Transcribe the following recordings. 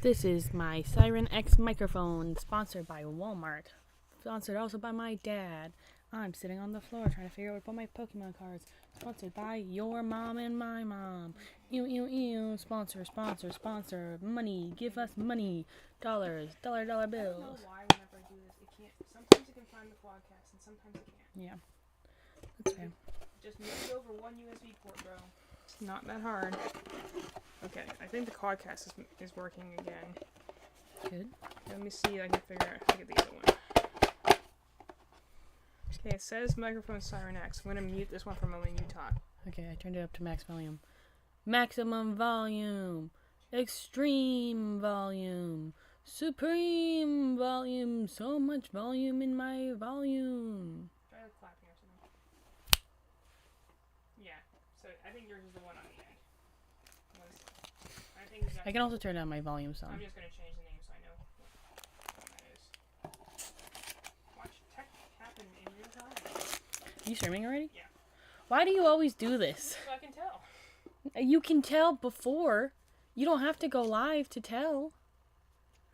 This is my Siren X microphone, sponsored by Walmart. Sponsored also by my dad. I'm sitting on the floor trying to figure out where to put my Pokemon cards. Sponsored by your mom and my mom. Ew, ew, ew. Sponsor. Money. Give us money. Dollars. Dollar I don't know bills. why whenever I do this, it can't. Sometimes it can find the quadcast, and sometimes it can't. Yeah. That's fair. Just move it over one USB port, bro. It's not that hard. Okay, I think the quadcast is working again. Good. Let me see if I can figure out how to get the other one. Okay, it says microphone Siren X. I'm going to mute this one for a moment and you talk. Okay, I turned it up to max volume. Maximum volume. Extreme volume. Supreme volume. So much volume in my volume. Try the clapping or something. Yeah, so I think yours is the one on the end. I can also turn down my volume some. I'm just going to change the name so I know what one that is. Watch tech happen in real time. Are you streaming already? Yeah. Why do you always do this? So I can tell. You can tell before. You don't have to go live to tell.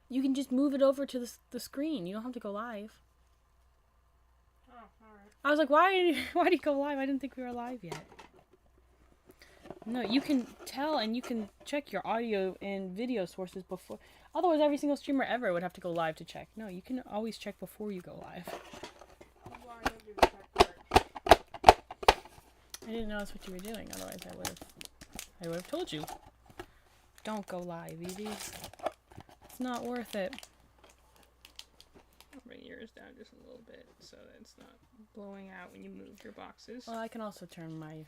You can just move it over to the screen. You don't have to go live. Oh, alright. I was like, why do you go live? I didn't think we were live yet. No, you can tell and you can check your audio and video sources before. Otherwise, every single streamer ever would have to go live to check. No, you can always check before you go live. Why don't you do the tech part? I didn't know that's what you were doing. Otherwise, I would have told you. Don't go live, Evie. It's not worth it. I'll bring yours down just a little bit so that it's not blowing out when you move your boxes. Well, I can also turn my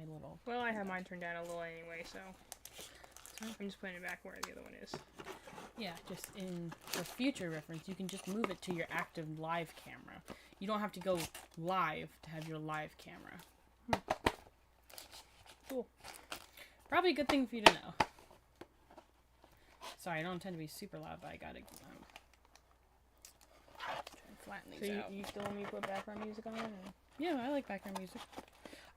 little... Well, I have mine turned down a little anyway, so I'm just putting it back where the other one is. Yeah, just in for future reference, you can just move it to your active live camera. You don't have to go live to have your live camera. Cool. Probably a good thing for you to know. Sorry, I don't intend to be super loud, but I gotta try and flatten these out. So you still want me to put background music on? Or? Yeah, I like background music.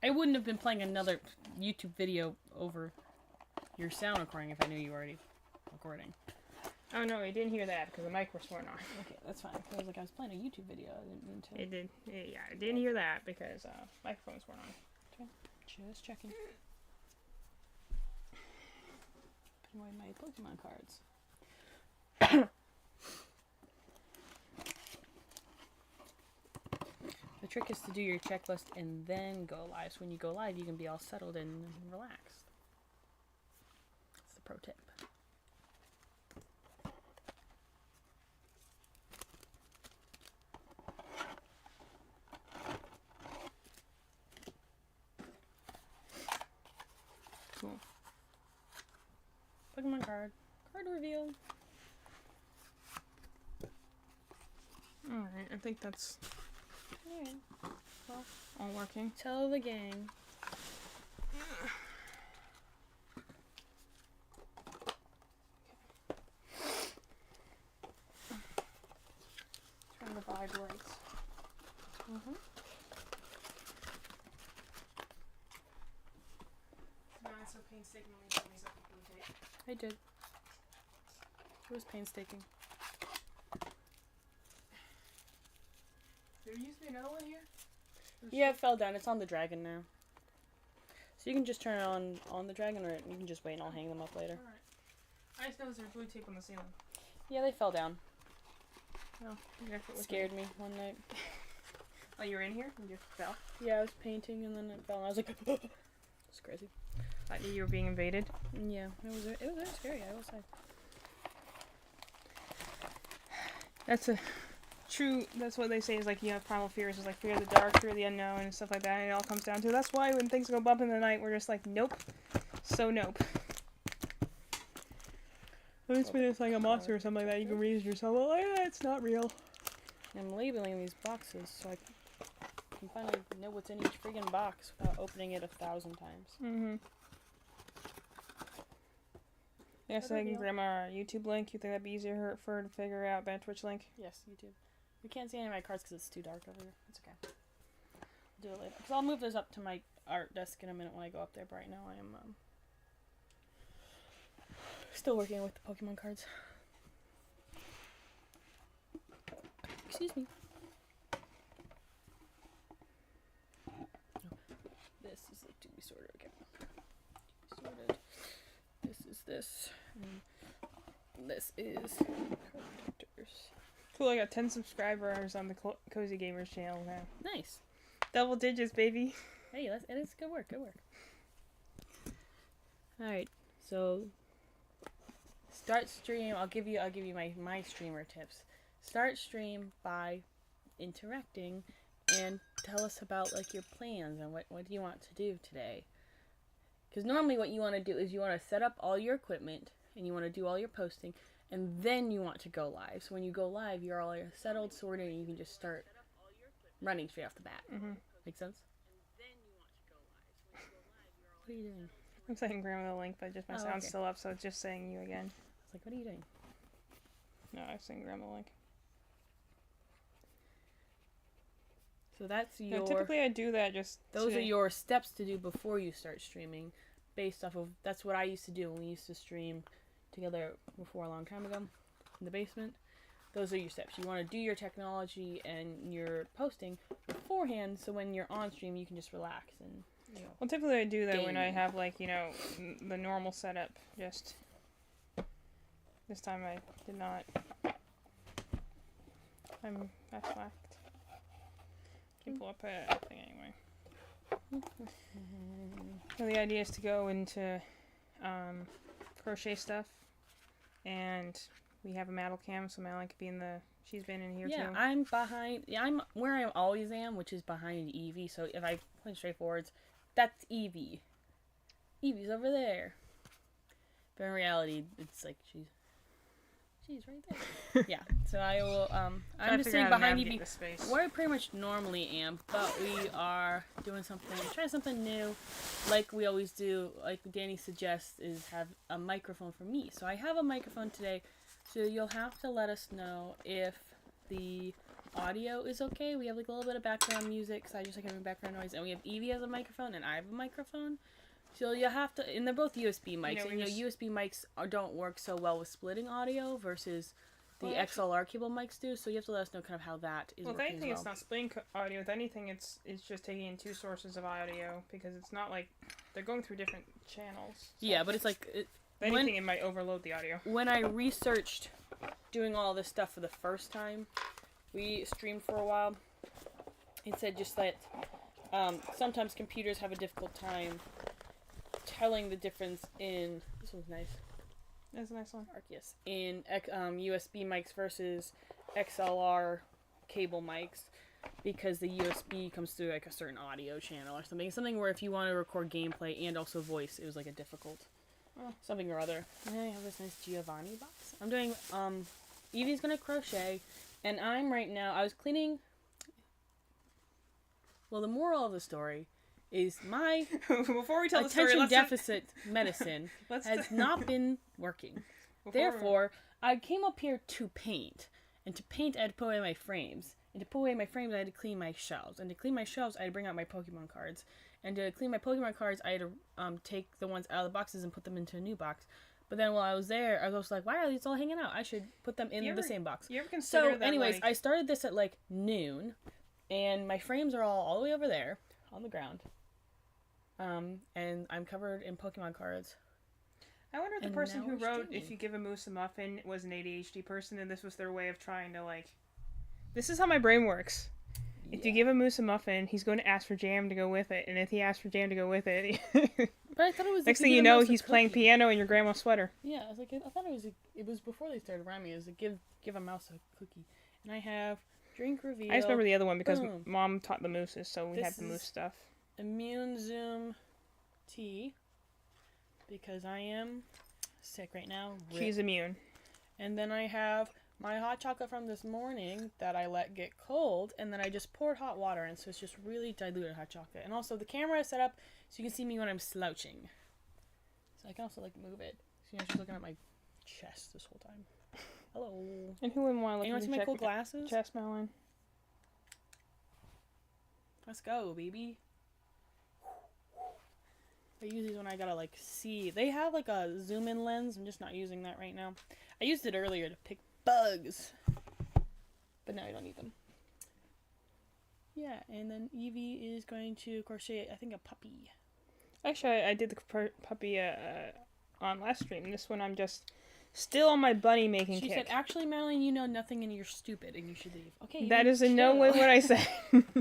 I wouldn't have been playing another YouTube video over your sound recording if I knew you were already recording. Oh no, I didn't hear that because the mic was sworn on. Okay, that's fine. I was like, I was playing a YouTube video. I didn't mean to. It did. Yeah, I didn't hear that because microphones weren't on. Okay, just checking. Putting away my Pokemon cards. The trick is to do your checklist and then go live. So when you go live, you can be all settled and relaxed. That's the pro tip. Cool. Pokemon card. Card reveal. Alright, I think that's Alright. Well, all working. tell the gang. Turn the vibe lights. Mm-hmm. No, it's so painstakingly done these up with blue tape. I did. It was painstaking. There used to be another one here? Yeah, it fell down. It's on the dragon now. So you can just turn it on the dragon, or you can just wait and I'll hang them up later. Alright. I just noticed there's blue tape on the ceiling. Yeah, they fell down. Oh, Scared me one night. Oh, you were in here and you fell? Yeah, I was painting and then it fell and I was like, it's crazy. Thought you were being invaded? Yeah, it was very scary, I will say. That's what they say is like you have primal fears, is like fear of the dark, fear of the unknown, and stuff like that, and it all comes down to that's why when things go bump in the night, we're just like, nope. So nope. At least when it's like a monster or something like that, you can reason yourself, well, yeah, it's not real. I'm labeling these boxes so I can finally know what's in each friggin' box without opening it 1,000 times. Mm-hmm. Yeah, so I can grab our YouTube link. You think that'd be easier for her to figure out than Twitch link? Yes, YouTube. You can't see any of my cards because it's too dark over here. It's okay. I'll do it later. Because I'll move those up to my art desk in a minute when I go up there, but right now I am Still working with the Pokemon cards. Excuse me. This is a to be sorted again. To be sorted. This is this. And this is characters. Cool, I got 10 subscribers on the Cozy Gamers channel now. Nice. Double digits, baby. Hey, it is good work. Good work. All right. So start stream. I'll give you my streamer tips. Start stream by interacting and tell us about like your plans and what do you want to do today. Because normally what you want to do is you want to set up all your equipment and you want to do all your posting and then you want to go live. So when you go live, you're all settled, sorted, and you can just start running straight off the bat. Mm-hmm. Make sense? What are you doing? I'm saying Grandma the link, but just my sound's okay. still up, so it's just saying you again. I was like, what are you doing? No, I was saying Grandma the link. So that's No, your... typically I do that just Those to... are your steps to do before you start streaming, based off of... That's what I used to do when we used to stream together before a long time ago in the basement. Those are your steps. You want to do your technology and your posting beforehand, so when you're on stream, you can just relax and... You know, Well, typically I do that when I game. have, like, you know, the normal setup. Just... This time I did not... That's whacked. Can pull up a thing anyway. So the idea is to go into crochet stuff, and we have a Madeline cam, so Madeline could be in the... She's been in here yeah, too. I'm behind... Yeah, I'm where I always am, which is behind Evie. So if I play straightforwards, that's Evie. Evie's over there. But in reality, it's like she's right there. Yeah. So I will. I'm just sitting behind Evie, where I pretty much normally am, but we are doing something, trying something new, like we always do. Like Danny suggests, is have a microphone for me. So I have a microphone today. So you'll have to let us know if the audio is okay. We have like a little bit of background music, so I just like having background noise, and we have Evie as a microphone, and I have a microphone. So you'll have to, and they're both USB mics. And USB mics don't work so well with splitting audio versus the XLR cable mics do. So you have to let us know kind of how that is Well, if working anything, as well. it's not splitting audio. With anything, it's just taking in two sources of audio, because it's not like they're going through different channels. So Yeah, but it's like if anything, it might overload the audio. When I researched doing all this stuff for the first time, we streamed for a while. It said just that sometimes computers have a difficult time telling the difference in... This one's nice. That's a nice one. Arceus. In USB mics versus XLR cable mics, because the USB comes through like a certain audio channel or something. Something where if you want to record gameplay and also voice, it was like a difficult something or other. And I have this nice Giovanni box. I'm doing Evie's gonna crochet, and I'm right now. I was cleaning. Well, the moral of the story is my Before we tell the story, attention deficit medicine has not been working. Therefore, I came up here to paint. And to paint, I had to put away my frames. And to put away my frames, I had to clean my shelves. And to clean my shelves, I had to bring out my Pokemon cards. And to clean my Pokemon cards, I had to take the ones out of the boxes and put them into a new box. But then while I was there, I was also like, why are these all hanging out? I should put them in the same box. You ever consider So, that, anyways, like... I started this at like noon. And my frames are all the way over there on the ground. And I'm covered in Pokemon cards. I wonder if the And person now who we're wrote streaming. If You Give a Moose a Muffin was an ADHD person, and this was their way of trying to, like... This is how my brain works. If you give a moose a muffin, he's going to ask for jam to go with it, and if he asks for jam to go with it... But I thought it was... Next like, thing give you a know, mouse a he's playing cookie. piano in your grandma's sweater. Yeah, I was like, I thought it was before they started rhyming. It was like, give a mouse a cookie. And I have drink reveal. I just remember the other one because Boom. Mom taught the mooses, so we This had the moose is- stuff. Immune Zoom tea. Because I am sick right now. Rip. She's immune. And then I have my hot chocolate from this morning that I let get cold, and then I just poured hot water in, so it's just really diluted hot chocolate. And also the camera is set up so you can see me when I'm slouching. So I can also like move it. So you're just looking at my chest this whole time. Hello. And who wouldn't want to And you look want to at see my your cool glasses? chest, Malin? Let's go, baby. I use these when I gotta like see. They have like a zoom in lens. I'm just not using that right now. I used it earlier to pick bugs, but now I don't need them. Yeah, and then Evie is going to crochet, I think, a puppy. Actually, I did the puppy on last stream. This one I'm just still on my bunny making She kick. said, actually, Madeline, you know nothing and you're stupid and you should leave. Okay, Evie, That is in no chill. way what I said.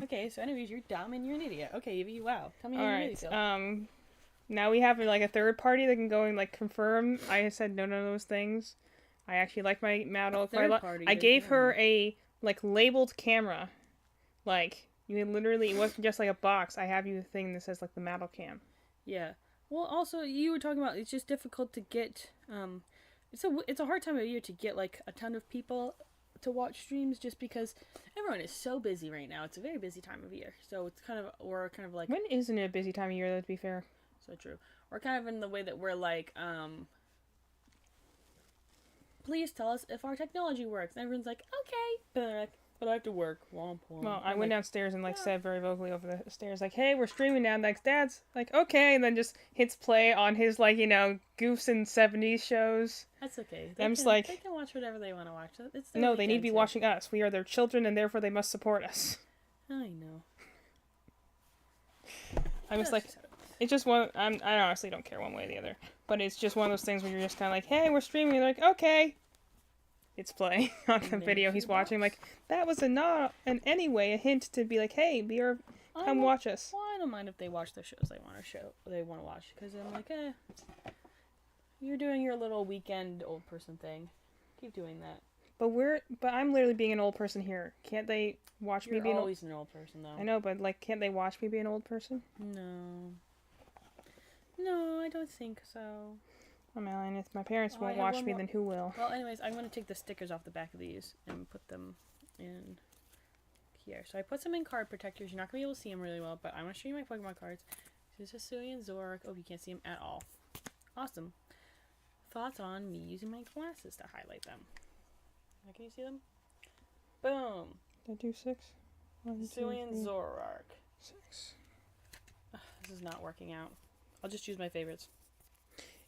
Okay, so anyways, you're dumb and you're an idiot. Okay, Evie, wow. Tell me how All you really right. feel. Now we have like a third party that can go and like confirm. I said no to those things. I actually like my model quite a lot. Third party, I gave yeah. her a like labeled camera. Like you literally, it wasn't just like a box. I have you a thing that says like the model cam. Yeah. Well, also, you were talking about it's just difficult to get, it's a hard time of year to get like a ton of people to watch streams just because everyone is so busy right now. It's a very busy time of year. So it's kind of, we're kind of like, When isn't it a busy time of year, though, to be fair? so true. We're kind of in the way that we're like, please tell us if our technology works. And everyone's like, okay. But they're like, but I have to work. Womp womp. Well, I I'm went like, downstairs and like yeah. said very vocally over the stairs, like, "Hey, we're streaming now." And like, Dad's like, "Okay," and then just hits play on his like goofs and '70s shows. That's okay. I'm just like, they can watch whatever they want to watch. It's their no, they need to weekend be too. watching us. We are their children, and therefore they must support us. I know. I'm just That's like, just how it is. it's just one. I honestly don't care one way or the other. But it's just one of those things where you're just kind of like, "Hey, we're streaming." And they're like, "Okay." It's play on the There's video your he's watching. I'm box. like, that was a hint to be like, "Hey, come watch us." Well, I don't mind if they watch the shows they want to watch, because I'm like, you're doing your little weekend old person thing. Keep doing that. But I'm literally being an old person here. Can't they watch me You're be an old? always an old person, though. I know, but like, can't they watch me be an old person? No, I don't think so. Oh man, if my parents Oh, I won't have watch one me, more- then who will? Well, anyways, I'm going to take the stickers off the back of these and put them in here. So I put some in card protectors. You're not going to be able to see them really well, but I'm going to show you my Pokemon cards. This is Hisuian Zoroark. Oh, you can't see them at all. Awesome. Thoughts on me using my glasses to highlight them? Can you see them? Boom. Did I do 6? 1, 2, Hisuian 3, Zoroark. 6. This is not working out. I'll just choose my favorites.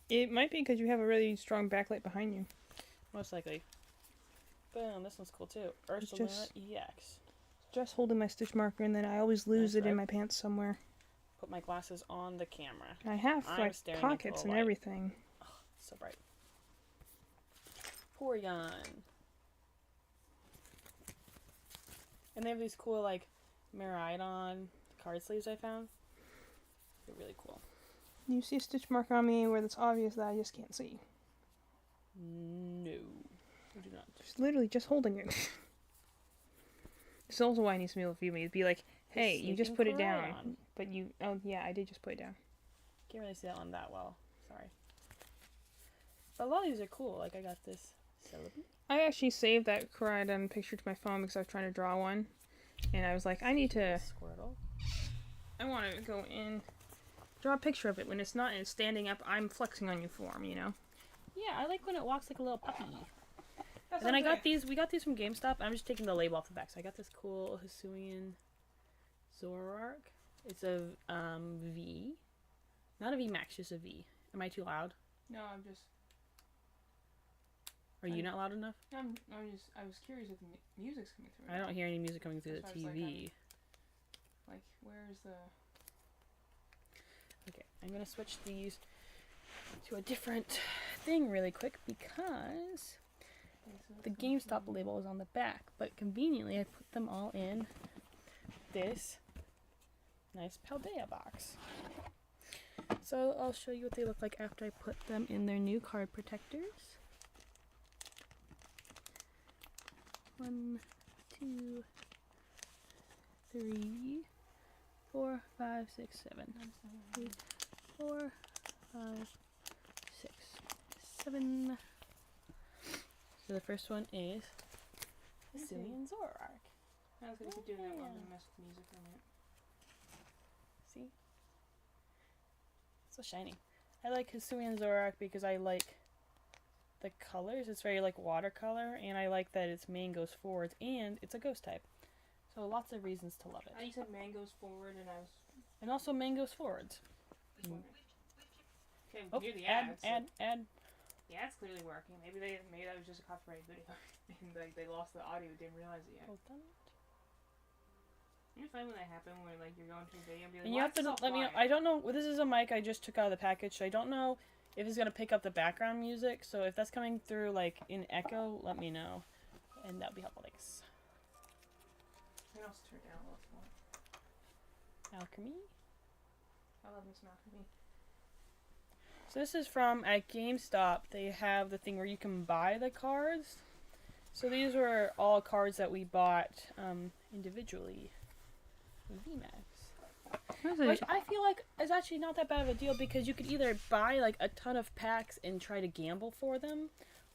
It might be because you have a really strong backlight behind you. Most likely. Boom. This one's cool too. Ursaluna just- EX. Just holding my stitch marker, and then I always lose That's it in right. my pants somewhere. Put my glasses on the camera. I have I'm like staring into pockets the and light. everything. So bright. Porygon. And they have these cool, like, Miraidon card sleeves I found. They're really cool. You see a stitch mark on me where it's obvious that I just can't see. No. I do not. Just literally just holding it. This is also why I need some people to view me. It'd be like, hey, you just Sleeping put it down. Koraidon. But you, oh yeah, I did just put it down. Can't really see that one that well. Sorry. But a lot of these are cool. Like, I got this Celebi. I actually saved that Koraidon picture to my phone because I was trying to draw one. And I was like, I need to, Squirtle. I want to go in, draw a picture of it. When it's not in standing up, I'm flexing on you form, you know? Yeah, I like when it walks like a little puppy. And then I got these, we got these from GameStop. I'm just taking the label off the back. So I got this cool Hisuian Zoroark. It's a V. Not a V Max, just a V. Am I too loud? No, I'm just, Are you not loud enough? I was curious if the music's coming through. I don't hear any music coming through the That's why I was TV. Like, where's the... Okay, I'm gonna switch these to a different thing really quick because the GameStop label is on the back, but conveniently I put them all in this nice Paldea box. So I'll show you what they look like after I put them in their new card protectors. 1, 2, 3, 4, 5, 6, 7. 3, 4, 5, 6, 7. So the first one is Hisuian Zoroark. I was gonna keep doing that while I'm Yeah. gonna mess with the music for a minute. See? So shiny. I like Hisuian Zoroark because I like the colors. It's very like watercolor, and I like that its mane goes forwards, and it's a ghost type. So lots of reasons to love it. You said mangoes forward, and I was And also mane goes forwards. just wondering. Okay, Oh, hear the ad, ads. ad. The ad's clearly working. Maybe that was just a copyrighted video. And like they lost the audio, didn't realize it yet. Hold on. You find when that happened, where like you're going through a video and be like, And you have to let me know. I don't know. This is a mic I just took out of the package, so I don't know if it's gonna pick up the background music. So if that's coming through like in echo, let me know, and that'll be helpful. Thanks. I can also turn it down a little more. Alchemy. I love Miss Alchemy. So this is from at GameStop. They have the thing where you can buy the cards. So these were all cards that we bought individually. VMAX. Which I feel like is actually not that bad of a deal because you could either buy like a ton of packs and try to gamble for them,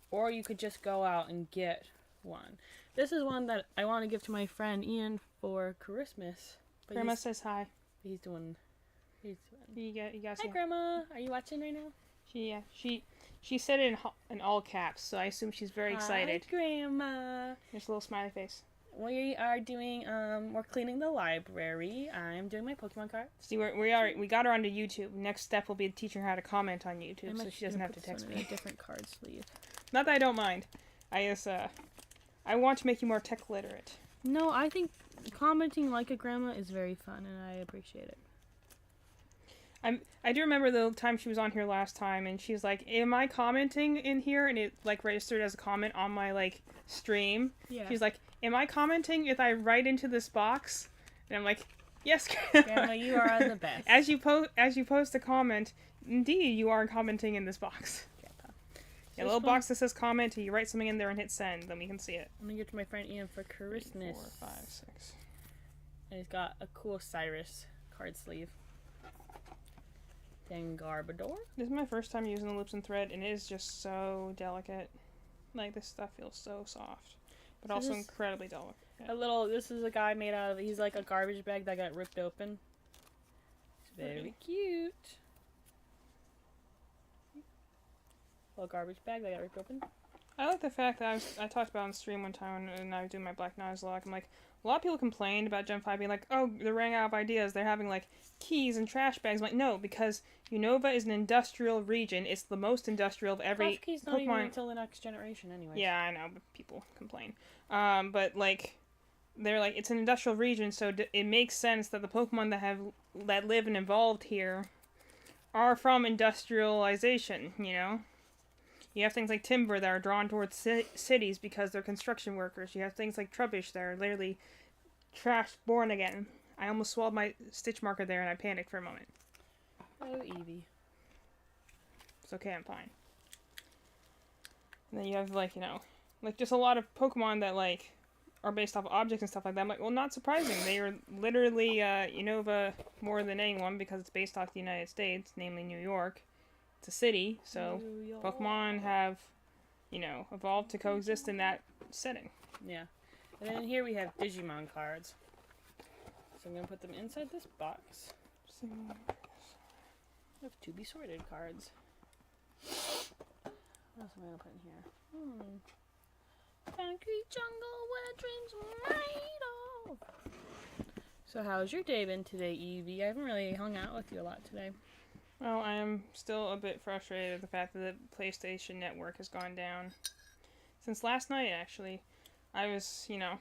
or you could just go out and get one. This is one that I want to give to my friend Ian for Christmas. But Grandma says hi. He's doing. You guys. Hi, Grandma. Are you watching right now? She said it in all caps, so I assume she's very excited. Hi, Grandma. There's a little smiley face. We are doing we're cleaning the library. I'm doing my Pokemon cards. See, we got her onto YouTube. Next step will be teaching her how to comment on YouTube, so she doesn't have to text me. A different card sleeve. Not that I don't mind. I just I want to make you more tech literate. No, I think commenting like a grandma is very fun, and I appreciate it. I do remember the time she was on here last time, and she's like, "Am I commenting in here?" And it like registered as a comment on my like stream. Yeah. She's like, "Am I commenting if I write into this box?" And I'm like, "Yes, Grandma, you are the best." As you post a comment, indeed, you are commenting in this box. A little box that says comment, and you write something in there and hit send, then we can see it. I'm gonna give it to my friend Ian for Christmas. 4, 5, 6. And he's got a cool Cyrus card sleeve. Then Garbodor. This is my first time using the loops and thread, and it is just so delicate. Like, this stuff feels so soft, but So also incredibly delicate. This is a guy made out of, he's like a garbage bag that got ripped open. It's very cute. Little garbage bag that got ripped open. I like the fact that I talked about on stream one time when I was doing my Black Nuzlocke. I'm like, a lot of people complained about Gen 5 being like, oh, they're running out of ideas. They're having, like, keys and trash bags. I'm like, no, because Unova is an industrial region. It's the most industrial of every Flash key's not Pokemon. even until the next generation anyway. Yeah, I know, but people complain. But, like, they're like, it's an industrial region, so it makes sense that the Pokemon that live and evolved here are from industrialization, you know? You have things like Timber that are drawn towards cities because they're construction workers. You have things like Trubbish that are literally trash born again. I almost swallowed my stitch marker there and I panicked for a moment. Oh, Eevee. It's okay, I'm fine. And then you have, like, you know, like just a lot of Pokemon that, like, are based off objects and stuff like that. I'm like, well, not surprising. They are literally Unova more than anyone because it's based off the United States, namely New York. It's a city, so Pokemon have, you know, evolved to coexist in that setting. Yeah. And then here we have Digimon cards. So I'm going to put them inside this box. We have to be sorted cards. What else am I going to put in here? Concrete jungle where dreams were made of. So how's your day been today, Eevee? I haven't really hung out with you a lot today. Well, I am still a bit frustrated with the fact that the PlayStation Network has gone down. Since last night, actually. I was, you know,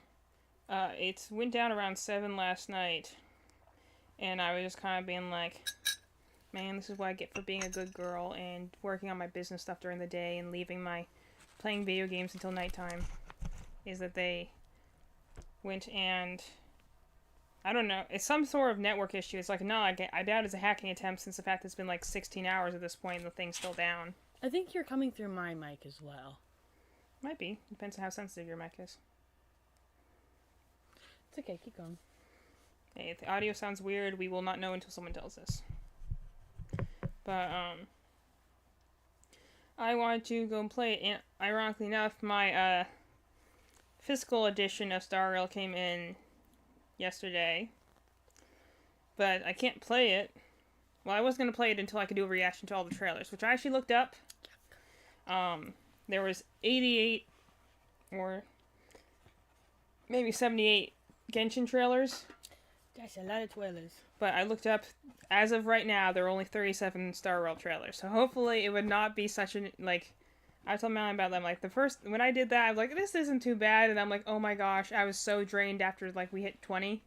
it went down around 7 last night. And I was just kind of being like, man, this is what I get for being a good girl and working on my business stuff during the day and leaving my playing video games until nighttime. Is that they went and... I don't know. It's some sort of network issue. It's like, no, I doubt it's a hacking attempt since the fact it's been like 16 hours at this point and the thing's still down. I think you're coming through my mic as well. Might be. Depends on how sensitive your mic is. It's okay. Keep going. Hey, if the audio sounds weird, we will not know until someone tells us. But, I wanted to go and play it, and ironically enough, my, physical edition of Star Rail came in yesterday, but I can't play it. Well, I was going to play it until I could do a reaction to all the trailers, which I actually looked up. There was 88 or maybe 78 Genshin trailers. That's a lot of trailers. But I looked up, as of right now, there are only 37 Star World trailers. So hopefully it would not be such an, like, I told Melanie about them, like, when I did that, I was like, this isn't too bad, and I'm like, oh my gosh, I was so drained after, like, we hit 20.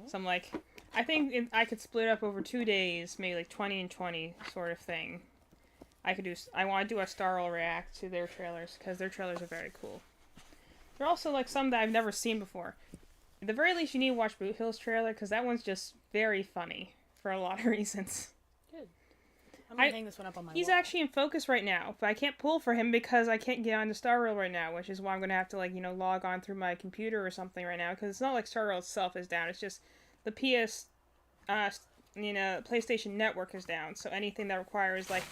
So I'm like, I think I could split up over 2 days, maybe, like, 20 and 20 sort of thing. I want to do a Star World react to their trailers, because their trailers are very cool. They're also, like, some that I've never seen before. At the very least, you need to watch Boot Hill's trailer, because that one's just very funny for a lot of reasons. Good. I'm gonna hang this one up on my He's wall. actually in focus right now, but I can't pull for him because I can't get onto Star Rail right now, which is why I'm going to have to, like, log on through my computer or something right now, because it's not like Star Rail itself is down, it's just the PlayStation Network is down, so anything that requires, like,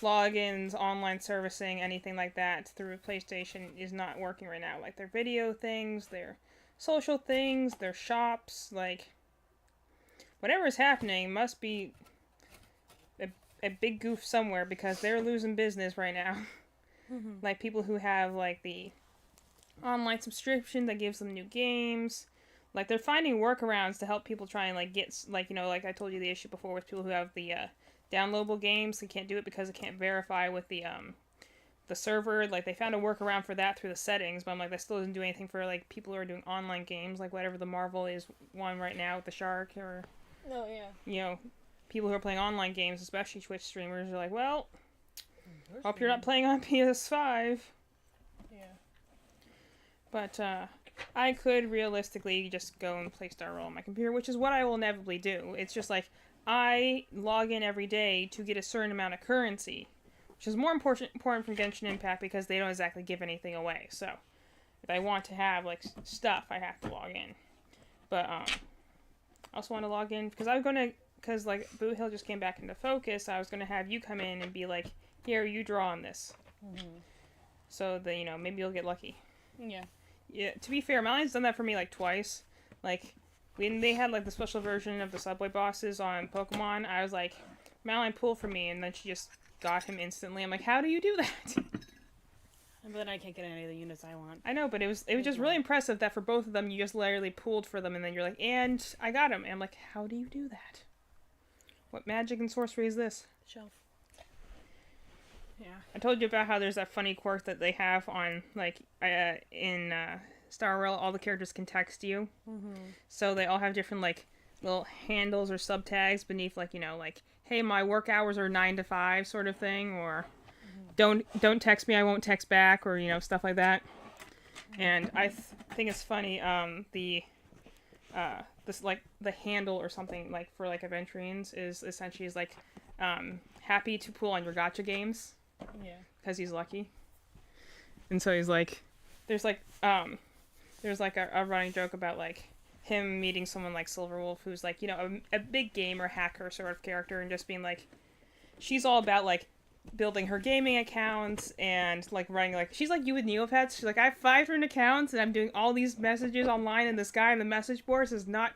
logins, online servicing, anything like that through PlayStation is not working right now. Like, their video things, their social things, their shops, like, whatever is happening must be a big goof somewhere, because they're losing business right now. Like, people who have, like, the online subscription that gives them new games, like, they're finding workarounds to help people try and, like, get, like, like I told you the issue before with people who have the downloadable games. They can't do it because they can't verify with the server. Like, they found a workaround for that through the settings, but I'm like, that still doesn't do anything for, like, people who are doing online games, like whatever the Marvel is one right now with the shark, or Oh yeah. People who are playing online games, especially Twitch streamers, are like, well, hope you're not playing on PS5. Yeah. But I could realistically just go and play Star Rail on my computer, which is what I will inevitably do. It's just like, I log in every day to get a certain amount of currency, which is more important from Genshin Impact, because they don't exactly give anything away. So if I want to have, like, stuff, I have to log in. But I also want to log in because like Boot Hill just came back into focus. I was going to have you come in and be like, here, you draw on this. So that, maybe you'll get lucky. Yeah. Yeah, to be fair, Melanie's done that for me, like, twice. Like, when they had, like, the special version of the subway bosses on Pokemon, I was like, Madeline, pull for me, and then she just got him instantly. I'm like, how do you do that? But then I can't get any of the units I want. I know, but it was just really impressive that for both of them, you just literally pulled for them, and then you're like, and I got him. And I'm like, how do you do that? What magic and sorcery is this? Shelf. Yeah. I told you about how there's that funny quirk that they have on, like, in Star Rail, all the characters can text you. So they all have different, like, little handles or subtags beneath, like, like, hey, my work hours are 9 to 5 sort of thing, or don't text me, I won't text back, or, stuff like that. And I think it's funny, this, like, the handle or something, like, for, like, Aventrians is essentially like, happy to pull on your gacha games. Yeah. Because he's lucky. And so he's like, there's like a running joke about, like, him meeting someone like Silverwolf, who's like, a big gamer hacker sort of character, and just being like, she's all about, like, building her gaming accounts and, like, running, like, she's like you with Neopets. She's like, I have 500 accounts and I'm doing all these messages online, and this guy in the message boards has not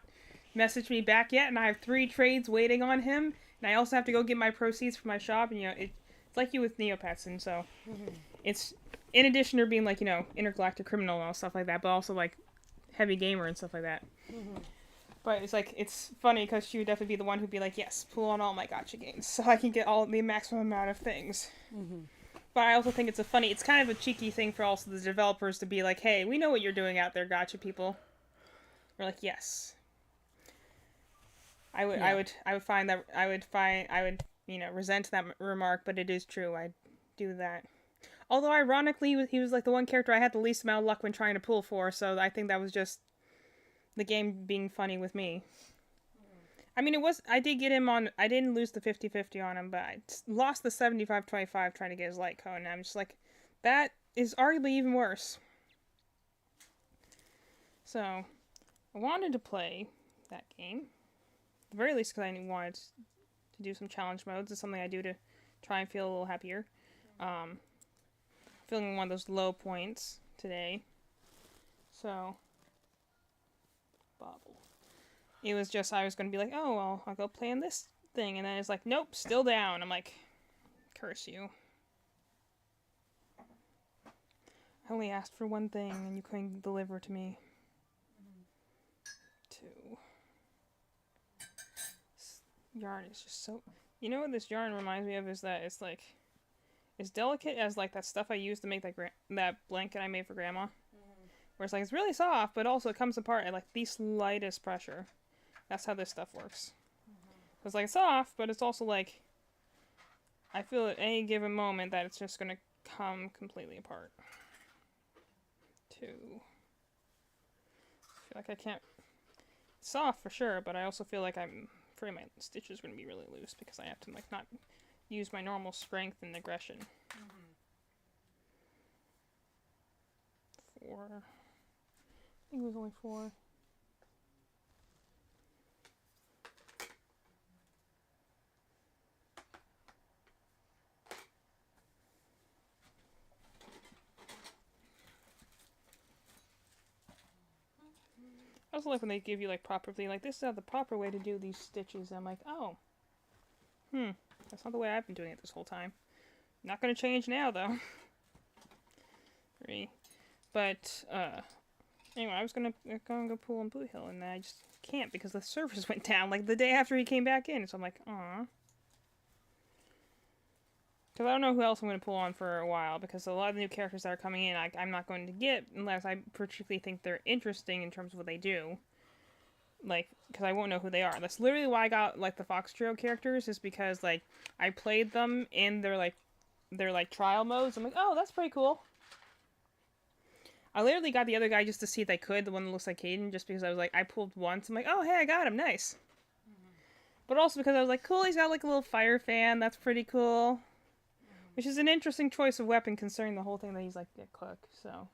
messaged me back yet, and I have 3 trades waiting on him, and I also have to go get my proceeds from my shop, and it's like you with Neopets. And so it's, in addition to being, like, intergalactic criminal and all stuff like that, but also, like, heavy gamer and stuff like that. But it's like, it's funny because she would definitely be the one who'd be like, yes, pull on all my gacha games so I can get all the maximum amount of things. But I also think it's kind of a cheeky thing for also the developers to be like, hey, we know what you're doing out there, gacha people. We're like, yes. I would resent that remark, but it is true. I do that. Although, ironically, he was like the one character I had the least amount of luck when trying to pull for, so I think that was just the game being funny with me. I mean, I did get him on, I didn't lose the 50-50 on him, but I lost the 75-25 trying to get his light code, and I'm just like, that is arguably even worse. So, I wanted to play that game, at the very least because I wanted to do some challenge modes. It's something I do to try and feel a little happier. Feeling one of those low points today. So, bobble. It was just, I was going to be like, oh, well, I'll go play on this thing. And then it's like, nope, still down. I'm like, curse you. I only asked for one thing and you couldn't deliver to me. 2. yarn is just so... You know what this yarn reminds me of is that it's like... It's delicate as like that stuff I used to make that blanket I made for Grandma. Where it's like, it's really soft, but also it comes apart at like the slightest pressure. That's how this stuff works. It's like soft, but it's also like... I feel at any given moment that it's just gonna come completely apart. I feel like I can't... It's soft for sure, but I also feel like I'm afraid my stitches are gonna be really loose because I have to like not use my normal strength and aggression. 4. I think it was only 4. I also like when they give you like properly, like this is the proper way to do these stitches. I'm like, oh, that's not the way I've been doing it this whole time. Not gonna change now though. 3, but anyway, I was gonna go pool on Blue Hill, and I just can't because the servers went down like the day after he came back in. So I'm like, aw. Because I don't know who else I'm going to pull on for a while, because a lot of the new characters that are coming in, I'm not going to get unless I particularly think they're interesting in terms of what they do. Like, because I won't know who they are. That's literally why I got, like, the Fox Trio characters, is because, like, I played them in their trial modes. I'm like, oh, that's pretty cool. I literally got the other guy just to see if I could, the one that looks like Caden, just because I was like, I pulled once. I'm like, oh, hey, I got him, nice. But also because I was like, cool, he's got, like, a little fire fan, that's pretty cool. Which is an interesting choice of weapon considering the whole thing that he's like a cook, so.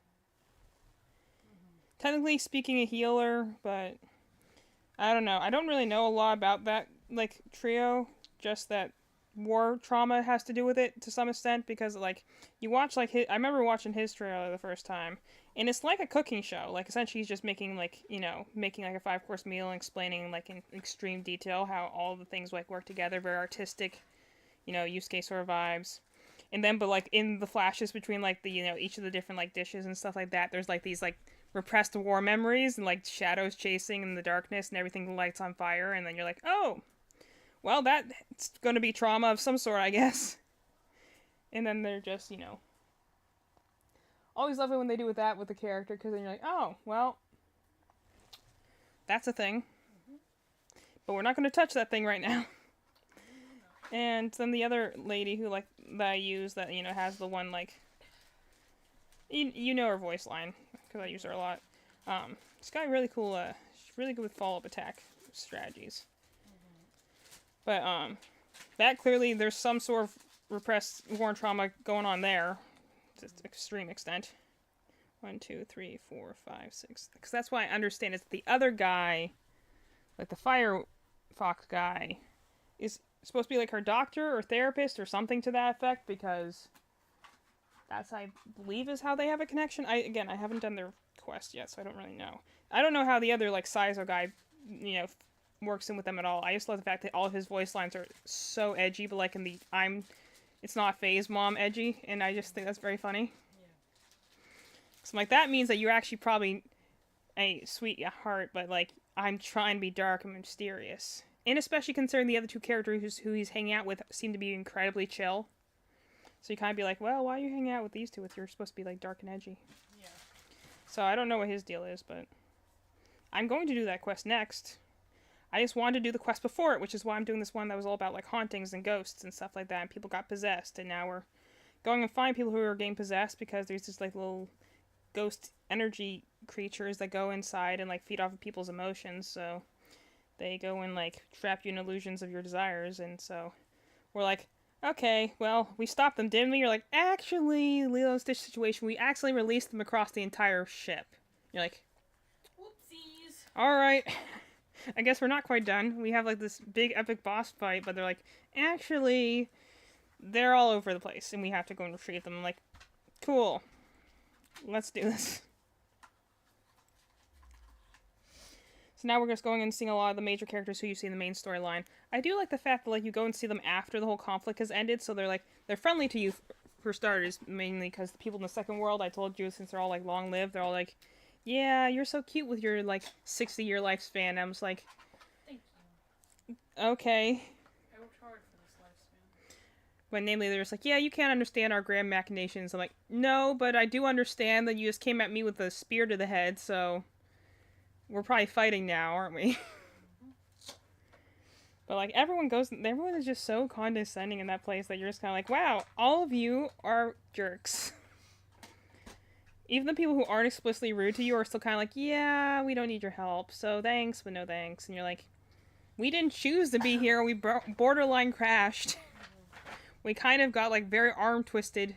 Technically speaking a healer, but I don't know. I don't really know a lot about that like trio, just that war trauma has to do with it to some extent, because like you watch like I remember watching his trailer the first time, and it's like a cooking show. Like essentially he's just making like, you know, making like a 5-course meal and explaining like in extreme detail how all the things like work together, very artistic, you know, Yusuke sort of vibes. And then, but, like, in the flashes between, like, the, you know, each of the different, like, dishes and stuff like that, there's, like, these, like, repressed war memories and, like, shadows chasing in the darkness and everything lights on fire. And then you're like, oh, well, that's going to be trauma of some sort, I guess. And then they're just, you know. Always love it when they do that with the character, because then you're like, oh, well, that's a thing. But we're not going to touch that thing right now. And then the other lady who, like, that I use that, you know, has the one, like, you know her voice line, because I use her a lot. She's got really cool, she's really good with follow-up attack strategies. But, that clearly, there's some sort of repressed war and trauma going on there, to an extreme extent. 1, 2, 3, 4, 5, 6, because that's why I understand is the other guy, like the Firefox guy, is supposed to be like her doctor or therapist or something to that effect, because that's, I believe, is how they have a connection. I haven't done their quest yet, so I don't really know. I don't know how the other, like, Saizo guy, you know, works in with them at all. I just love the fact that all of his voice lines are so edgy, but, like, in the it's not phase mom edgy, and I just think that's very funny. Yeah. So, like, that means that you're actually probably a sweet heart, but, like, I'm trying to be dark and mysterious. And especially considering the other two characters who he's hanging out with seem to be incredibly chill. So you kind of be like, well, why are you hanging out with these two if you're supposed to be, like, dark and edgy? Yeah. So I don't know what his deal is, but I'm going to do that quest next. I just wanted to do the quest before it, which is why I'm doing this one that was all about, like, hauntings and ghosts and stuff like that, and people got possessed, and now we're going and find people who are getting possessed, because there's just, like, little ghost energy creatures that go inside and, like, feed off of people's emotions, so they go and, like, trap you in illusions of your desires, and so we're like, okay, well, we stopped them, didn't we? You're like, actually, Lilo and Stitch situation, we accidentally released them across the entire ship. You're like, whoopsies. Alright, I guess we're not quite done. We have, like, this big epic boss fight, but they're like, actually, they're all over the place, and we have to go and retrieve them. I'm like, cool, let's do this. So now we're just going and seeing a lot of the major characters who you see in the main storyline. I do like the fact that, like, you go and see them after the whole conflict has ended, so they're friendly to you for starters, mainly because the people in the second world, I told you, since they're all, like, long-lived, they're all like, yeah, you're so cute with your, like, 60-year lifespan. I was like, thank okay. I worked hard for this lifespan. But namely, they're just like, yeah, you can't understand our grand machinations. I'm like, no, but I do understand that you just came at me with a spear to the head, so we're probably fighting now, aren't we? But like everyone is just so condescending in that place that you're just kind of like, wow, all of you are jerks. Even the people who aren't explicitly rude to you are still kind of like, yeah, we don't need your help, so thanks, but no thanks. And you're like, we didn't choose to be here. We borderline crashed. We kind of got like very arm twisted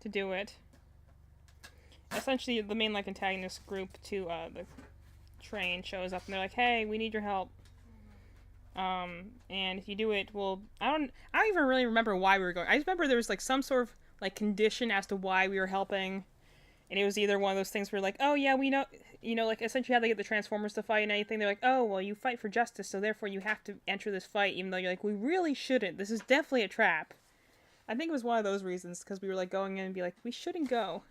to do it. Essentially, the main like antagonist group to the train shows up and they're like, hey, we need your help. And if you do it, well, I don't even really remember why we were going. I just remember there was like some sort of like condition as to why we were helping. And it was either one of those things where like, oh yeah, we know, like essentially how they get the Transformers to fight and anything. They're like, oh, well, you fight for justice, so therefore you have to enter this fight, even though you're like, we really shouldn't. This is definitely a trap. I think it was one of those reasons, because we were like going in and be like, we shouldn't go.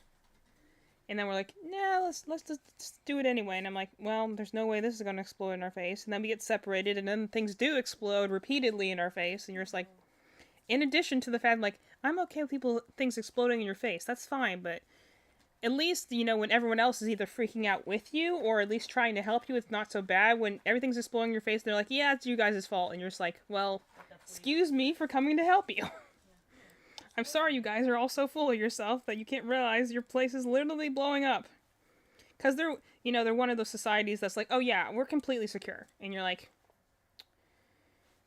And then we're like, nah, let's just do it anyway. And I'm like, well, there's no way this is going to explode in our face. And then we get separated, and then things do explode repeatedly in our face. And you're just like, in addition to the fact, like, I'm okay with things exploding in your face. That's fine, but at least, when everyone else is either freaking out with you or at least trying to help you, it's not so bad. When everything's exploding in your face, they're like, yeah, it's you guys' fault. And you're just like, well, excuse me for coming to help you. I'm sorry you guys are all so full of yourself that you can't realize your place is literally blowing up. Because they're one of those societies that's like, oh yeah, we're completely secure. And you're like,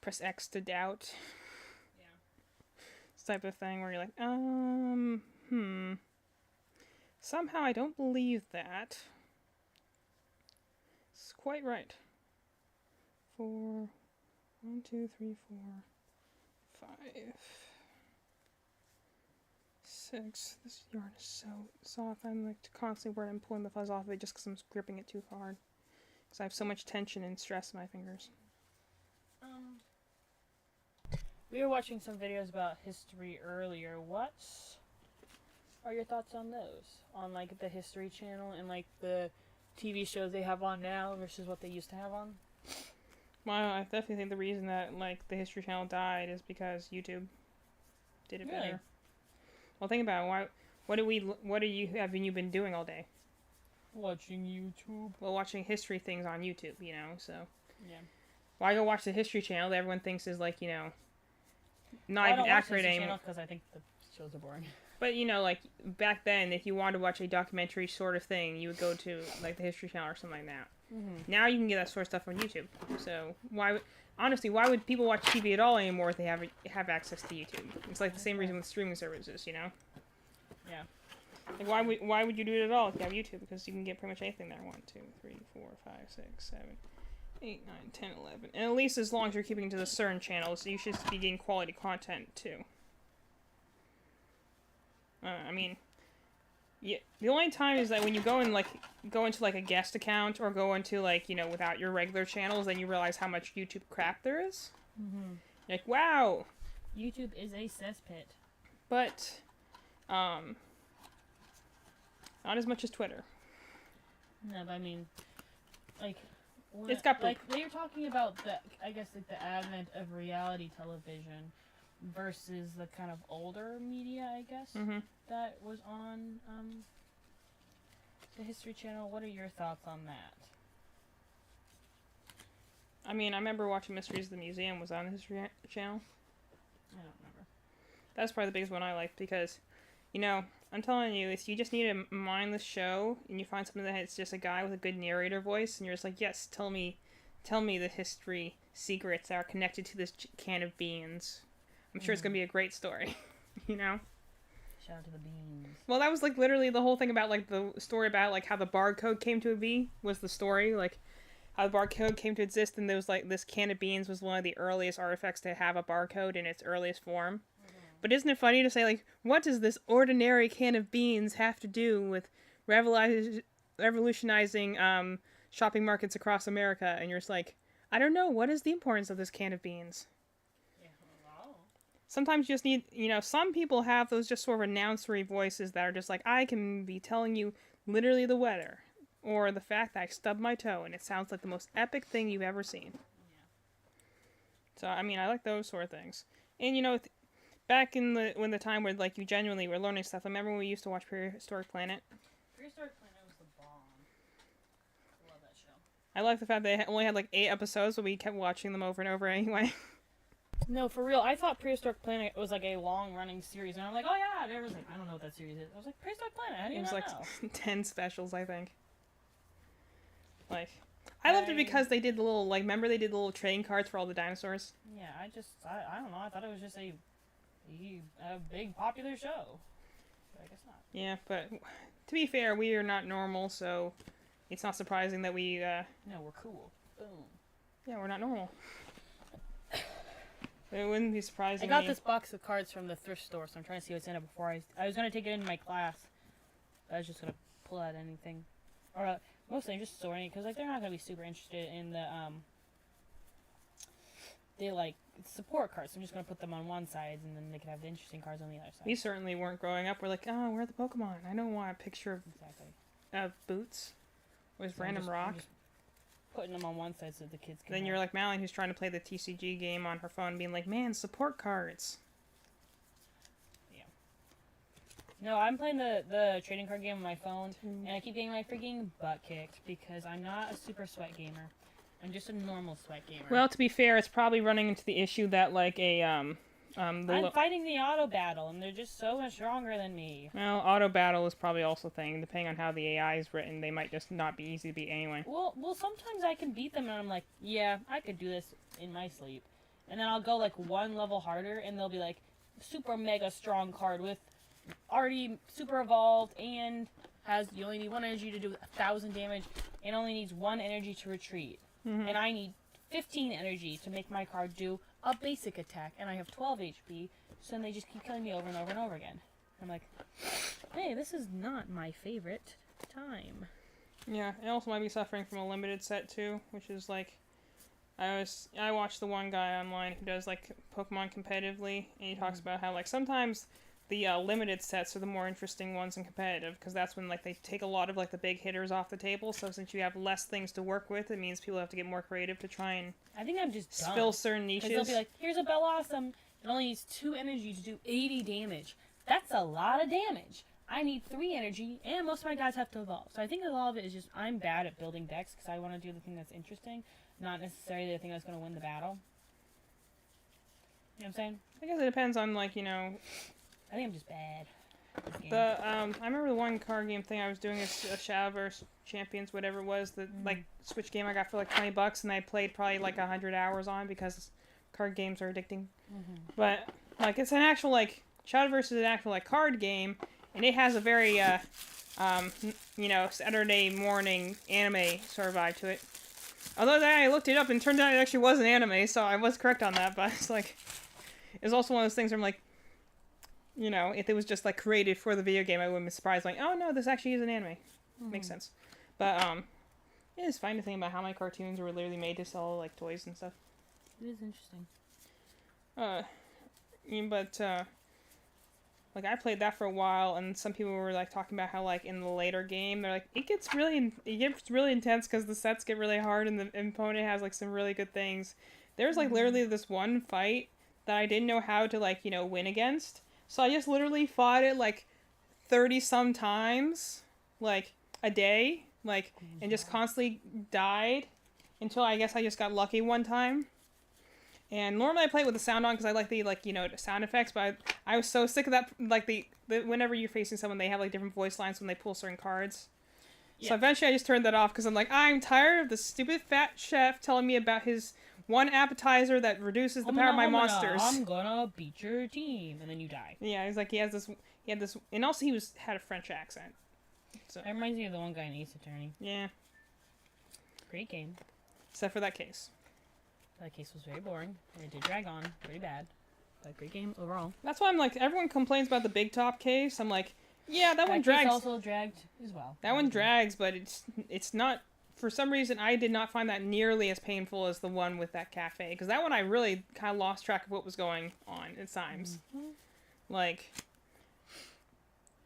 press X to doubt. Yeah. This type of thing where you're like, somehow I don't believe that. It's quite right. 4, 1, 2, 3, 4, 5, 6. This yarn is so soft. I'm like constantly worried I'm pulling the fuzz off of it just because I'm gripping it too hard. Because I have so much tension and stress in my fingers. We were watching some videos about history earlier. What are your thoughts on those? On like the History Channel and like the TV shows they have on now versus what they used to have on? Well, I definitely think the reason that like the History Channel died is because YouTube did it better. Well, think about it. Haven't you been doing all day? Watching YouTube. Well, watching history things on YouTube, so. Yeah. Why go watch the History Channel that everyone thinks is like, not even accurate anymore? Because I think the shows are boring. But, like, back then, if you wanted to watch a documentary sort of thing, you would go to, like, the History Channel or something like that. Mm-hmm. Now you can get that sort of stuff on YouTube. So, honestly, why would people watch TV at all anymore if they have access to YouTube? It's like the same reason with streaming services, Yeah. Like, why would you do it at all if you have YouTube? Because you can get pretty much anything there. 1, 2, 3, 4, 5, 6, 7, 8, 9, 10, 11. And at least as long as you're keeping to the certain channels, you should be getting quality content, too. The only time is that when you go into like a guest account or go into like, without your regular channels, then you realize how much YouTube crap there is. Mm-hmm. Like, wow. YouTube is a cesspit. But, not as much as Twitter. No, but I mean, like, it's got like they were talking about the advent of reality television versus the kind of older media, I guess, that was on the History Channel. What are your thoughts on that? I remember watching Mysteries of the Museum was on the History Channel. I don't remember. That's probably the biggest one I liked because, I'm telling you, you just need a mindless show and you find something that's just a guy with a good narrator voice and you're just like, yes, tell me the history secrets that are connected to this can of beans. I'm sure it's going to be a great story, Shout out to the beans. Well, that was, like, literally the whole thing about, like, the story about, like, how the barcode came to be was the story. Like, how the barcode came to exist, and there was, like, this can of beans was one of the earliest artifacts to have a barcode in its earliest form. Mm-hmm. But isn't it funny to say, like, what does this ordinary can of beans have to do with revolutionizing shopping markets across America? And you're just like, I don't know, what is the importance of this can of beans? Sometimes you just need, some people have those just sort of announcery voices that are just like, I can be telling you literally the weather, or the fact that I stubbed my toe, and it sounds like the most epic thing you've ever seen. So I mean, I like those sort of things. And back in the time where like you genuinely were learning stuff. I remember when we used to watch Prehistoric Planet. Prehistoric Planet was the bomb. I love that show. I like the fact they only had like 8 episodes, but we kept watching them over and over anyway. No, for real. I thought Prehistoric Planet was like a long-running series, and I'm like, oh yeah. And everyone's like, I don't know what that series is. I was like, Prehistoric Planet. How do you It was not like know? 10 specials, I think. Like, I loved it because they did the little, like, remember they did the little trading cards for all the dinosaurs? Yeah, I don't know. I thought it was just a big popular show. But I guess not. Yeah, but to be fair, we are not normal, so it's not surprising that we, No, we're cool. Boom. yeah, we're not normal. It wouldn't be I surprising got me. this box of cards from the thrift store, so I'm trying to see what's in it before I was gonna take it into my class. I was just gonna pull out anything, or mostly I'm just sorting because like they're not gonna be super interested in the like support cards. So I'm just gonna put them on one side, and then they can have the interesting cards on the other side. We certainly weren't growing up. We're like, oh, where are the Pokemon? I don't want a picture Exactly. of Boots with So I'm random just- rock. I'm just putting them on one side so the kids can. Then have- you're like Malin, who's trying to play the TCG game on her phone, being like, man, support cards. No, I'm playing the trading card game on my phone, and I keep getting my freaking butt kicked because I'm not a super sweat gamer. I'm just a normal sweat gamer. Well, to be fair, it's probably running into the issue that like I'm fighting the auto battle, and they're just so much stronger than me. well, auto battle is probably also a thing. Depending on how the AI is written, they might just not be easy to beat anyway. Well, sometimes I can beat them, and I'm like, yeah, I could do this in my sleep. And then I'll go like one level harder, and they'll be like, super mega strong card with already super evolved and you only need 1 energy to do 1,000 damage, and only needs 1 energy to retreat. Mhm. And I need 15 energy to make my card do a basic attack, and I have 12 HP, so then they just keep killing me over and over and over again. I'm like, hey, this is not my favorite time. Yeah, it also might be suffering from a limited set too, which is like, I watched the one guy online who does like Pokemon competitively, and he talks about how like sometimes the limited sets are the more interesting ones in competitive, because that's when like they take a lot of like the big hitters off the table. So since you have less things to work with, it means people have to get more creative to try and I think I'm just dumb. fill certain Because niches. they'll be like, here's a Bellossom. It only needs 2 energy to do 80 damage. That's a lot of damage. I need 3 energy, and most of my guys have to evolve. So I think a lot of it is just I'm bad at building decks because I want to do the thing that's interesting, not necessarily the thing that's going to win the battle. You know what I'm saying? I guess it depends on like I think I'm just bad at this game. I remember the one card game thing I was doing is Shadowverse Champions, whatever it was, the like Switch game I got for like $20, and I played probably like 100 hours on because card games are addicting. But like it's an actual like Shadowverse is an actual like card game, and it has a very Saturday morning anime sort of vibe to it. Although then I looked it up and it turned out it actually was an anime, so I was correct on that. But it's like it's also one of those things where I'm like, if it was just like created for the video game, I wouldn't be surprised. Like, oh no, this actually is an anime. Makes sense. But it is fun to think about how my cartoons were literally made to sell like toys and stuff. It is interesting. Like I played that for a while, and some people were like talking about how like in the later game they're like it gets really intense because the sets get really hard and the opponent has like some really good things. There's like literally this one fight that I didn't know how to like win against, so I just literally fought it like 30 some times, like a day, like, and just constantly died until I guess I just got lucky one time. And normally I play it with the sound on because I like the sound effects, but I was so sick of that, like the whenever you're facing someone, they have like different voice lines when they pull certain cards. Yeah. So eventually I just turned that off because I'm like, I'm tired of the stupid fat chef telling me about his one appetizer that reduces the power of my monsters. I'm gonna beat your team, and then you die. Yeah, he's like he had this, and also he had a French accent. So that reminds me of the one guy in Ace Attorney. Yeah. Great game. Except for that case. That case was very boring, and it did drag on pretty bad. But great game overall. That's why I'm like, everyone complains about the Big Top case. I'm like, yeah, that one drags. Case also dragged as well. That one drags, but it's not. For some reason, I did not find that nearly as painful as the one with that cafe. Because that one, I really kind of lost track of what was going on at times. Like,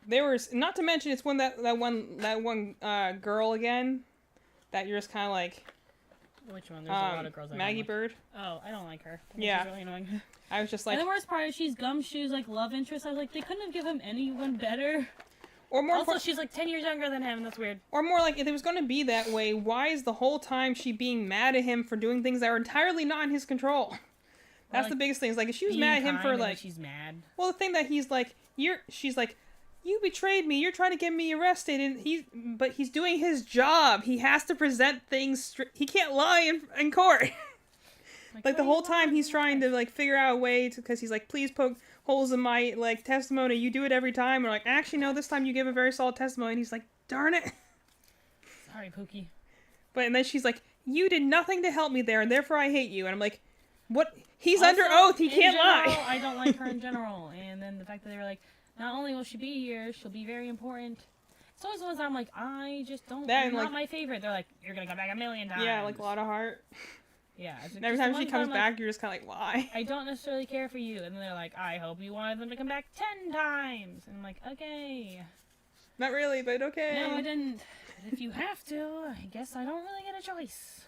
there was, not to mention, it's when that one girl again, that you're just kind of like, Which one? There's a lot of girls I Maggie don't like. Bird. Oh, I don't like her. I think Yeah. she's really annoying. I was just And like, the worst part is she's Gumshoe's like love interest. I was like, they couldn't have given him anyone better. or more Also, she's like 10 years younger than him. That's weird. or more like, if it was going to be that way, why is the whole time she being mad at him for doing things that are entirely not in his control? That's like, the biggest thing. Is like, if she was Being mad at him kind for and then like, she's mad. well, the thing that he's like, she's like, you betrayed me. You're trying to get me arrested, and he's doing his job. He has to present things. He can't lie in court. Like the what whole do you time want? he's trying to like figure out a way to, because he's like, please poke holes in my like testimony. You do it every time. Or like, actually no, this time you give a very solid testimony. And he's like, darn it. Sorry, Pookie. And then she's like, you did nothing to help me there, and therefore I hate you. And I'm like, what? He's Also, under oath. He in can't general, lie. I don't like her in general. And then the fact that they were like, not only will she be here, she'll be very important. It's always the ones I'm like, I just don't. That They're and, not like- my favorite. They're like, you're gonna come back a million times. Yeah, like a lot of heart. Yeah. It's And every just the time she ones comes I'm back, like, you're just kind of like, why? I don't necessarily care for you. And then they're like, I hope you wanted them to come back 10 times. And I'm like, okay. Not really, but okay. No, I didn't. But if you have to, I guess I don't really get a choice.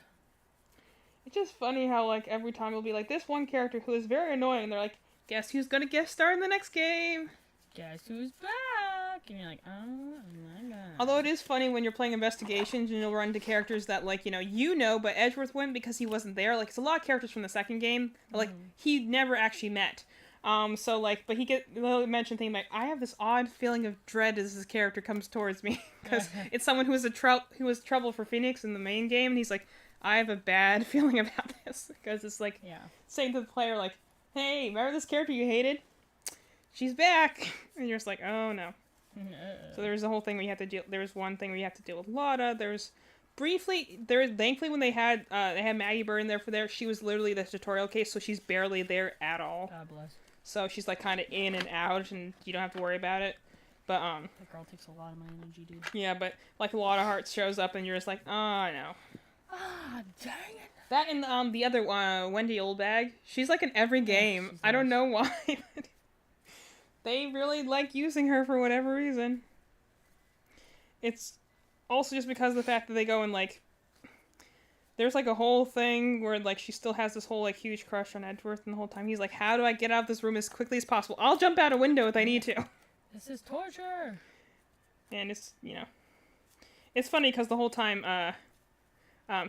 It's just funny how like every time it'll be like this one character who is very annoying. They're like, guess who's gonna guest star in the next game? Guess who's back? And you're like, oh my god. Although it is funny when you're playing investigations and you'll run into characters that like, you know, but Edgeworth wouldn't because he wasn't there. Like, it's a lot of characters from the second game that, like, he never actually met. So like, but they'll mention things like, I have this odd feeling of dread as this character comes towards me because it's someone who was who was trouble for Phoenix in the main game, and he's like, I have a bad feeling about this because it's like saying to the player like, hey, remember this character you hated? She's back, and you're just like, oh no. So there's the whole thing where you have to deal. There's one thing where you have to deal with Lotta. Thankfully when they had Maggie Bird in there she was literally the tutorial case, so she's barely there at all. God bless. So she's like kind of in and out, and you don't have to worry about it. But That girl takes a lot of my energy, dude. yeah, but like a lot of hearts shows up, and you're just like, oh no. Ah, dang it. That and the other Wendy Oldbag, she's like in every game. she's I don't nice. know why. But they really like using her for whatever reason. It's also just because of the fact that they go and like, there's like a whole thing where like she still has this whole like huge crush on Edgeworth, and the whole time he's like, how do I get out of this room as quickly as possible? I'll jump out a window if I need to. This is torture. And it's, it's funny because the whole time,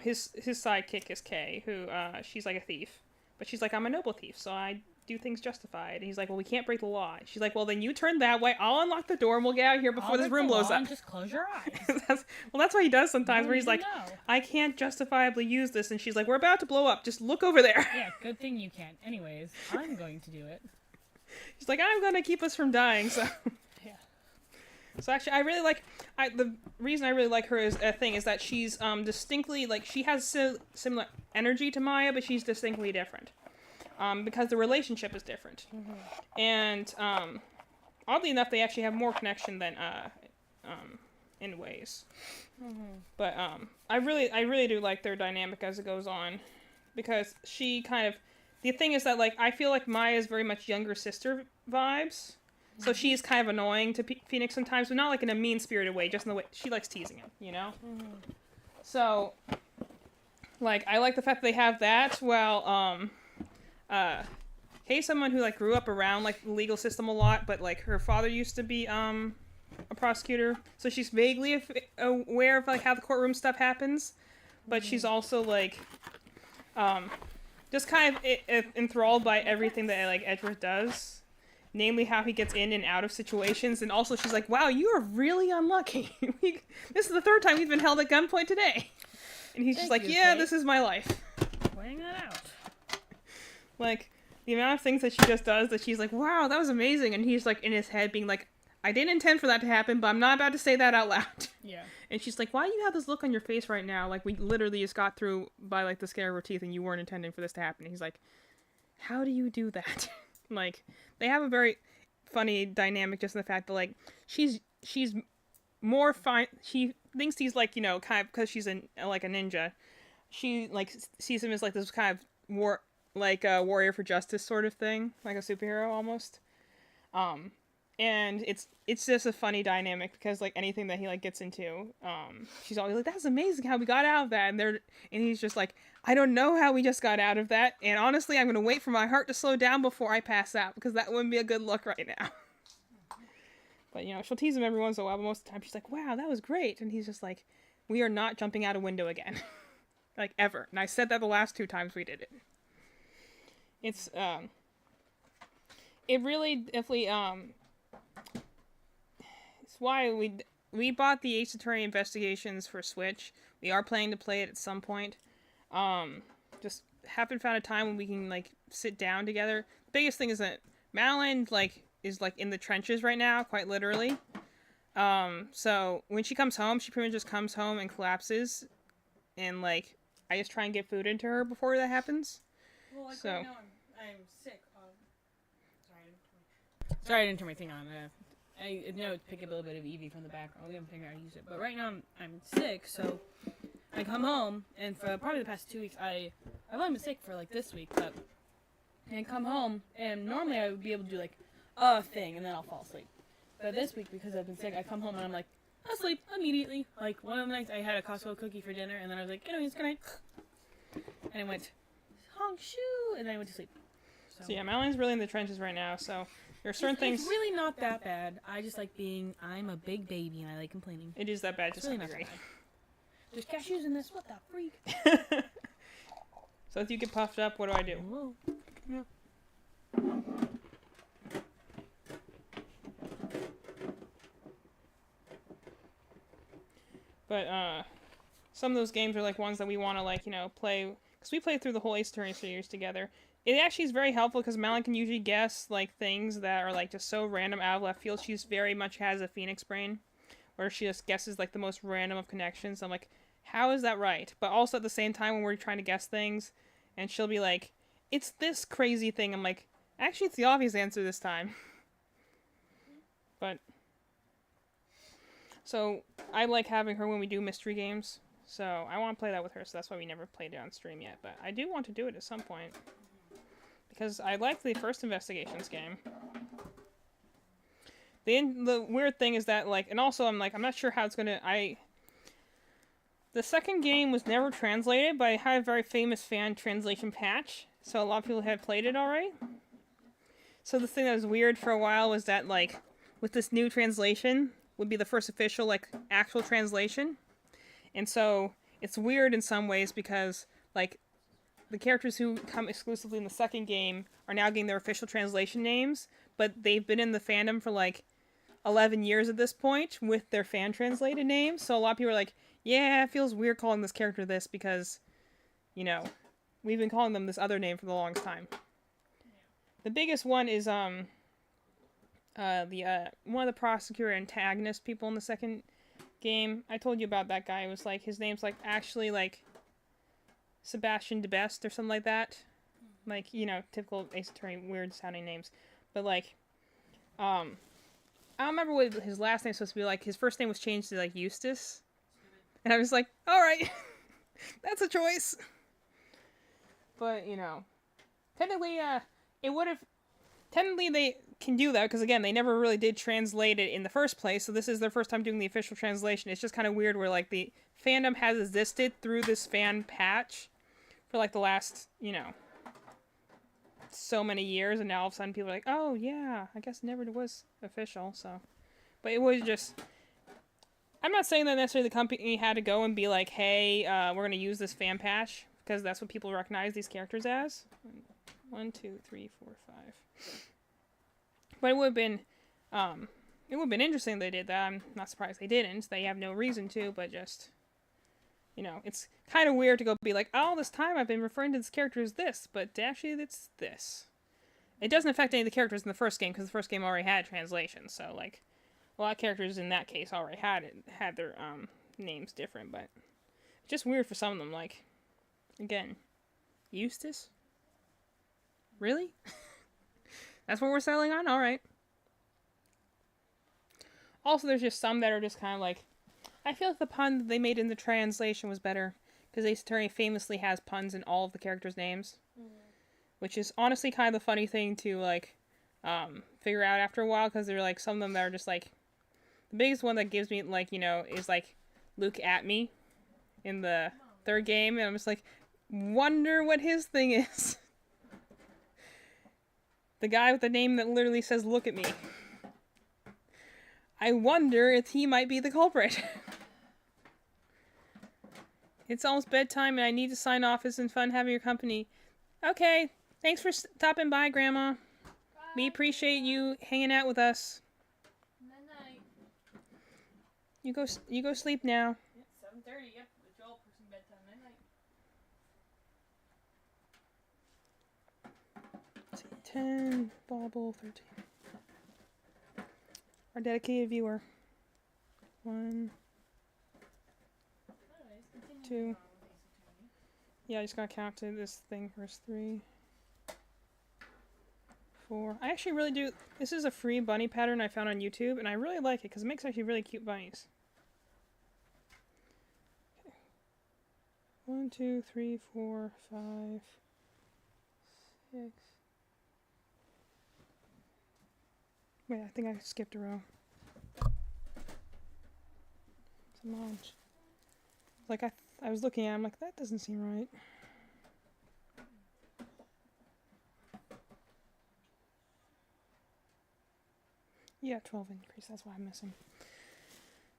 his sidekick is Kay, who, she's like a thief. But she's like, I'm a noble thief, so I do things justified. And he's like, well, we can't break the law. She's like, well, then you turn that way, I'll unlock the door, and we'll get out of here before this room blows up. And just close your eyes. that's what he does sometimes, where he's like, I can't justifiably use this. And she's like, we're about to blow up, just look over there. Yeah, good thing you can't. Anyways, I'm going to do it. She's like, I'm gonna keep us from dying, so... Yeah. So actually, I really like, the reason I really like her is that she's distinctly, like, she has similar energy to Maya, but she's distinctly different. Because the relationship is different. Mm-hmm. And oddly enough, they actually have more connection than in ways. Mm-hmm. But I really do like their dynamic as it goes on, because she kind of, the thing is that like I feel like Maya is very much younger sister vibes. So she's kind of annoying to Phoenix sometimes, but not like in a mean-spirited way, just in the way she likes teasing him, Mm-hmm. So, like, I like the fact that they have that, while, Kay's someone who, like, grew up around, like, the legal system a lot, but, like, her father used to be, a prosecutor, so she's vaguely aware of, like, how the courtroom stuff happens, but she's also, like, just kind of enthralled by everything that, like, Edgeworth does. Namely, how he gets in and out of situations, and also she's like, wow, you are really unlucky. This is the third time we've been held at gunpoint today. And he's just like, yeah, this is my life. Weighing that out. Like, the amount of things that she just does that she's like, wow, that was amazing. And he's like, in his head being like, I didn't intend for that to happen, but I'm not about to say that out loud. Yeah. And she's like, why do you have this look on your face right now? Like, we literally just got through by, like, the scare of her teeth, and you weren't intending for this to happen. And he's like, how do you do that? Like, they have a very funny dynamic just in the fact that, like, she's more fine. She thinks he's, like, kind of, because she's like a ninja. She, like, sees him as, like, this kind of warrior for justice sort of thing. Like a superhero, almost. And it's just a funny dynamic because like anything that he like gets into, she's always like, "That's amazing how we got out of that," and he's just like, "I don't know how we just got out of that, and honestly, I'm gonna wait for my heart to slow down before I pass out because that wouldn't be a good look right now." But she'll tease him every once in a while, but most of the time she's like, "Wow, that was great," and he's just like, "We are not jumping out a window again, like ever." And I said that the last 2 times we did it. It's it really definitely it's why we bought the Ace Attorney Investigations for Switch. We are planning to play it at some point. Just haven't found a time when we can like sit down together. The biggest thing is that Madeline is in the trenches right now, quite literally. So when she comes home, she pretty much just comes home and collapses, and like I just try and get food into her before that happens. Well, like so right now I'm sick. Sorry, I didn't turn my thing on. I know it's pick up a little bit of Eevee from the background. We haven't figured out how to use it. But right now I'm sick, so I come home, and for probably the past 2 weeks, I've only been sick for like this week, but I come home, and normally I would be able to do like a thing, and then I'll fall asleep. But this week, because I've been sick, I come home and I'm like, asleep immediately. Like one of the nights I had a Costco cookie for dinner, and then I was like, anyways, good night. And I went, honk shoo, and then I went to sleep. So yeah, Madeline's really in the trenches right now, so there are certain things... It's really not that bad. I just like I'm a big baby and I like complaining. It is that bad to some degree. There's cashews in this, what the freak? So if you get puffed up, what do I do? Whoa. Yeah. But, some of those games are like ones that we want to play, because we played through the whole Ace Attorney series together. It actually is very helpful because Madeline can usually guess like things that are like just so random out of left field. She's very much has a phoenix brain, where she just guesses like the most random of connections. I'm like, how is that right? But also at the same time when we're trying to guess things, and she'll be like, it's this crazy thing. I'm like, actually it's the obvious answer this time. But so I like having her when we do mystery games. So I want to play that with her. So that's why we never played it on stream yet. But I do want to do it at some point. Because I liked the first Investigations game. The weird thing is that, like, and also I'm not sure how it's gonna, the second game was never translated, but I had a very famous fan translation patch, so a lot of people had played it already. So the thing that was weird for a while was that, like, with this new translation, would be the first official, like, actual translation. And so, it's weird in some ways because, like, the characters who come exclusively in the second game are now getting their official translation names, but they've been in the fandom for like 11 years at this point with their fan translated names. So a lot of people are like, yeah, it feels weird calling this character this because, we've been calling them this other name for the longest time. The biggest one is one of the prosecutor antagonist people in the second game. I told you about that guy. It was like his name's like actually like Sebastian de Best or something like that. Like, typical Ace Attorney weird sounding names. But like, I don't remember what his last name's supposed to be like. His first name was changed to like Eustace. And I was like, alright, that's a choice. But, technically, technically they can do that because again, they never really did translate it in the first place. So this is their first time doing the official translation. It's just kind of weird where like the fandom has existed through this fan patch for like the last, so many years, and now all of a sudden people are like, oh yeah, I guess it never was official, so. But it was just, I'm not saying that necessarily the company had to go and be like, hey, we're going to use this fan patch, because that's what people recognize these characters as. 1, 2, 3, 4, 5. But it would have been interesting if they did that. I'm not surprised they didn't. They have no reason to, but just, it's kind of weird to go be like, all this time I've been referring to this character as this, but actually it's this. It doesn't affect any of the characters in the first game, because the first game already had translation, so, like, a lot of characters in that case already had their, names different, but it's just weird for some of them, like, again, Eustace? Really? That's what we're selling on? Alright. Also, there's just some that are just kind of like, I feel like the pun that they made in the translation was better, because Ace Attorney famously has puns in all of the characters' names. Mm-hmm. Which is honestly kind of the funny thing to, like, figure out after a while, because they're like some of them that are just like the biggest one that gives me like, you know, is like Luke at me in the third game, and I'm just like, wonder what his thing is. The guy with the name that literally says look at me. I wonder if he might be the culprit. It's almost bedtime and I need to sign off. It's been fun having your company. Okay, thanks for stopping by, Grandma. Bye. We appreciate you hanging out with us. Night. You go sleep now. It's 7:30. Yep, it's all person bedtime. Night. 10, Bobble, 13. Our dedicated viewer. 1, 2. Yeah, I just gotta count to this thing first. 3, 4. I actually really do. This is a free bunny pattern I found on YouTube, and I really like it because it makes actually really cute bunnies. Okay. 1, 2, 3, 4, 5, 6. Wait, I think I skipped a row. It's a launch. Like I was looking at it, I'm like, that doesn't seem right. Yeah, 12 increase, that's what I'm missing.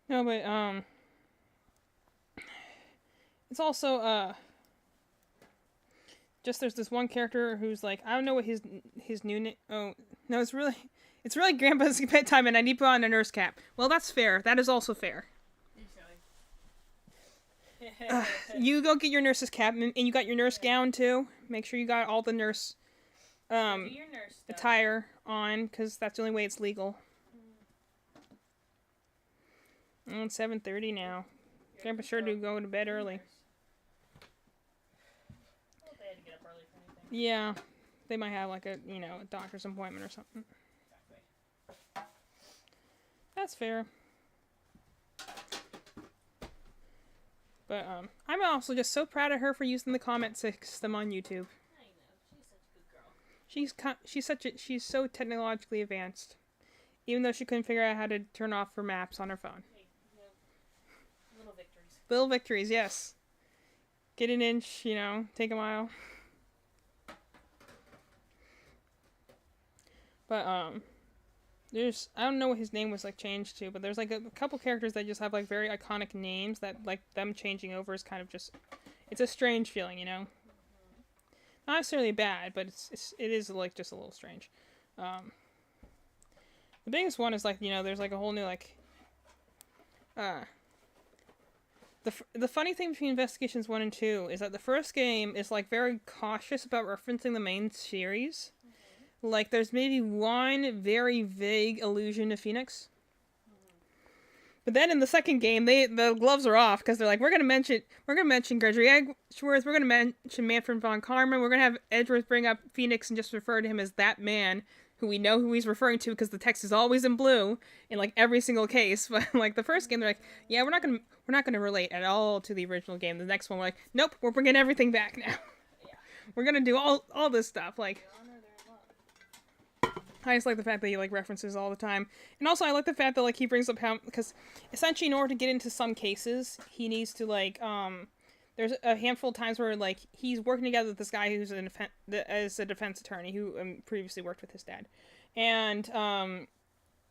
No, but, it's also, just there's this one character who's like, I don't know what his new name, oh, no, it's really Grandpa's bedtime and I need to put on a nurse cap. Well, that's fair. That is also fair. You go get your nurse's cap, and you got your nurse gown too. Make sure you got all the nurse attire on, because that's the only way it's legal. It's 7:30 now. Grandpa sure do go to bed early. Yeah, they might have like a doctor's appointment or something. That's fair. But, I'm also just so proud of her for using the comment system on YouTube. I know. She's such a good girl. She's so technologically advanced. Even though she couldn't figure out how to turn off her maps on her phone. Hey, little victories. Little victories, yes. Get an inch, take a mile. But, I don't know what his name was, like, changed to, but there's, like, a couple characters that just have, like, very iconic names that, like, them changing over is kind of just, it's a strange feeling, Not necessarily bad, but it is, like, just a little strange. The biggest one is, like, there's, like, a whole new, like, the funny thing between Investigations 1 and 2 is that the first game is, like, very cautious about referencing the main series. Like, there's maybe one very vague allusion to Phoenix. But then in the second game, the gloves are off, because they're like, we're gonna mention Gregory Edgeworth, we're gonna mention Manfred von Karman, we're gonna have Edgeworth bring up Phoenix and just refer to him as that man, who we know who he's referring to, because the text is always in blue, in, like, every single case. But, like, the first game, they're like, yeah, we're not gonna relate at all to the original game. The next one, we're like, nope, we're bringing everything back now. Yeah. We're gonna do all this stuff, like... I just like the fact that he, like, references all the time. And also, I like the fact that, like, he brings up how... Because, essentially, in order to get into some cases, he needs to, like, there's a handful of times where, like, he's working together with this guy who's as a defense attorney who previously worked with his dad. And,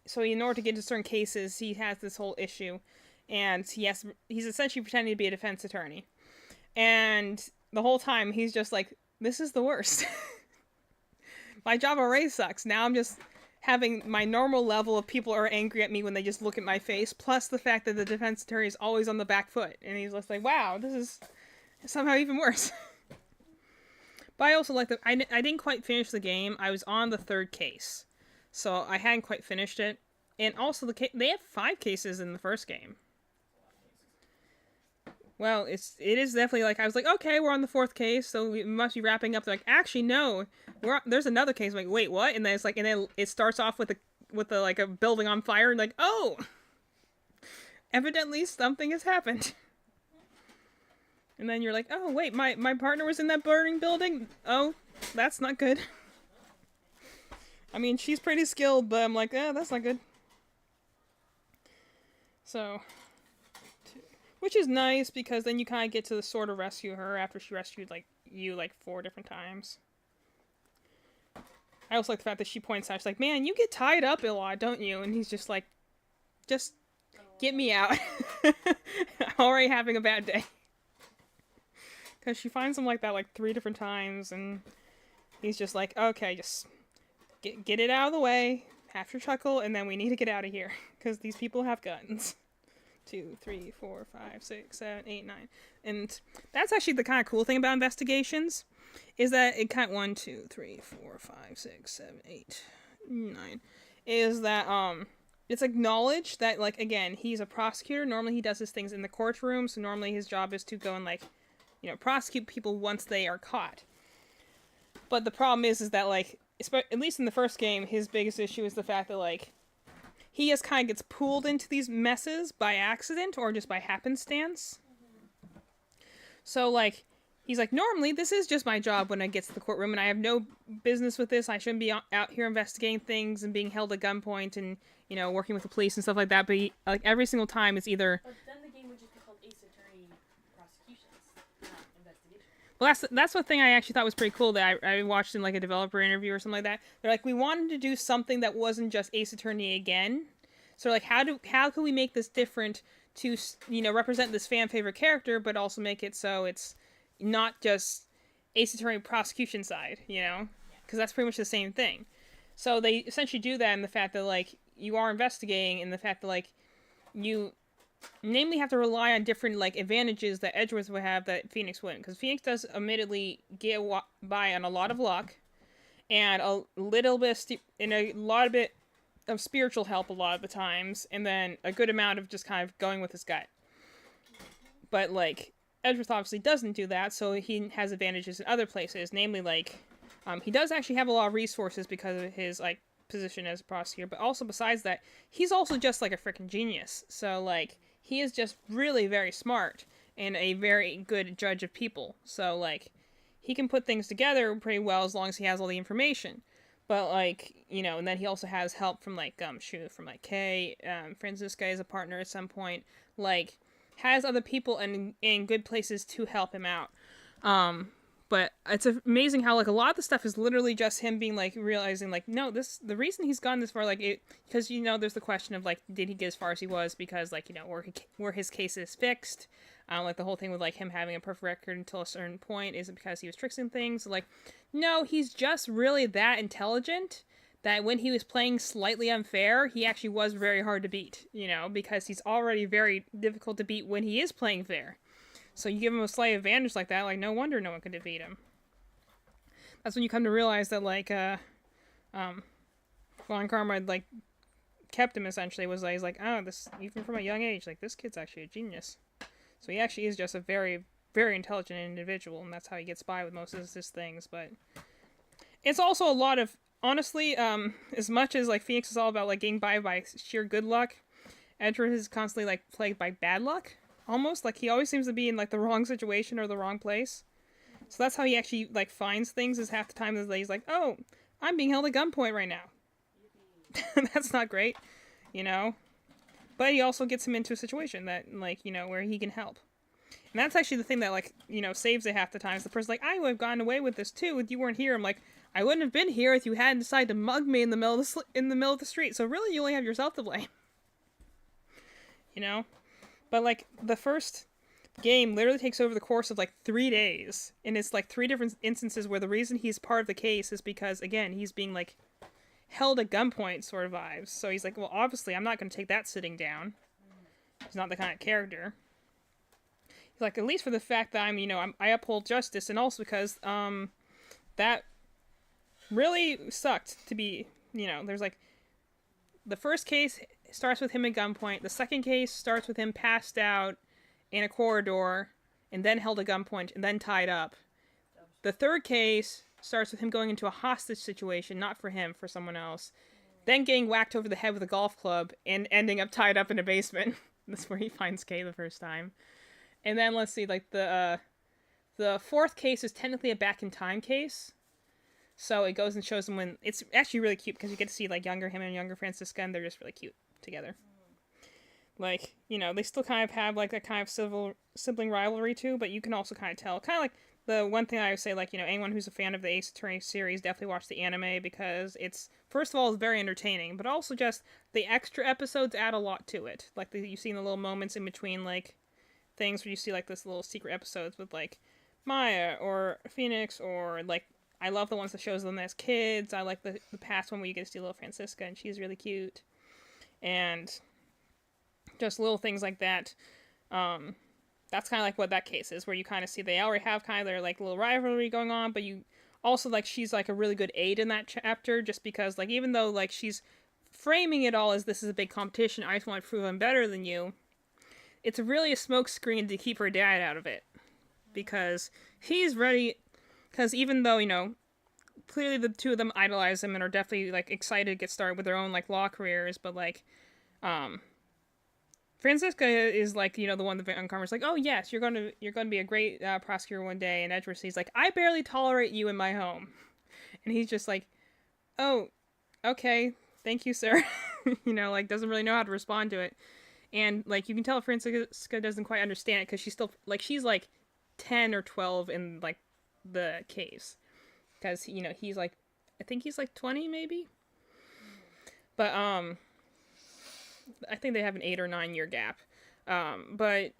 so in order to get into certain cases, he has this whole issue. And he's essentially pretending to be a defense attorney. And the whole time, he's just like, this is the worst. My job already sucks. Now I'm just having my normal level of people are angry at me when they just look at my face, plus the fact that the defense attorney is always on the back foot. And he's just like, wow, this is somehow even worse. But I also like that I didn't quite finish the game. I was on the third case. So I hadn't quite finished it. And also, they have 5 cases in the first game. Well, it is definitely like, I was like, okay, we're on the 4th case, so we must be wrapping up. They're like, actually, no, there's another case. I'm like, wait, what? And then it's like, and then it starts off with like a building on fire, and like, oh, evidently something has happened. And then you're like, oh, wait, my partner was in that burning building? Oh, that's not good. I mean, she's pretty skilled, but I'm like, that's not good. So, which is nice because then you kind of get to sort of rescue her after she rescued you 4 different times. I also like the fact that she points out, she's like, man, you get tied up a lot, don't you? And he's just like, just get me out. I'm already having a bad day. Because she finds him like that 3 different times, and he's just like, okay, just get it out of the way, have your chuckle, and then we need to get out of here. Because these people have guns. 2, 3, 4, 5, 6, 7, 8, 9. And that's actually the kind of cool thing about investigations, is that it kind of 1, 2, 3, 4, 5, 6, 7, 8, 9. Is that it's acknowledged that again, he's a prosecutor. Normally he does his things in the courtroom, so normally his job is to go and prosecute people once they are caught. But the problem is that at least in the first game, his biggest issue is the fact that he just kind of gets pulled into these messes by accident or just by happenstance. So he's like, normally this is just my job when I get to the courtroom, and I have no business with this. I shouldn't be out here investigating things and being held at gunpoint and working with the police and stuff like that. But every single time it's either. But then the game would just be called Ace Attorney Prosecutions, not Investigations. Well, that's the thing I actually thought was pretty cool that I watched in a developer interview or something like that. They're like, we wanted to do something that wasn't just Ace Attorney again. So how can we make this different to represent this fan favorite character, but also make it so it's not just Ace Attorney prosecution side, because that's pretty much the same thing. So they essentially do that in the fact that you are investigating, and the fact that you namely have to rely on different advantages that Edgeworth would have that Phoenix wouldn't, because Phoenix does admittedly get by on a lot of luck and a little bit of spiritual help a lot of the times, and then a good amount of just kind of going with his gut. But Edgeworth obviously doesn't do that, so he has advantages in other places, namely he does actually have a lot of resources because of his position as a prosecutor, but also besides that, he's also just a freaking genius. So he is just really very smart and a very good judge of people. So he can put things together pretty well as long as he has all the information. But and then he also has help from from Kay, Franziska is a partner at some point, has other people in good places to help him out. But it's amazing how a lot of the stuff is literally just him being realizing no, the reason he's gone this far because there's the question of did he get as far as he was because were his cases fixed, the whole thing with him having a perfect record until a certain point, is it because he was tricksing things? No, he's just really that intelligent that when he was playing slightly unfair, he actually was very hard to beat, because he's already very difficult to beat when he is playing fair. So you give him a slight advantage like that, no wonder no one could defeat him. That's when you come to realize that, Von Karma, kept him, essentially, was he's oh, this, even from a young age, this kid's actually a genius. So he actually is just a very, very intelligent individual, and that's how he gets by with most of his things, but it's also a lot of, honestly, as much as, Phoenix is all about, getting by sheer good luck, Edgeworth is constantly, plagued by bad luck. Almost he always seems to be in the wrong situation or the wrong place. So that's how he actually finds things, is half the time that he's oh, I'm being held at gunpoint right now. That's not great, But he also gets him into a situation that where he can help. And that's actually the thing that saves it half the time. Is the person's I would have gotten away with this too if you weren't here. I'm I wouldn't have been here if you hadn't decided to mug me in the middle of the street. So really, you only have yourself to blame. But the first game literally takes over the course of 3 days, and it's 3 different instances where the reason he's part of the case is because, again, he's being held at gunpoint sort of vibes. So he's well, obviously I'm not going to take that sitting down. He's not the kind of character. He's at least for the fact that I uphold justice, and also because that really sucked to be, there's the first case starts with him at gunpoint. The second case starts with him passed out in a corridor and then held at gunpoint and then tied up. The third case starts with him going into a hostage situation, not for him, for someone else, then getting whacked over the head with a golf club and ending up tied up in a basement. That's where he finds Kay the first time. And then let's see, the fourth case is technically a back in time case. So it goes and shows them when it's actually really cute because you get to see like younger him and younger Francisca, and they're just really cute together. Like, you know, they still kind of have like that kind of sibling rivalry too, but you can also kind of tell. Kind of like the one thing I would say, like, you know, anyone who's a fan of the Ace Attorney series, definitely watch the anime because it's, first of all, it's very entertaining, but also just the extra episodes add a lot to it. Like, you see in the little moments in between, like, things where you see, like, this little secret episodes with, like, Maya or Phoenix or, like, I love the ones that shows them as kids. I like the past one where you get to see little Francisca and she's really cute. And just little things like that. That's kind of like what that case is, where you kind of see they already have kind of their like little rivalry going on, but you also like she's like a really good aid in that chapter, just because like even though like she's framing it all as this is a big competition, I just want to prove I'm better than you. It's really a smokescreen to keep her dad out of it, because he's ready. Because even though, you know, clearly the two of them idolize him and are definitely like excited to get started with their own like law careers, but like Francisca is like, you know, the one that uncovers like, oh yes, you're going to be a great prosecutor one day, and Edward sees like, I barely tolerate you in my home, and he's just like, oh, okay, thank you, sir. You know, like doesn't really know how to respond to it, and like you can tell Francisca doesn't quite understand it because she's still like she's like 10 or 12 in like the case, because you know he's like, I think he's like 20 maybe, but I think they have an 8 or 9 year gap. But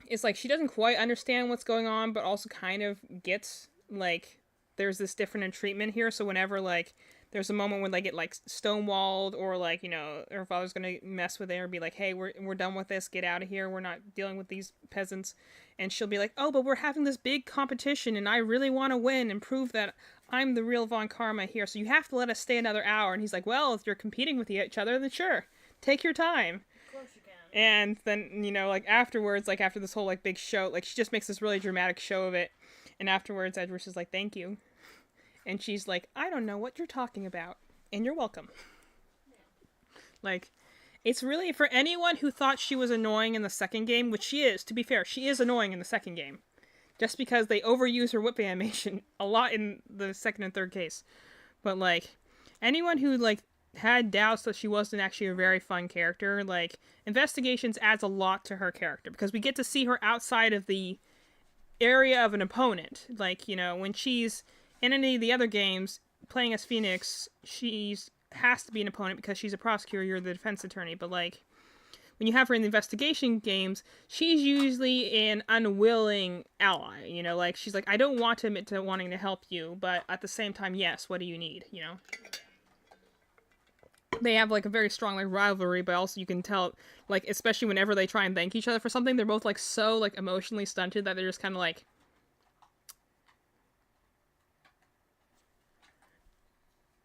it's like she doesn't quite understand what's going on, but also kind of gets like there's this different in treatment here. So whenever like there's a moment when they get like stonewalled, or like, you know, her father's gonna mess with it or be like, hey, we're done with this, get out of here, we're not dealing with these peasants, and she'll be like, oh, but we're having this big competition and I really want to win and prove that I'm the real Von Karma here, so you have to let us stay another hour. And he's like, well, if you're competing with each other, then sure, take your time. Of course you can. And then, you know, like afterwards, like after this whole like big show, like she just makes this really dramatic show of it, and afterwards Edward is like, thank you, and she's like, I don't know what you're talking about, and you're welcome. Like, it's really for anyone who thought she was annoying in the second game, which she is, to be fair, she is annoying in the second game, just because they overuse her whip animation a lot in the second and third case. But like anyone who like had doubts that she wasn't actually a very fun character, like Investigations adds a lot to her character, because we get to see her outside of the area of an opponent. Like, you know, when she's in any of the other games playing as Phoenix, she's has to be an opponent because she's a prosecutor, you're the defense attorney. But like when you have her in the investigation games, she's usually an unwilling ally, you know, like she's like, I don't want to admit to wanting to help you, but at the same time, yes, what do you need, you know? They have like a very strong like rivalry, but also you can tell, like, especially whenever they try and thank each other for something, they're both like so like emotionally stunted that they're just kind of like,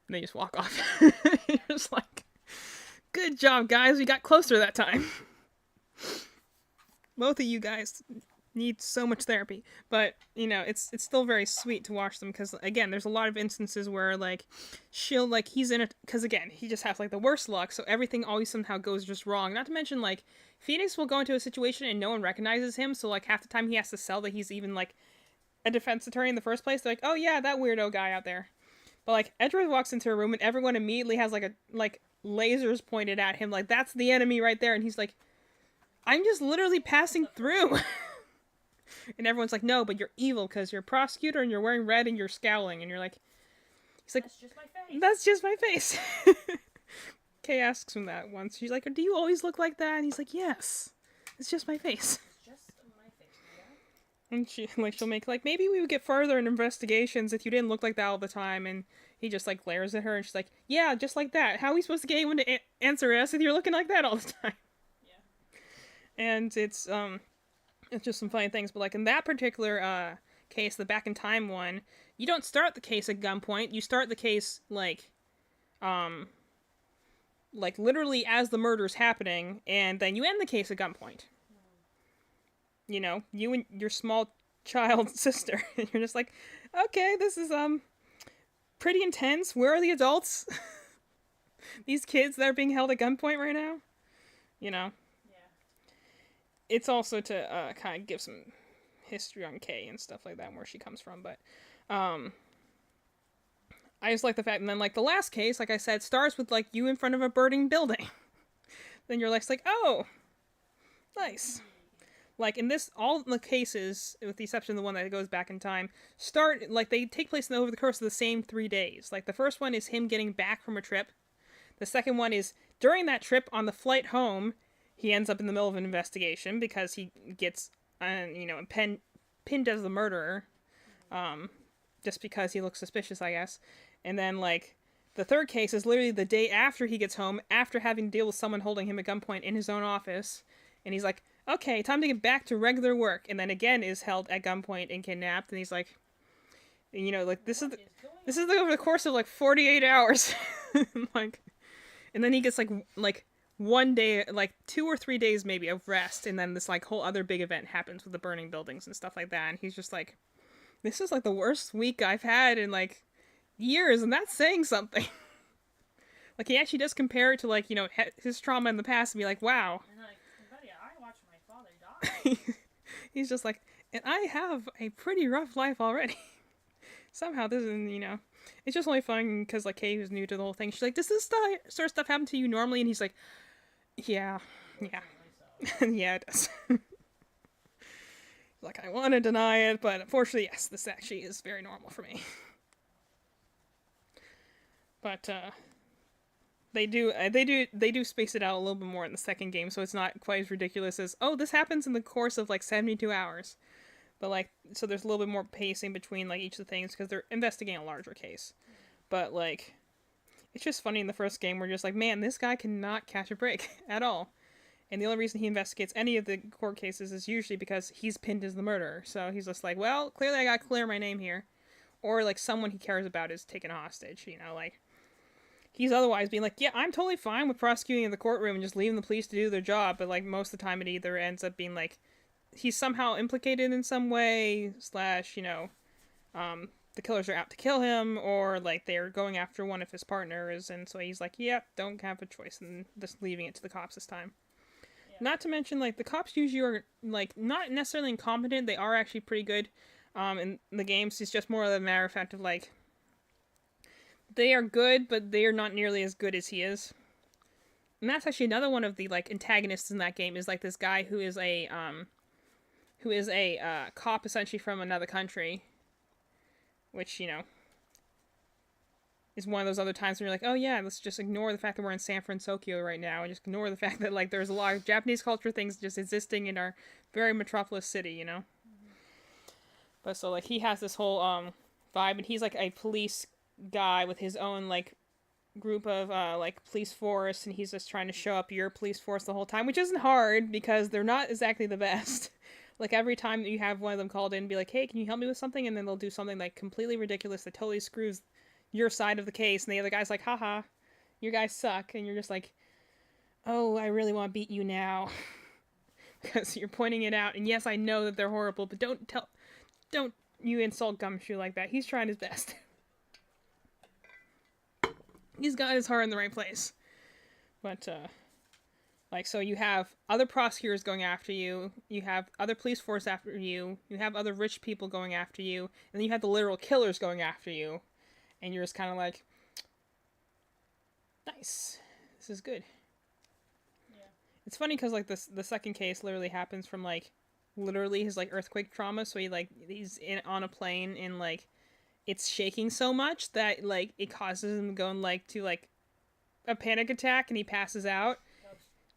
and they just walk off. You're just like, good job, guys, we got closer that time. Both of you guys need so much therapy. But, you know, it's still very sweet to watch them, because again, there's a lot of instances where like she'll like, he's in it because again, he just has like the worst luck, so everything always somehow goes just wrong. Not to mention like Phoenix will go into a situation and no one recognizes him, so like half the time he has to sell that he's even like a defense attorney in the first place. They're like, oh yeah, that weirdo guy out there. But like Edward walks into a room and everyone immediately has like a like lasers pointed at him, like that's the enemy right there, and he's like, I'm just literally passing through. And everyone's like, no, but you're evil because you're a prosecutor and you're wearing red and you're scowling, and you're like, he's like, That's just my face. that's just my face. Kay asks him that once. She's like, do you always look like that? And he's like, yes, it's just my face. It's just my face, yeah. And she'll make like, maybe we would get further in investigations if you didn't look like that all the time. And he just like glares at her, and she's like, yeah, just like that. How are we supposed to get anyone to answer us if you're looking like that all the time? Yeah. And it's just some funny things. But like in that particular case, the Back in Time one, you don't start the case at gunpoint. You start the case like literally as the murder's happening, and then you end the case at gunpoint. You know, you and your small child sister, and you're just like, okay, this is pretty intense. Where are the adults? These kids that are being held at gunpoint right now, you know. It's also to kind of give some history on Kay and stuff like that, and where she comes from. But I just like the fact, and then like the last case, like I said, starts with like you in front of a burning building. Then you're like, oh, nice. Like in this, all the cases, with the exception of the one that goes back in time, start like they take place over the course of the same 3 days. Like the first one is him getting back from a trip. The second one is during that trip on the flight home, he ends up in the middle of an investigation because he gets, pinned as the murderer, just because he looks suspicious, I guess. And then like the third case is literally the day after he gets home, after having to deal with someone holding him at gunpoint in his own office, and he's like, okay, time to get back to regular work, and then again is held at gunpoint and kidnapped, and he's like, like this is over the course of like 48 hours, like, and then he gets like 1 day, like 2 or 3 days maybe of rest, and then this like whole other big event happens with the burning buildings and stuff like that, and he's just like, this is like the worst week I've had in like years, and that's saying something. Like he actually does compare it to like his trauma in the past and be like, wow. I watched my father die. He's just like, and I have a pretty rough life already. Somehow this is, it's just only fun because like Kay, who's new to the whole thing, she's like, does this sort of stuff happen to you normally? And he's like, yeah, yeah, it does. Like, I want to deny it, but unfortunately, yes, this actually is very normal for me. But they do space it out a little bit more in the second game, so it's not quite as ridiculous as, oh, this happens in the course of like 72 hours. But like, so there's a little bit more pacing between like each of the things because they're investigating a larger case. But like, it's just funny in the first game, we're just like, man, this guy cannot catch a break at all. And the only reason he investigates any of the court cases is usually because he's pinned as the murderer. So he's just like, well, clearly I gotta clear my name here. Or like someone he cares about is taken hostage, like. He's otherwise being like, yeah, I'm totally fine with prosecuting in the courtroom and just leaving the police to do their job. But like most of the time it either ends up being like, he's somehow implicated in some way, / the killers are out to kill him, or like they're going after one of his partners, and so he's like, yeah, don't have a choice, and just leaving it to the cops this time. Yeah. Not to mention, like, the cops usually are, like, not necessarily incompetent, they are actually pretty good in the games. It's just more of a matter of fact of, like, they are good, but they are not nearly as good as he is. And that's actually another one of the, like, antagonists in that game, is, like, this guy who is a cop, essentially, from another country. Which, is one of those other times when you're like, oh yeah, let's just ignore the fact that we're in San Francisco right now, and just ignore the fact that, like, there's a lot of Japanese culture things just existing in our very metropolis city, Mm-hmm. But so, like, he has this whole, vibe, and he's, like, a police guy with his own, like, group of, like, police force, and he's just trying to show up your police force the whole time, which isn't hard, because they're not exactly the best. Like, every time that you have one of them called in and be like, hey, can you help me with something? And then they'll do something, like, completely ridiculous that totally screws your side of the case. And the other guy's like, haha, you guys suck. And you're just like, oh, I really want to beat you now. Because you're pointing it out. And yes, I know that they're horrible, but don't you insult Gumshoe like that. He's trying his best. He's got his heart in the right place. But, like, so you have other prosecutors going after you, you have other police force after you, you have other rich people going after you, and then you have the literal killers going after you, and you're just kind of like, nice, this is good. Yeah. It's funny because, like, the second case literally happens from, like, literally his, like, earthquake trauma, so he's on a plane, and, like, it's shaking so much that, like, it causes him to go to, like, a panic attack, and he passes out.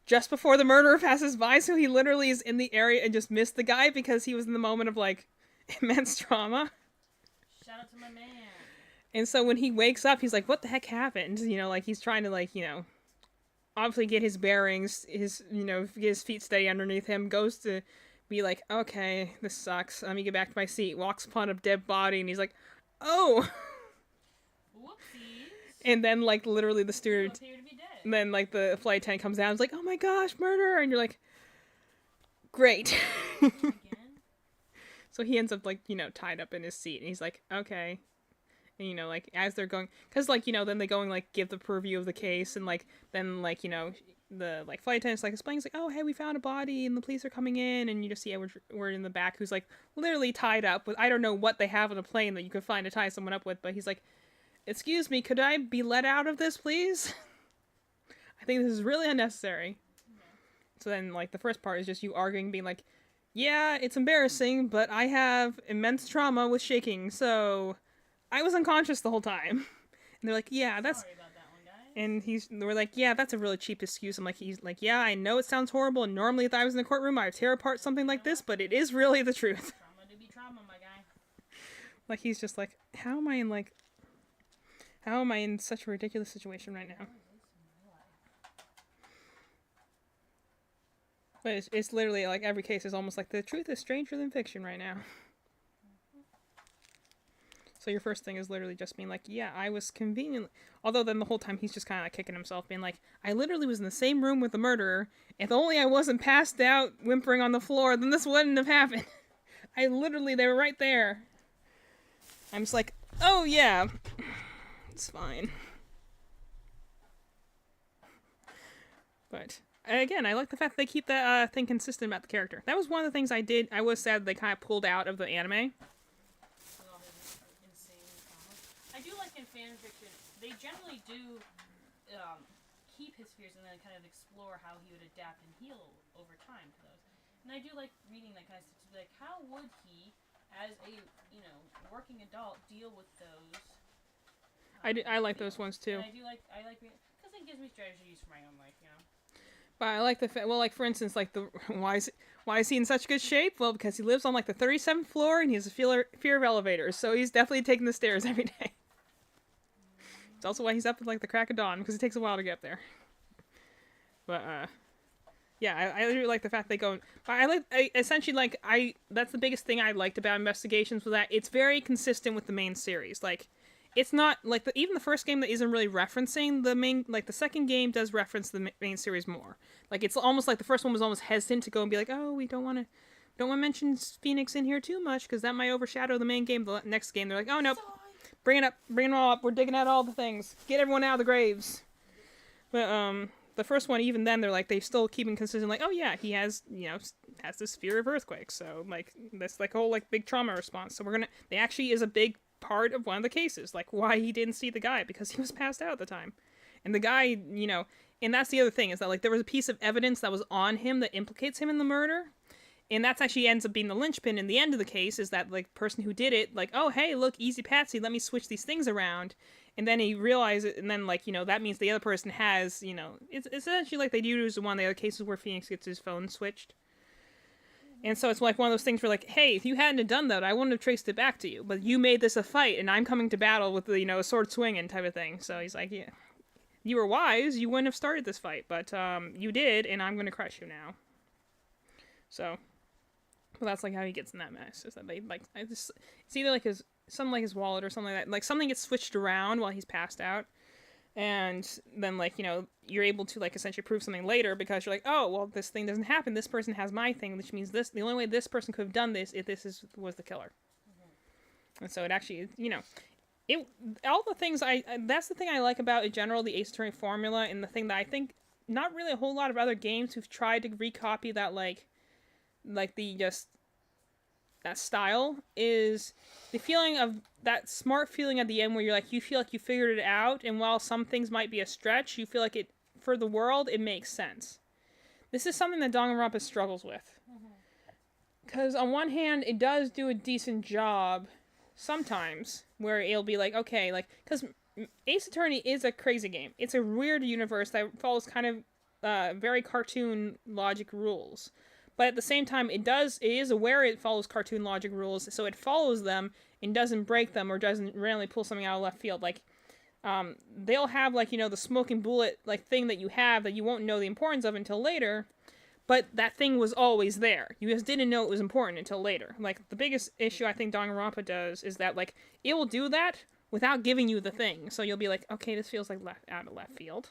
Just before the murderer passes by, so he literally is in the area and just missed the guy because he was in the moment of, like, immense trauma. Shout out to my man. And so when he wakes up, he's like, what the heck happened? Like, he's trying to, like, obviously get his bearings, get his feet steady underneath him, goes to be like, okay, this sucks, let me get back to my seat, walks upon a dead body, and he's like, oh! Whoopsies. And then, like, literally the steward... And then, like, the flight attendant comes down and is like, oh my gosh, murder! And you're like, great. So he ends up, like, tied up in his seat. And he's like, okay. And, like, as they're going... Because, like, then they go and, like, give the purview of the case. And, like, then, like, the, like, flight attendant's, like, explaining, like, oh, hey, we found a body and the police are coming in. And you just see Edward in the back who's, like, literally tied up with... I don't know what they have on a plane that you could find to tie someone up with. But he's like... excuse me, could I be let out of this, please? I think this is really unnecessary. So then, like, the first part is just you arguing, being like, yeah, it's embarrassing, but I have immense trauma with shaking, so I was unconscious the whole time. And they're like, yeah, that's... Sorry about that one, guys. And we're like, yeah, that's a really cheap excuse. He's like, yeah, I know it sounds horrible, and normally if I was in the courtroom, I would tear apart something like this, but it is really the truth. Trauma to be trauma, my guy. Like, he's just like, how am I in such a ridiculous situation right now? But it's literally, like, every case is almost like, the truth is stranger than fiction right now. So your first thing is literally just being like, yeah, I was conveniently... Although then the whole time he's just kind of like kicking himself, being like, I literally was in the same room with the murderer. If only I wasn't passed out, whimpering on the floor, then this wouldn't have happened. They were right there. I'm just like, oh yeah, it's fine. But... again, I like the fact that they keep that thing consistent about the character. That was one of the things I did. I was sad they kind of pulled out of the anime. I do like in fan fiction, they generally do keep his fears and then kind of explore how he would adapt and heal over time to those. And I do like reading that kind of stuff to be like, how would he, as a working adult, deal with those? I like those ones too. And I like reading because it gives me strategies for my own life, But I like the like for instance, like why is he in such good shape? Well, because he lives on like the 37th floor and he has a fear of elevators, so he's definitely taking the stairs every day. It's also why he's up at like the crack of dawn, because it takes a while to get there. But yeah, I really like the fact they go. But that's the biggest thing I liked about Investigations, was that it's very consistent with the main series. Like, it's not like even the first game that isn't really referencing the main. Like, the second game does reference the main series more. Like, it's almost like the first one was almost hesitant to go and be like, oh, we don't want to mention Phoenix in here too much because that might overshadow the main game. The next game, they're like, oh nope, bring it all up. We're digging out all the things. Get everyone out of the graves. But the first one, even then, they're like, they still keeping consistent. Like, oh yeah, he has has this fear of earthquakes. So like that's like a whole like big trauma response. So they actually is a big part of one of the cases, like why he didn't see the guy, because he was passed out at the time. And the guy, and that's the other thing, is that like there was a piece of evidence that was on him that implicates him in the murder, and that's actually ends up being the linchpin in the end of the case, is that like person who did it, like, oh hey, look, easy patsy, let me switch these things around. And then he realized it, and then like that means the other person has it's essentially like they do in one of the other cases where Phoenix gets his phone switched. And so it's like one of those things where like, hey, if you hadn't done that, I wouldn't have traced it back to you. But you made this a fight, and I'm coming to battle with the, a sword swinging type of thing. So he's like, yeah, you were wise. You wouldn't have started this fight, but you did, and I'm going to crush you now. So, well, that's like how he gets in that mess. Is that they like it's either like something like his wallet or something like that. Like something gets switched around while he's passed out. And then, like, you're able to, like, essentially prove something later because you're like, oh, well, this thing doesn't happen. This person has my thing, which means the only way this person could have done this if was the killer. Mm-hmm. And so it actually, all the things that's the thing I like about, in general, the Ace Attorney formula, and the thing that I think not really a whole lot of other games who've tried to recopy that, that style, is the feeling of that smart feeling at the end where you're like, you feel like you figured it out, and while some things might be a stretch, you feel like it, for the world, it makes sense. This is something that Danganronpa struggles with. Because on one hand, it does do a decent job sometimes, where it'll be like, okay, like, because Ace Attorney is a crazy game. It's a weird universe that follows kind of very cartoon logic rules. But at the same time, it is aware it follows cartoon logic rules, so it follows them and doesn't break them or doesn't randomly pull something out of left field. Like, they'll have, like, the smoking bullet, like, thing that you have that you won't know the importance of until later, but that thing was always there. You just didn't know it was important until later. Like, the biggest issue I think Danganronpa does is that, like, it will do that without giving you the thing. So you'll be like, okay, this feels like out of left field.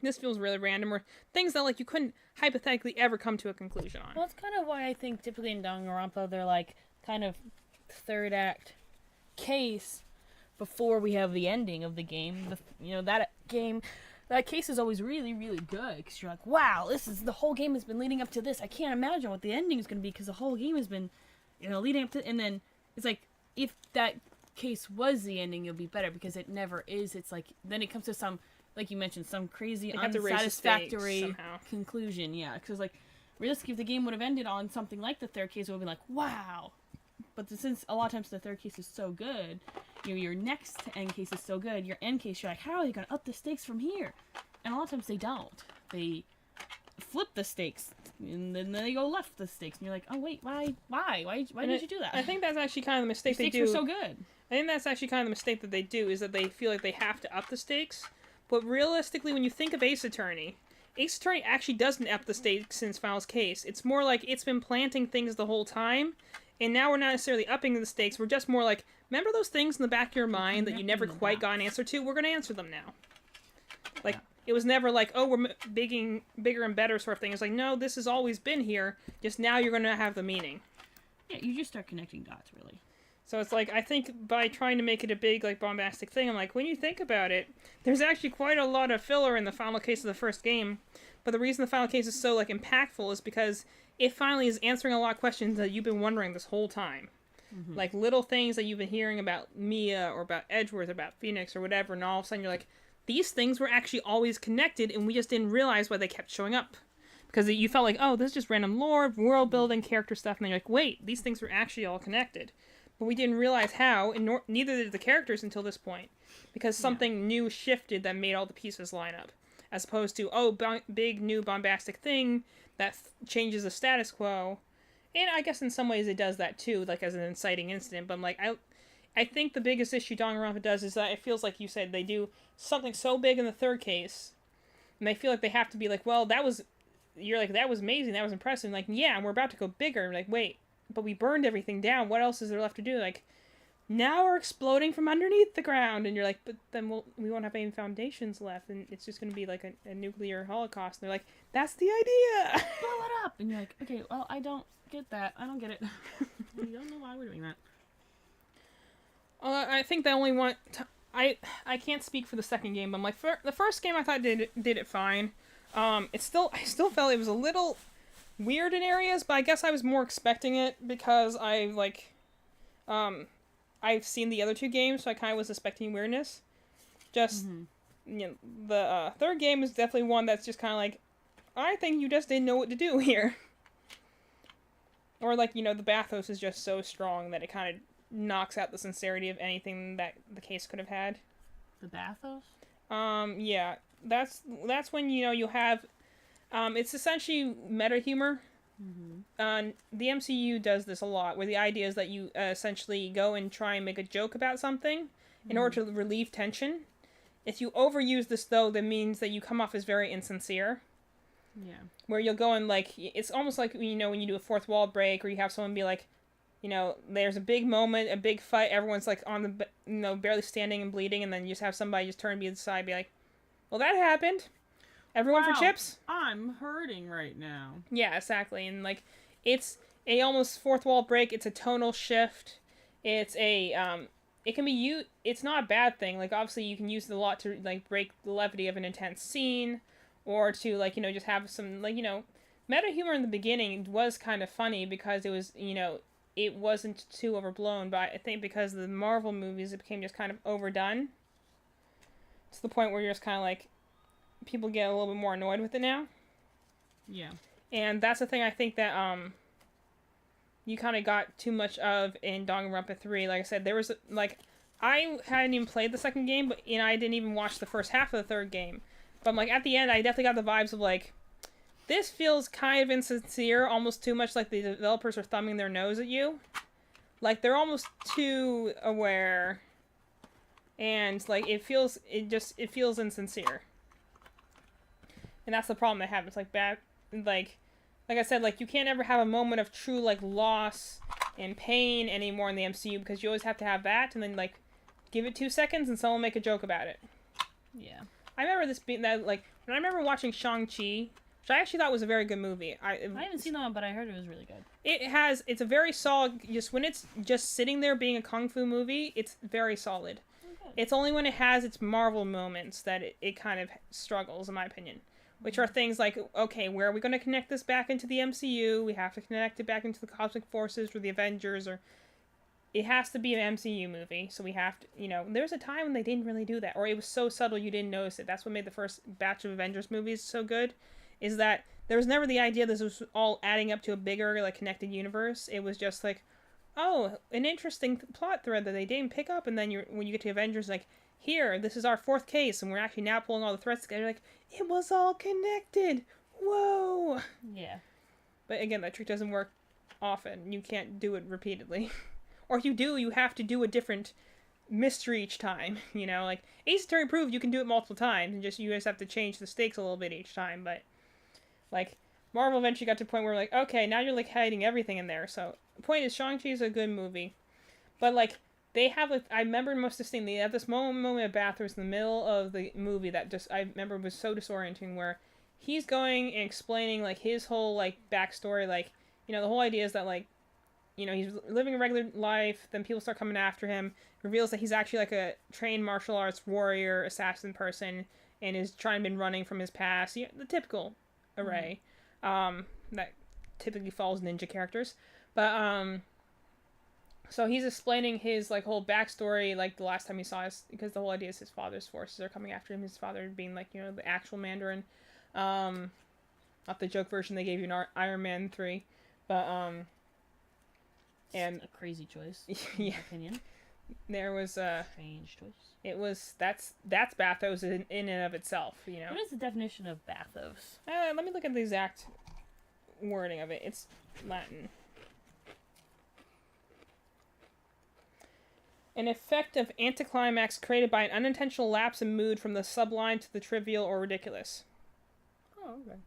This feels really random, or things that, like, you couldn't hypothetically ever come to a conclusion on. Well, that's kind of why I think typically in Danganronpa they're, like, kind of third act case before we have the ending of the game. That case is always really, really good, because you're like, wow, the whole game has been leading up to this. I can't imagine what the ending is going to be, because the whole game has been, leading up to, and then it's like, if that case was the ending, it'll be better, because it never is. It's like, then it comes to some, like you mentioned, some crazy, They have to raise the stakes unsatisfactory somehow. conclusion. Yeah, because like, realistically, if the game would have ended on something like the third case, it would have been like, wow. But since a lot of times the third case is so good, your next end case is so good, your end case, you're like, how are they going to up the stakes from here? And a lot of times they don't. They flip the stakes, and then they go left the stakes, and you're like, oh wait, why did you do that? I think that's actually kind of the mistake the they stakes do. were so good. I think that's actually kind of the mistake that they do, is that they feel like they have to up the stakes. But realistically, when you think of Ace Attorney actually doesn't up the stakes in its finals case. It's more like it's been planting things the whole time, and now we're not necessarily upping the stakes. We're just more like, remember those things in the back of your mind that you never quite got an answer to? We're going to answer them now. Like, it was never like, oh, we're bigger and better sort of thing. It's like, no, this has always been here, just now you're going to have the meaning. Yeah, you just start connecting dots, really. So it's like, I think by trying to make it a big, like, bombastic thing, I'm like, when you think about it, there's actually quite a lot of filler in the final case of the first game. But the reason the final case is so, like, impactful is because it finally is answering a lot of questions that you've been wondering this whole time. Mm-hmm. Like, little things that you've been hearing about Mia or about Edgeworth or about Phoenix or whatever, and all of a sudden you're like, these things were actually always connected, and we just didn't realize why they kept showing up. Because you felt like, oh, this is just random lore, world building, character stuff, and then you're like, wait, these things were actually all connected. But we didn't realize how, and neither did the characters until this point. Because something new shifted that made all the pieces line up. As opposed to, oh, big, new, bombastic thing that changes the status quo. And I guess in some ways it does that too, like as an inciting incident. But I'm like, I think the biggest issue Danganronpa does is that it feels like you said they do something so big in the third case, and they feel like they have to be like, well, you're like, that was amazing, that was impressive. And like, yeah, and we're about to go bigger. And like, wait, but we burned everything down. What else is there left to do? Like, now we're exploding from underneath the ground. And you're like, but then we won't have any foundations left, and it's just going to be like a nuclear holocaust. And they're like, that's the idea. Blow it up. And you're like, okay, well, I don't get that. I don't get it. I don't know why we're doing that. I think they only want... I can't speak for the second game, but the first game I thought did it fine. I still felt it was a little weird in areas, but I guess I was more expecting it because I've seen the other two games, so I kind of was expecting weirdness. Just, you know, the third game is definitely one that's just kind of like, I think you just didn't know what to do here. Or like, you know, the bathos is just so strong that it kind of knocks out the sincerity of anything that the case could have had. The bathos? Yeah. That's when, you know, you have, it's essentially meta humor. Mm-hmm. The MCU does this a lot, where the idea is that you essentially go and try and make a joke about something in order to relieve tension. If you overuse this, though, that means that you come off as very insincere. Yeah. Where you'll go and, like, it's almost like, you know, when you do a fourth wall break, or you have someone be like, you know, there's a big moment, a big fight, everyone's, like, on the, you know, barely standing and bleeding, and then you just have somebody just turn and be to the side and be like, well, that happened. Everyone for chips? I'm hurting right now. Yeah, exactly. And, like, it's a almost fourth wall break. It's a tonal shift. It's a, it can be it's not a bad thing. Like, obviously, you can use it a lot to, like, break the levity of an intense scene, or to, like, you know, just have some, like, you know, meta humor in the beginning was kind of funny because it was, you know, it wasn't too overblown, but I think because of the Marvel movies, it became just kind of overdone. To the point where you're just kind of like, people get a little bit more annoyed with it now. Yeah. And that's the thing I think that, you kind of got too much of in Danganronpa 3. Like I said, there was, like, I hadn't even played the second game, but, and I didn't even watch the first half of the third game. But, like, at the end, I definitely got the vibes of, like, this feels kind of insincere, almost too much like the developers are thumbing their nose at you. Like, they're almost too aware. And, like, it feels insincere. And that's the problem I have. It's, like, bad, like I said, like, you can't ever have a moment of true, like, loss and pain anymore in the MCU, because you always have to have that, and then, like, give it 2 seconds and someone will make a joke about it. Yeah. I remember this being, that, like, when I remember watching Shang-Chi, which I actually thought was a very good movie. I haven't seen that one, but I heard it was really good. It's a very solid, just when it's just sitting there being a kung fu movie, it's very solid. Okay. It's only when it has its Marvel moments that it kind of struggles, in my opinion. Which are things like, okay, where are we going to connect this back into the MCU? We have to connect it back into the Cosmic Forces or the Avengers, or it has to be an MCU movie, so we have to, there's a time when they didn't really do that, or it was so subtle you didn't notice it. That's what made the first batch of Avengers movies so good, is that there was never the idea this was all adding up to a bigger, like, connected universe. It was just like, oh, an interesting plot thread that they didn't pick up, and then when you get to Avengers, like, here, this is our fourth case, and we're actually now pulling all the threads together, like, it was all connected! Whoa! Yeah. But again, that trick doesn't work often. You can't do it repeatedly. Or if you do, you have to do a different mystery each time. Like Ace Attorney proved you can do it multiple times, and you just have to change the stakes a little bit each time. But like Marvel eventually got to a point where like, okay, now you're like hiding everything in there. So the point is, Shang-Chi is a good movie, but like they have like I remember most distinctly they have this moment of bathrooms in the middle of the movie that just I remember was so disorienting, where he's going and explaining like his whole like backstory, like the whole idea is that like he's living a regular life, then people start coming after him, reveals that he's actually like a trained martial arts warrior, assassin person, and is trying to been running from his past, the typical array, that typically follows ninja characters, but, so he's explaining his, like, whole backstory, like, the last time he saw us, because the whole idea is his father's forces are coming after him, his father being, like, the actual Mandarin, not the joke version they gave you in Iron Man 3, but, and a crazy choice. Yeah. In my opinion. There was strange choice. It was that's bathos in and of itself. What is the definition of bathos? Let me look at the exact wording of it. It's Latin. An effect of anticlimax created by an unintentional lapse in mood from the sublime to the trivial or ridiculous. Oh, okay.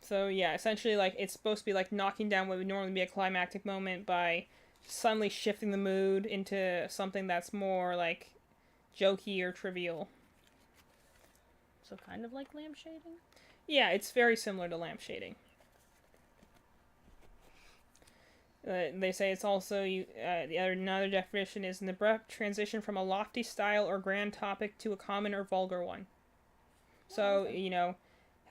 So yeah, essentially, like, it's supposed to be like knocking down what would normally be a climactic moment by suddenly shifting the mood into something that's more like jokey or trivial. So kind of like lampshading? Yeah, it's very similar to lampshading. They say it's also another definition is an abrupt transition from a lofty style or grand topic to a common or vulgar one. So,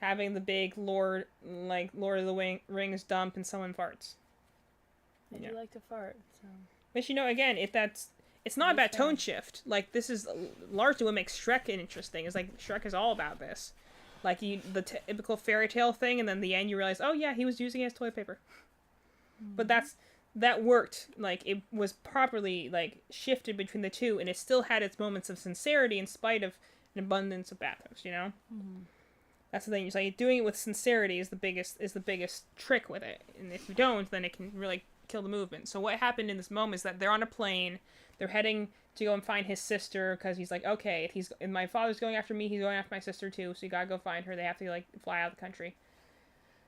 having the big Lord of the Rings dump and someone farts. I do like to fart, so. But again, it's not about tone shift. Like, this is largely what makes Shrek interesting. Is like Shrek is all about this. Like the typical fairy tale thing, and then the end you realize, oh yeah, he was using it as toilet paper. Mm-hmm. But that worked. Like, it was properly like shifted between the two, and it still had its moments of sincerity in spite of an abundance of bathos. Mm-hmm. That's the thing. It's like doing it with sincerity is the biggest trick with it. And if you don't, then it can really kill the movement. So what happened in this moment is that they're on a plane. They're heading to go and find his sister because he's like, okay, if my father's going after me, he's going after my sister too. So you gotta go find her. They have to like fly out of the country.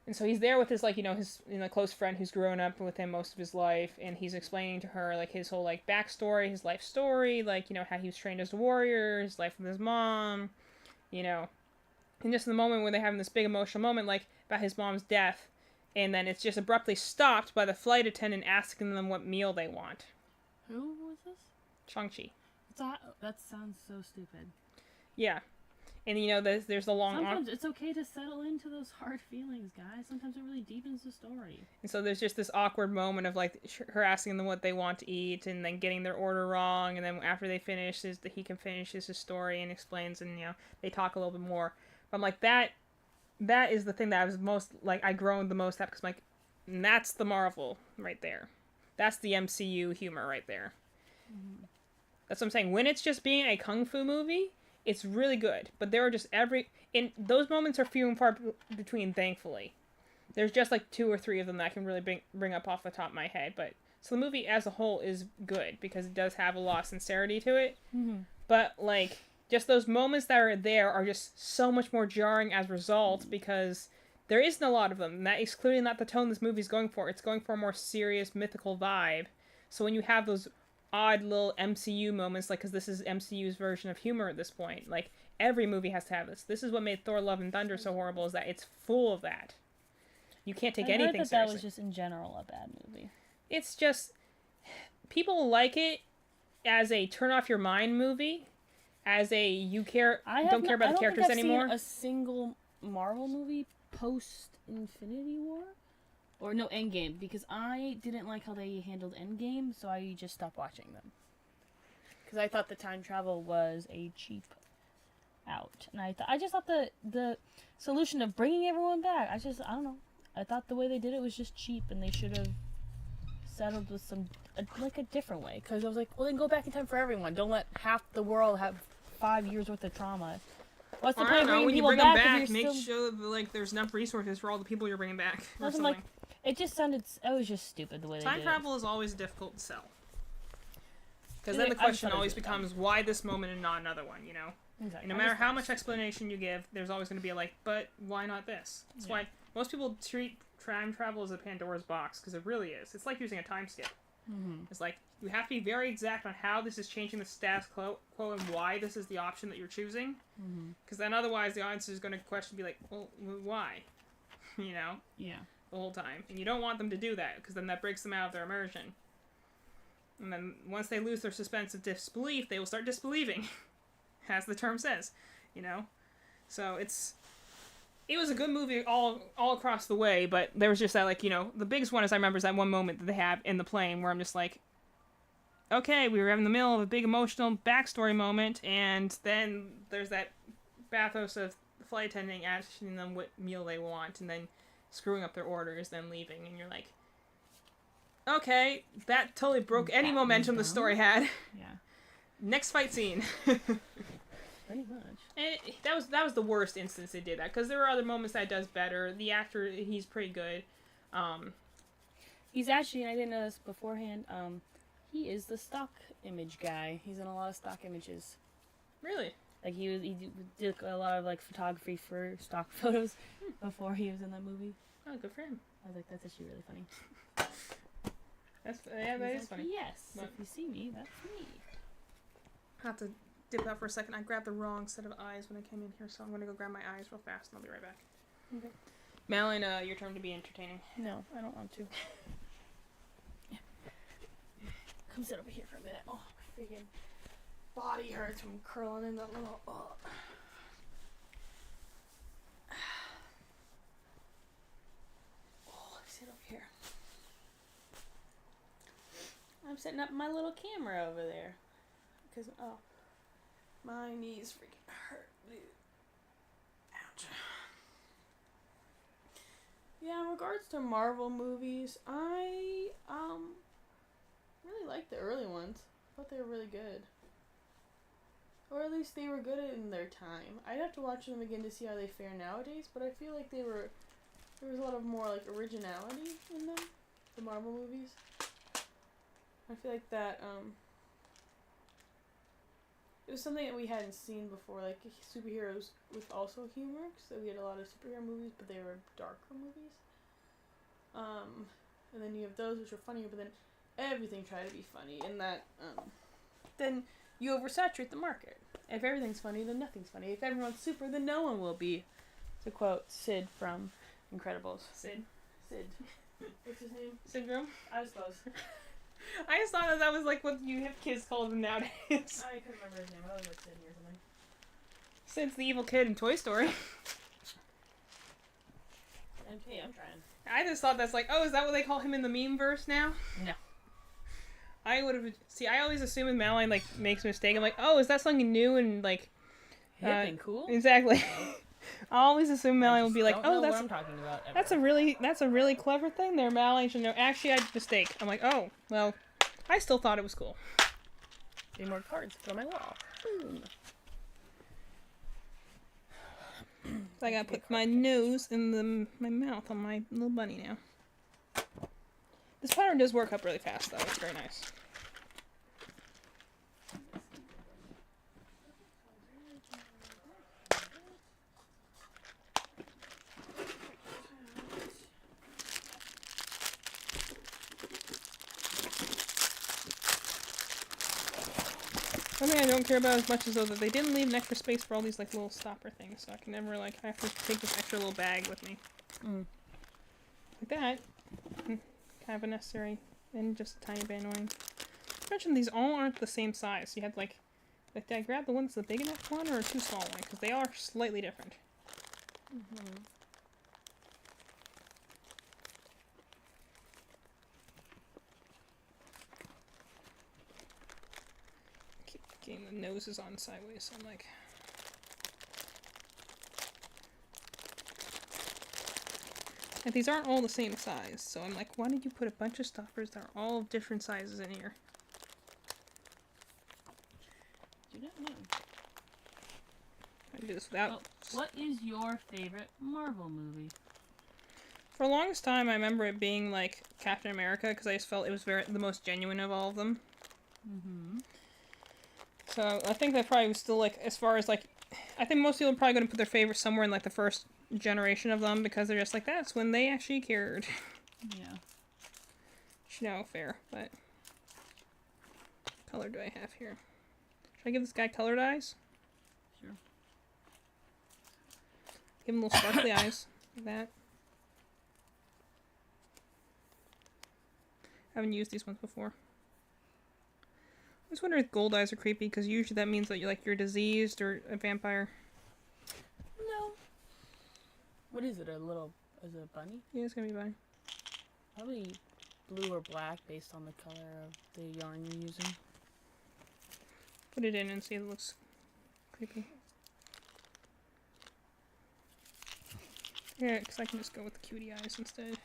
And so he's there with his his close friend who's grown up with him most of his life, and he's explaining to her like his whole like backstory, his life story, like how he was trained as a warrior, his life with his mom, And just in the moment where they're having this big emotional moment, like, about his mom's death, and then it's just abruptly stopped by the flight attendant asking them what meal they want. Who was this? Shang-Chi. That sounds so stupid. Yeah. And, there's the long... Sometimes it's okay to settle into those hard feelings, guys. Sometimes it really deepens the story. And so there's just this awkward moment of, like, her asking them what they want to eat, and then getting their order wrong, and then after they finish, he can finish his story and explains, and, they talk a little bit more. But I'm like, that is the thing that I was most, like, I groaned the most at, because I'm like, that's the Marvel right there. That's the MCU humor right there. Mm-hmm. That's what I'm saying. When it's just being a kung fu movie, it's really good. But there are just and those moments are few and far between, thankfully. There's just, like, 2 or 3 of them that I can really bring up off the top of my head. But, so the movie as a whole is good, because it does have a lot of sincerity to it. Mm-hmm. But, like... just those moments that are there are just so much more jarring as a result, because there isn't a lot of them. And that is clearly not the tone this movie's going for. It's going for a more serious, mythical vibe. So when you have those odd little MCU moments, like, because this is MCU's version of humor at this point, like, every movie has to have this. This is what made Thor Love and Thunder so horrible, is that it's full of that. You can't take anything seriously. That was just in general a bad movie. It's just... people like it as a turn-off-your-mind movie... as a don't care about the characters anymore. I've seen a single Marvel movie post Infinity War, or no, Endgame, because I didn't like how they handled Endgame, so I just stopped watching them. Because I thought the time travel was a cheap out, and I just thought the solution of bringing everyone back, I don't know. I thought the way they did it was just cheap, and they should have settled with a different way. Because I was like, well, then go back in time for everyone. Don't let half the world have 5 years worth of trauma. What's the point of bringing when you people bring them back? back, make sure that, like, there's enough resources for all the people you're bringing back. Or something. Like, it just sounded. It was just stupid the way they did it. Time travel is always difficult to sell. Because Yeah, then the I just question thought it always was becomes, why this moment and not another one, you know? Exactly. And no matter how much explanation you give, there's always going to be like, but why not this? That's why most people treat time travel as a Pandora's box, because it really is. It's like using a time skip. Mm-hmm. It's like, you have to be very exact on how this is changing the status quo and why this is the option that you're choosing. Because then otherwise the audience is going to question, be like, well, why? You know? Yeah. The whole time. And you don't want them to do that, because then that breaks them out of their immersion. And then once they lose their suspense of disbelief, they will start disbelieving. As the term says, you know? So it was a good movie all across the way, but there was just that, like, you know, the biggest one, as I remember, is that one moment that they have in the plane where I'm just like, okay, we were in the middle of a big emotional backstory moment, and then there's that bathos of the flight attendant asking them what meal they want, and then screwing up their orders, then leaving, and you're like, okay, that totally broke any momentum the story had. Yeah. Next fight scene. Pretty much. And that was the worst instance they did that, because there were other moments that it does better. The actor, he's pretty good. He's actually, and I didn't know this beforehand, he is the stock image guy. He's in a lot of stock images. Really? Like, he did a lot of, like, photography for stock photos before he was in that movie. Oh, good for him. I was like, that's actually really funny. That is funny. Yes, But if you see me, that's me. I have to dip out for a second. I grabbed the wrong set of eyes when I came in here, so I'm going to go grab my eyes real fast, and I'll be right back. Okay. Malin, your turn to be entertaining. No, I don't want to. Come sit over here for a minute. Oh, my freaking body hurts from curling in that little... Oh, sit over here. I'm setting up my little camera over there. Because, my knees freaking hurt, dude. Ouch. Yeah, in regards to Marvel movies, I, really liked the early ones. I thought they were really good. Or at least they were good in their time. I'd have to watch them again to see how they fare nowadays, but I feel like there was a lot of more, like, originality in them, the Marvel movies. I feel like that, it was something that we hadn't seen before, like superheroes with also humor. So we had a lot of superhero movies, but they were darker movies. And then you have those which are funnier, but then everything tried to be funny, and that, then you oversaturate the market. If everything's funny, then nothing's funny. If everyone's super, then no one will be. To quote Sid from Incredibles. Sid. What's his name? Syndrome? I was close. I just thought that was like what you have kids call them nowadays. I couldn't remember his name. I thought it was Sid or something. Sid's the evil kid in Toy Story. Okay, I'm trying. I just thought that's like, oh, is that what they call him in the meme verse now? No. I would have... See, I always assume when Madeline, like, makes a mistake, I'm like, oh, is that something new and, like... Hip and cool? Exactly. I always assume Madeline will be like, don't know oh, that's... what I'm talking about ever. That's a really clever thing there, Madeline should know. Actually, I had a mistake. I'm like, oh, well, I still thought it was cool. 3 more cards put on my wall. Boom. So I gotta put my nose in my mouth on my little bunny now. This pattern does work up really fast, though. It's very nice. One thing I don't care about as much is though that they didn't leave an extra space for all these like little stopper things, so I can never like I have to take this extra little bag with me. Like that. Kind of unnecessary and just a tiny bit annoying. I mentioned these all aren't the same size. You had like did I grab the ones the big enough one or a too small one? Because they are slightly different. getting the noses on sideways, so I'm like... And these aren't all the same size, so I'm like, why did you put a bunch of stuffers that are all different sizes in here? Do not know. I can do this without... Oh, what is your favorite Marvel movie? For the longest time, I remember it being, like, Captain America, because I just felt it was the most genuine of all of them. Mm-hmm. So, I think that probably was still, like, as far as, like... I think most people are probably going to put their favorite somewhere in, like, the first generation of them, because they're just like, that's when they actually cared. Yeah. You know, fair, but... What color do I have here? Should I give this guy colored eyes? Sure. Give him little sparkly eyes, like that. I haven't used these ones before. I was wondering if gold eyes are creepy, because usually that means that you're diseased or a vampire. No. What is it? Is it a bunny? Yeah, it's gonna be fine. Probably blue or black based on the color of the yarn you're using. Put it in and see if it looks creepy. Yeah, because I can just go with the cutie eyes instead.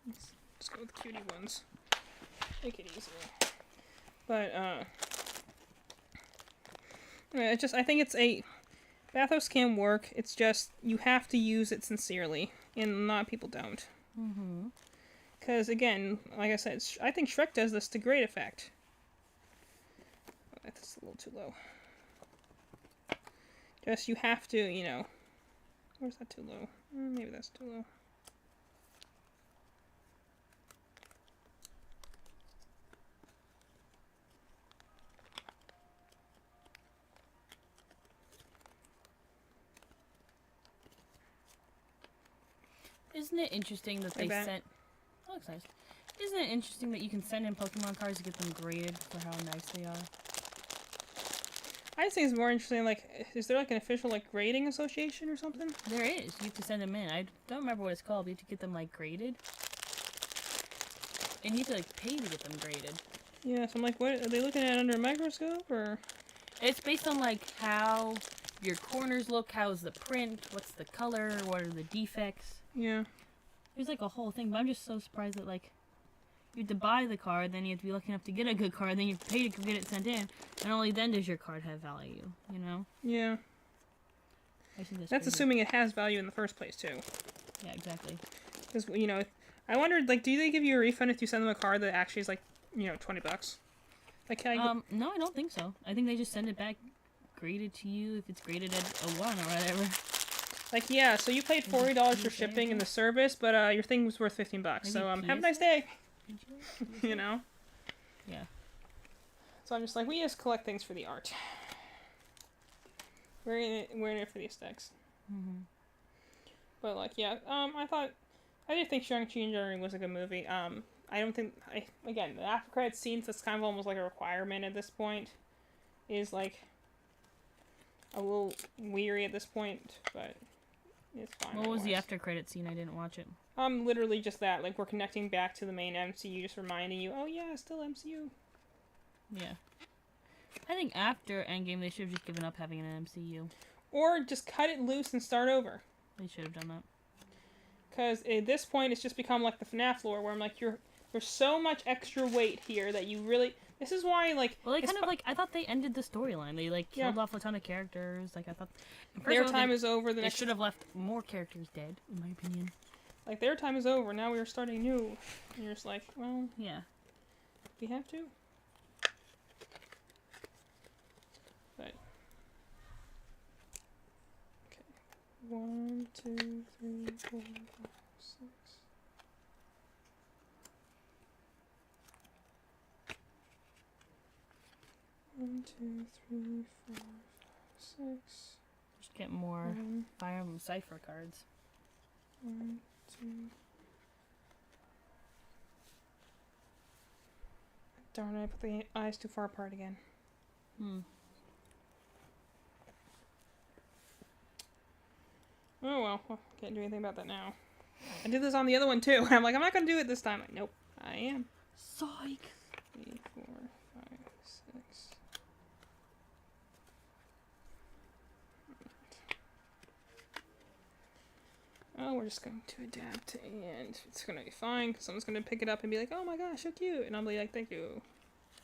Let's go with the cutie ones. Make it easier. But, I think it's a... Bathos can work, it's just, you have to use it sincerely, and a lot of people don't. Mm-hmm. Because, again, like I said, I think Shrek does this to great effect. Oh, that's a little too low. Just, you have to, you know... Where's that too low? Maybe that's too low. Isn't it interesting that they sent... That looks nice. Isn't it interesting that you can send in Pokemon cards to get them graded for how nice they are? I just think it's more interesting, like, is there, like, an official, like, grading association or something? There is. You have to send them in. I don't remember what it's called, but you have to get them, like, graded. And you have to, like, pay to get them graded. Yeah, so I'm like, what, are they looking at it under a microscope, or...? It's based on, like, how your corners look, how's the print, what's the color, what are the defects. Yeah. There's, like, a whole thing, but I'm just so surprised that, like, you have to buy the card, then you have to be lucky enough to get a good card, then you have to pay to get it sent in, and only then does your card have value, you know? Yeah. I think That's crazy. assuming it has value in the first place, too. Yeah, exactly. Because, you know, I wondered, like, do they give you a refund if you send them a card that actually is, like, you know, $20? Like, can I no, I don't think so. I think they just send it back graded to you if it's graded at a 1 or whatever. Like, yeah, so you paid $40 for shipping and the service, but your thing was worth $15. Maybe So, have a PSA? nice day. You know? Yeah. So I'm just like, we just collect things for the art. We're in it for the aesthetics. Mm-hmm. But, like, yeah, I did think Shang-Chi and Journey was a good movie. I don't think, again, the after credits scenes, that's kind of almost like a requirement at this point. Is, like, a little weary at this point, but it's fine. What was the otherwise. after credit scene? I didn't watch it. Literally just that. Like, we're connecting back to the main MCU, just reminding you, oh yeah, still MCU. Yeah. I think after Endgame, they should have just given up having an MCU. Or just cut it loose and start over. They should have done that. Because at this point, it's just become like the FNAF lore, where I'm like, there's so much extra weight here that you really... This is why, like... Well, they kind of, like... I thought they ended the storyline. They, like, killed off a ton of characters. Like, I thought... Their time is over. They should have left more characters dead, in my opinion. Like, their time is over. Now we are starting new. And you're just like, well... Yeah. We have to. But... Okay. 1, 2, 3, 4, 5, 6... 1, 2, 3, 4, 5, 6... Just get more Fire Emblem Cypher cards. 1, 2... Darn it, I put the eyes too far apart again. Oh well, can't do anything about that now. I did this on the other one too. I'm like, I'm not gonna do it this time. Like, nope, I am. Psych. 3, 4, 5, 6. Oh, we're just going to adapt, and it's gonna be fine, because someone's gonna pick it up and be like, oh my gosh, so cute, and I'll be like, thank you.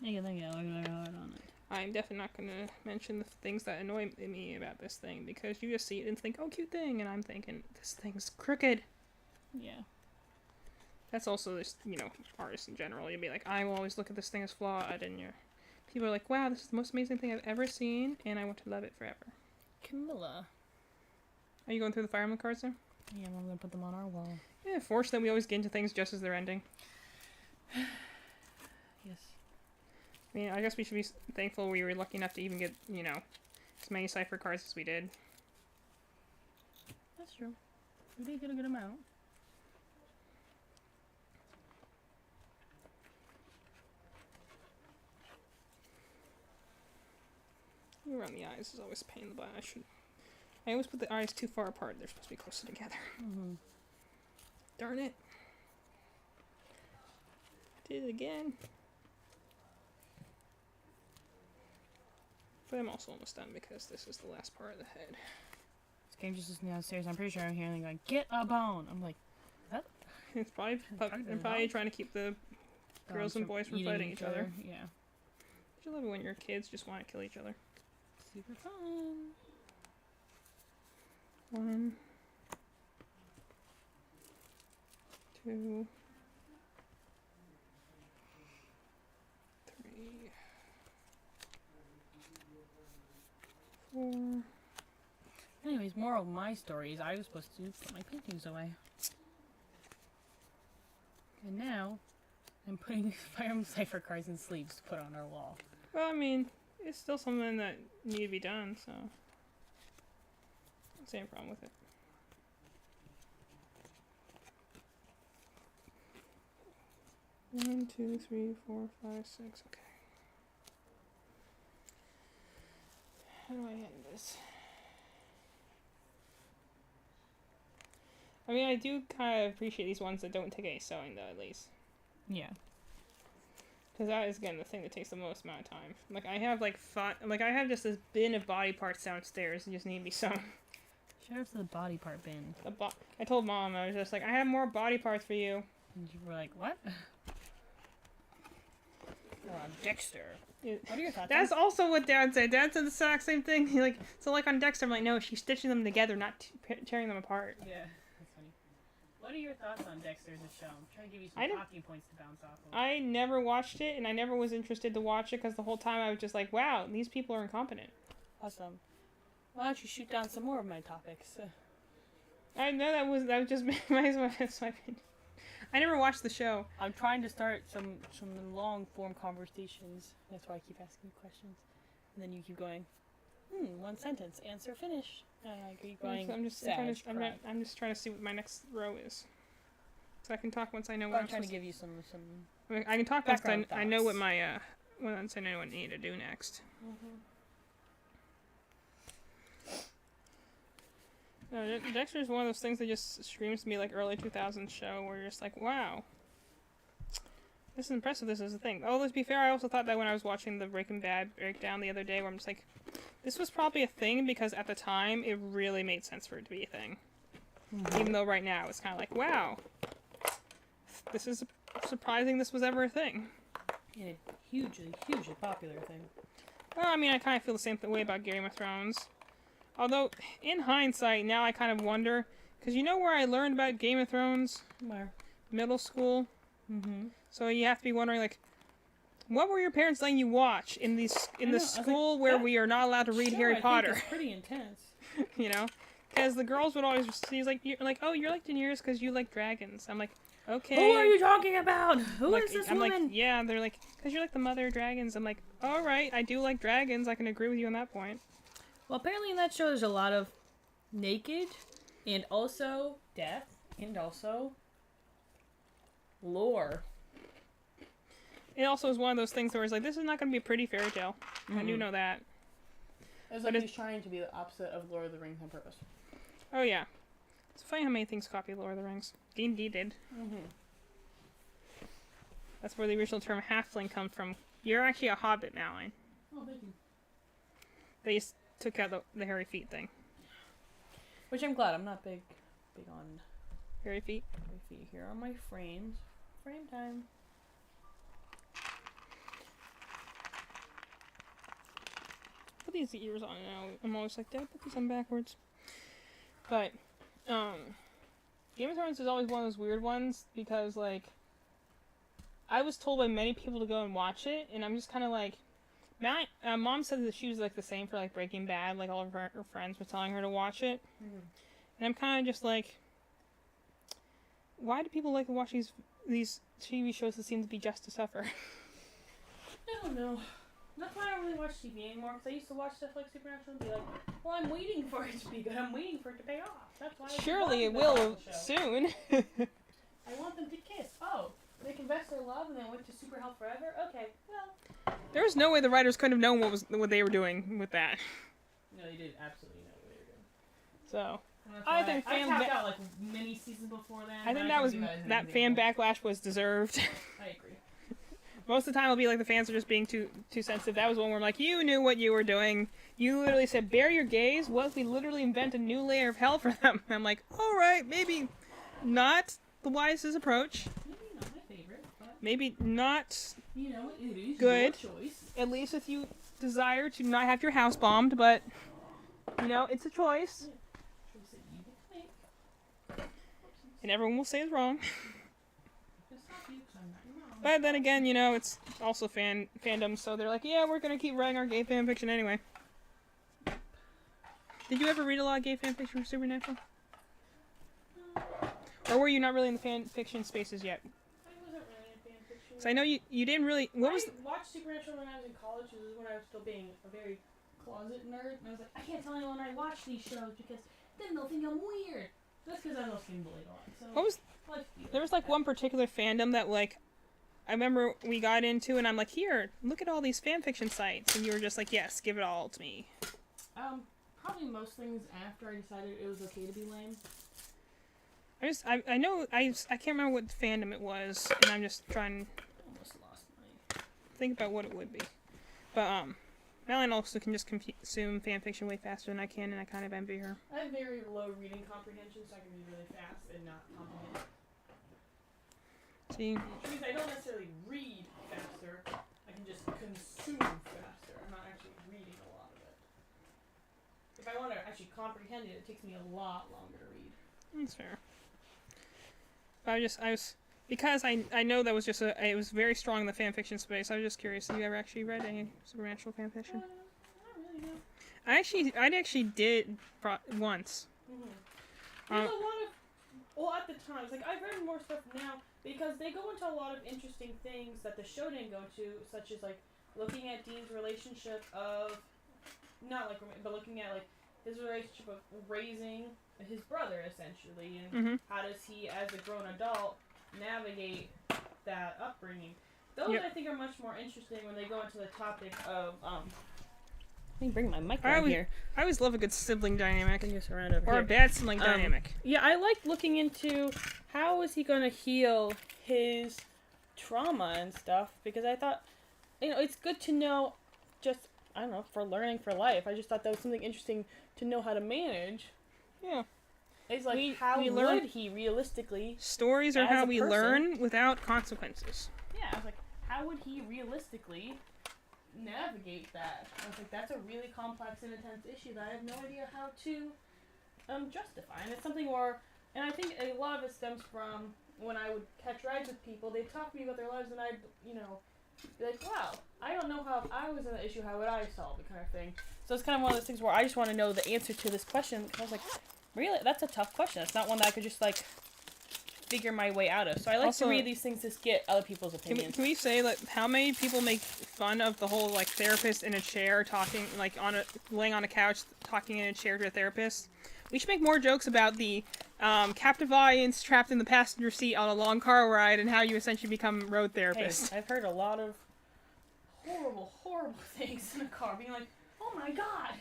Thank you, I'll work hard on it. I'm definitely not gonna mention the things that annoy me about this thing, because you just see it and think, oh, cute thing, and I'm thinking, this thing's crooked. Yeah. That's also just, artists in general. You'd be like, I will always look at this thing as flawed, and people are like, wow, this is the most amazing thing I've ever seen, and I want to love it forever. Camilla. Are you going through the Fire Emblem cards now? Yeah, I'm gonna put them on our wall. Yeah, unfortunately, we always get into things just as they're ending. Yes. I mean, I guess we should be thankful we were lucky enough to even get, as many Cypher cards as we did. That's true. We did get a good amount. Around the eyes is always a pain in the butt. I always put the eyes too far apart. They're supposed to be closer together. Mm-hmm. Darn it. I did it again. But I'm also almost done because this is the last part of the head. This game just is downstairs. I'm pretty sure I'm hearing going, get a bone. I'm like, what? It's probably, they're probably trying to keep the girls and boys from fighting each other. Yeah. Don't you love it when your kids just want to kill each other? Super fun. 1, 2, 3, 4. Anyways, moral of my story is I was supposed to put my paintings away. And now, I'm putting Fire Emblem Cypher cards and sleeves to put on our wall. Well, I mean, it's still something that need to be done, so I don't see any problem with it. One, 2, 3, 4, 5, 6. Okay. How do I end this? I mean, I do kind of appreciate these ones that don't take any sewing, though, at least. Yeah. Because that is, again, the thing that takes the most amount of time. Like, I have, I have just this bin of body parts downstairs that just need to be sewn. Shout out to the body part bin. I told Mom, I was just like, I have more body parts for you. And you were like, what? Dexter. What are your thoughts? That's also what Dad said. Dad said the exact same thing. On Dexter, I'm like, no, she's stitching them together, not tearing them apart. Yeah, that's funny. What are your thoughts on Dexter as a show? I'm trying to give you some talking points to bounce off of. I never watched it, and I never was interested to watch it because the whole time I was just like, wow, these people are incompetent. Awesome. Why don't you shoot down some more of my topics? I know that was just my opinion. I never watched the show. I'm trying to start some long form conversations. That's why I keep asking questions, and then you keep going. One sentence, answer, finish. And I keep going. I'm just trying to see what my next row is, so I can talk once I know what I'm trying to give you some. I mean, I can talk once I know what my once I know what I need to do next. Mm-hmm. No, Dexter is one of those things that just screams to me like early 2000s show where you're just like, wow, this is impressive, this is a thing. Oh, let's be fair, I also thought that when I was watching the Breaking Bad breakdown the other day where I'm just like, this was probably a thing because at the time it really made sense for it to be a thing. Mm-hmm. Even though right now it's kind of like, wow, this is surprising this was ever a thing. Yeah, hugely popular thing. Well, I mean, I kind of feel the same way about Game of Thrones. Although, in hindsight, now I kind of wonder, because you know where I learned about Game of Thrones? Where? Middle school. Mm-hmm. So you have to be wondering, like, what were your parents letting you watch in the school where we are not allowed to read Harry Potter? It's pretty intense. You know? Because the girls would always, she's like, oh, you're like Daenerys because you like dragons. I'm like, okay. Who are you talking about? Who is this woman? I'm like, yeah, they're like, because you're like the mother of dragons. I'm like, alright, I do like dragons. I can agree with you on that point. Well, apparently in that show there's a lot of naked, and also death, and also lore. It also is one of those things where it's like, this is not going to be a pretty fairy tale. Mm-hmm. I do know that. It's like he's trying to be the opposite of Lord of the Rings on purpose. Oh, yeah. It's funny how many things copy Lord of the Rings. D&D did. Mm-hmm. That's where the original term halfling comes from. You're actually a hobbit, Malin. Oh, thank you. They just took out the hairy feet thing. Which I'm glad. I'm not big on Hairy feet? my feet. Here are my frames. Frame time. Put these ears on now. I'm always like, did I put these on backwards? But, Game of Thrones is always one of those weird ones because, like, I was told by many people to go and watch it, and I'm just kind of like, Mom said that she was like the same for like Breaking Bad, like all of her friends were telling her to watch it, and I'm kind of just like, why do people like to watch these TV shows that seem to be just to suffer? I don't know. That's why I don't really watch TV anymore, because I used to watch stuff like Supernatural and be like, well, I'm waiting for it to be good. I'm waiting for it to pay off. That's why I Surely it keep watching will the show. soon. I want them to kiss. Oh, they confessed their love and then went to super hell forever? Okay, well. There was no way the writers couldn't have known what they were doing with that. No, they did absolutely know what they were doing. So And that's I why think I fan tapped ba- out like many seasons before then. I think and that was couldn't do as that anything fan else. backlash was deserved. I agree. Most of the time, it'll be like the fans are just being too sensitive. That was one where I'm like, you knew what you were doing. You literally said, "Bear your gaze." What if we literally invent a new layer of hell for them? And I'm like, all right, maybe not the wisest approach. Maybe not my favorite, but Maybe not, you know, it is Good. your choice. at least if you desire to not have your house bombed. But you know, it's a choice, Choice that you get to make. and everyone will say it's wrong. It's not you, 'cause I'm not your mom. But then again, you know, it's also fandom, so they're like, yeah, we're gonna keep writing our gay fanfiction anyway. Did you ever read a lot of gay fanfiction for Supernatural? Or were you not really in the fanfiction spaces yet? I wasn't really in fan fiction. So I know you didn't really. What was? I watched Supernatural when I was in college. This is when I was still being a very closet nerd. And I was like, I can't tell anyone I watch these shows because then they'll think I'm weird. That's because I was getting bullied a lot. So What was? like, There was like one particular fandom that like, I remember we got into, and I'm like, here, look at all these fanfiction sites, and you were just like, yes, give it all to me. Probably most things after I decided it was okay to be lame. I know I can't remember what fandom it was, and I'm just trying to Almost lost my. think about what it would be. But Malin also can just consume fanfiction way faster than I can, and I kind of envy her. I have very low reading comprehension, so I can be really fast and not comprehend. See, Which means I don't necessarily read faster. I can just consume faster. I'm not actually reading a lot of it. If I want to actually comprehend it, it takes me a lot longer to read. that's fair. But I was because I know that was just it was very strong in the fanfiction space. I was just curious. Have you ever actually read any Supernatural fanfiction? Not really, no. I actually did once. There's a lot of, well, at the times, like, I've read more stuff now because they go into a lot of interesting things that the show didn't go to, such as, like, looking at Dean's relationship of, not like, but looking at, like, his relationship of raising his brother, essentially, and Mhm. how does he, as a grown adult, navigate that upbringing. Those, Yep. I think, are much more interesting when they go into the topic of, let me bring my mic I right always- here. I always love a good sibling dynamic, Bring this around over or here. a bad sibling dynamic. Yeah, I like looking into how is he going to heal his trauma and stuff because I thought, you know, it's good to know just, I don't know, for learning for life. I just thought that was something interesting to know how to manage. Yeah. It's like, how we would learn- he realistically, Stories are As how a we person- learn without consequences. yeah, I was like, how would he realistically navigate that? I was like, that's a really complex and intense issue that I have no idea how to justify. And it's something where, and I think a lot of it stems from when I would catch rides with people, they'd talk to me about their lives and I'd, you know, be like, wow, I don't know how, if I was in that issue, how would I solve it kind of thing. So it's kind of one of those things where I just want to know the answer to this question because I was like, really? That's a tough question. It's not one that I could just, like, figure my way out of. So I like Also, to read these things to get other people's opinions. Can we say like how many people make fun of the whole like therapist in a chair talking like laying on a couch talking in a chair to a therapist? We should make more jokes about the captive audience trapped in the passenger seat on a long car ride and how you essentially become road Hey, therapist. I've heard a lot of horrible, horrible things in a car, being like, "Oh my God,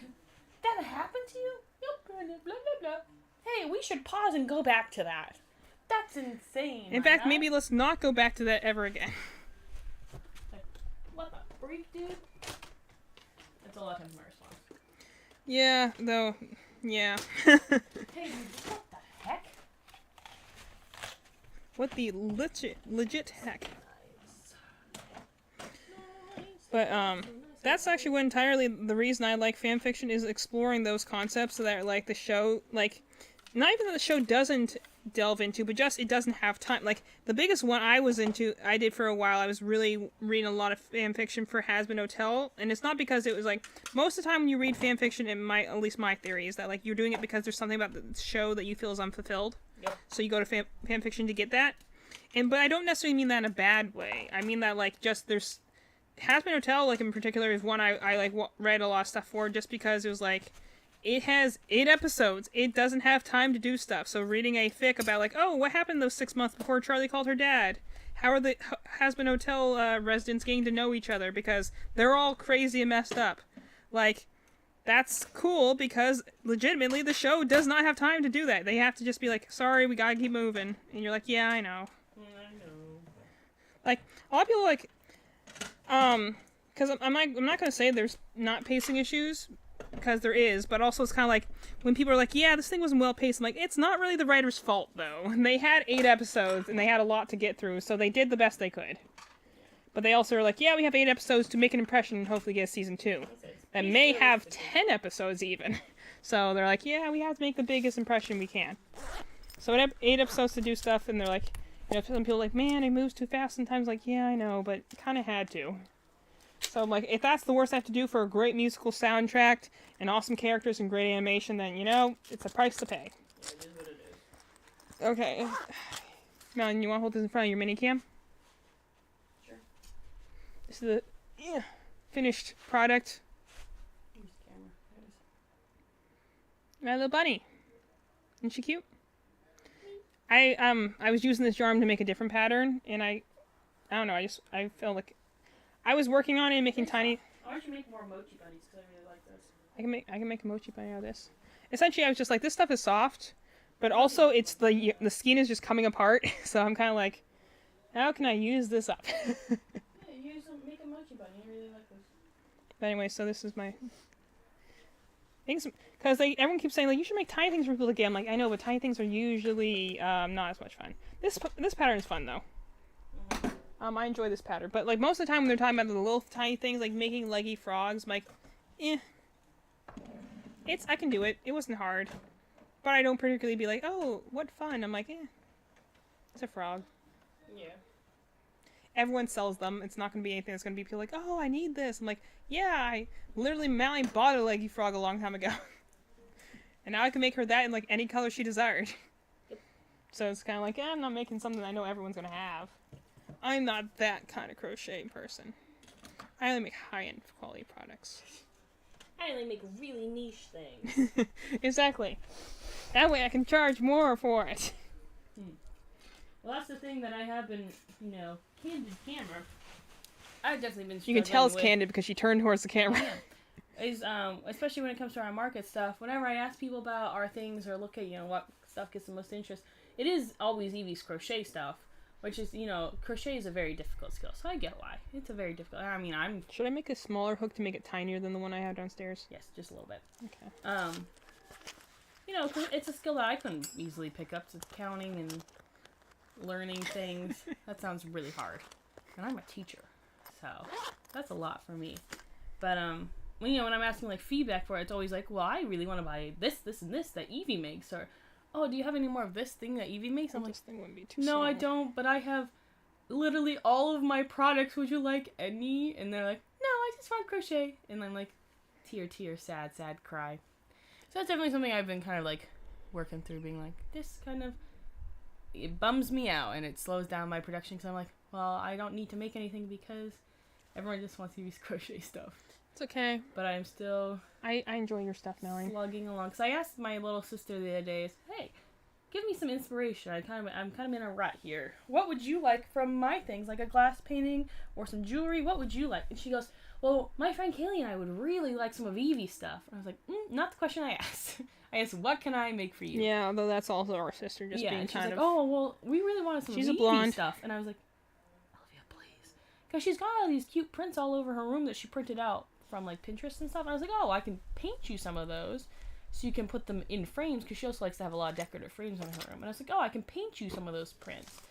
that happened to you? Yep, blah blah blah. Hey, we should pause and go back to that. That's insane. In fact, maybe let's not go back to that ever again. Like, what the freak, dude? That's a lot of times my response. Yeah, though. Yeah. Hey, dude, what the heck? What the legit heck? But that's actually what entirely the reason I like fan fiction is exploring those concepts that like the show like not even that the show doesn't delve into, but just it doesn't have time. Like the biggest one I did for a while, I was really reading a lot of fan fiction for Has Been Hotel, and it's not because it was like most of the time when you read fan fiction, at least my theory is that like you're doing it because there's something about the show that you feel is unfulfilled. Yep. So you go to fan fiction to get that. But I don't necessarily mean that in a bad way. I mean that like just there's Has Been Hotel, like in particular, is one I like read a lot of stuff for just because it was like it has 8 episodes. It doesn't have time to do stuff. So reading a fic about like, oh, what happened those 6 months before Charlie called her dad? How are the Has Been Hotel residents getting to know each other because they're all crazy and messed up? Like that's cool because legitimately the show does not have time to do that. They have to just be like, sorry, we gotta keep moving, and you're like, yeah, I know. Like a lot of people like because I'm not gonna say there's not pacing issues because there is, but also it's kind of like when people are like, yeah, this thing wasn't well paced. I'm like, it's not really the writer's fault though. They had 8 episodes and they had a lot to get through, so they did the best they could. But they also are like, yeah, we have 8 episodes to make an impression and hopefully get a season 2 that may have 10 episodes even. So they're like, yeah, we have to make the biggest impression we can. So it had 8 episodes to do stuff, and they're like, you know, some people are like, man, it moves too fast sometimes. Like, yeah, I know, but kind of had to. So, like, if that's the worst I have to do for a great musical soundtrack and awesome characters and great animation, then, you know, it's a price to pay. Yeah, it is what it is. Okay. Melon, you want to hold this in front of your mini cam? Sure. This is the finished product. Use the camera. There it is. My little bunny. Isn't she cute? I was using this yarn to make a different pattern, and I don't know, I felt like I was working on it and making tiny. Why don't you make more mochi bunnies? Because I really like this. I can make a mochi bunny out of this. Essentially, I was just like, this stuff is soft, but also it's the skin is just coming apart. So I'm kind of like, how can I use this up? Yeah, make a mochi bunny. I really like this. But anyway, so this is my things because everyone keeps saying like you should make tiny things for people to get. I'm like, I know, but tiny things are usually not as much fun. This pattern is fun though. I enjoy this pattern, but like most of the time when they're talking about the little tiny things like making leggy frogs, I'm like, I can do it. It wasn't hard, but I don't particularly be like, oh, what fun. I'm like, it's a frog. Yeah. Everyone sells them. It's not going to be anything that's going to be people like, oh, I need this. I'm like, yeah, I literally Mally bought a leggy frog a long time ago, and now I can make her that in like any color she desired. Yep. So it's kind of like, I'm not making something I know everyone's going to have. I'm not that kind of crochet person. I only make high-end quality products. I only make really niche things. Exactly. That way I can charge more for it. Well, that's the thing that I have been, candid camera. I've definitely been You can tell it's with, candid because she turned towards the camera. Is especially when it comes to our market stuff. Whenever I ask people about our things or look at what stuff gets the most interest, it is always Evie's crochet stuff. Which is, crochet is a very difficult skill, so I get why. It's a very difficult... I mean, Should I make a smaller hook to make it tinier than the one I have downstairs? Yes, just a little bit. Okay. It's a skill that I couldn't easily pick up, so counting and learning things. That sounds really hard. And I'm a teacher, so that's a lot for me. But, when I'm asking, feedback for it, it's always like, well, I really want to buy this, this, and this that Evie makes, or... oh, do you have any more of this thing that Evie makes? I'm like, this thing wouldn't be too no, small. I don't, but I have literally all of my products. Would you like any? And they're like, no, I just want crochet. And I'm like, tear, sad, cry. So that's definitely something I've been kind of working through, being like, this kind of, it bums me out and it slows down my production because I'm like, well, I don't need to make anything because everyone just wants to use crochet stuff. It's okay. But I'm still... I enjoy your stuff, Melanie. Slugging along. Because I asked my little sister the other day, hey, give me some inspiration. I'm kind of in a rut here. What would you like from my things? Like a glass painting or some jewelry? What would you like? And she goes, well, my friend Kaylee and I would really like some of Evie's stuff. And I was like, not the question I asked. I asked, what can I make for you? Yeah, although that's also our sister just yeah, being and she's kind like, of... oh, well, we really wanted some She's of a Evie's blonde. stuff. And I was like, Olivia, please. Because she's got all these cute prints all over her room that she printed out from, like, Pinterest and stuff. And I was like, oh, I can paint you some of those so you can put them in frames, because she also likes to have a lot of decorative frames in her room. And I was like, oh, I can paint you some of those prints.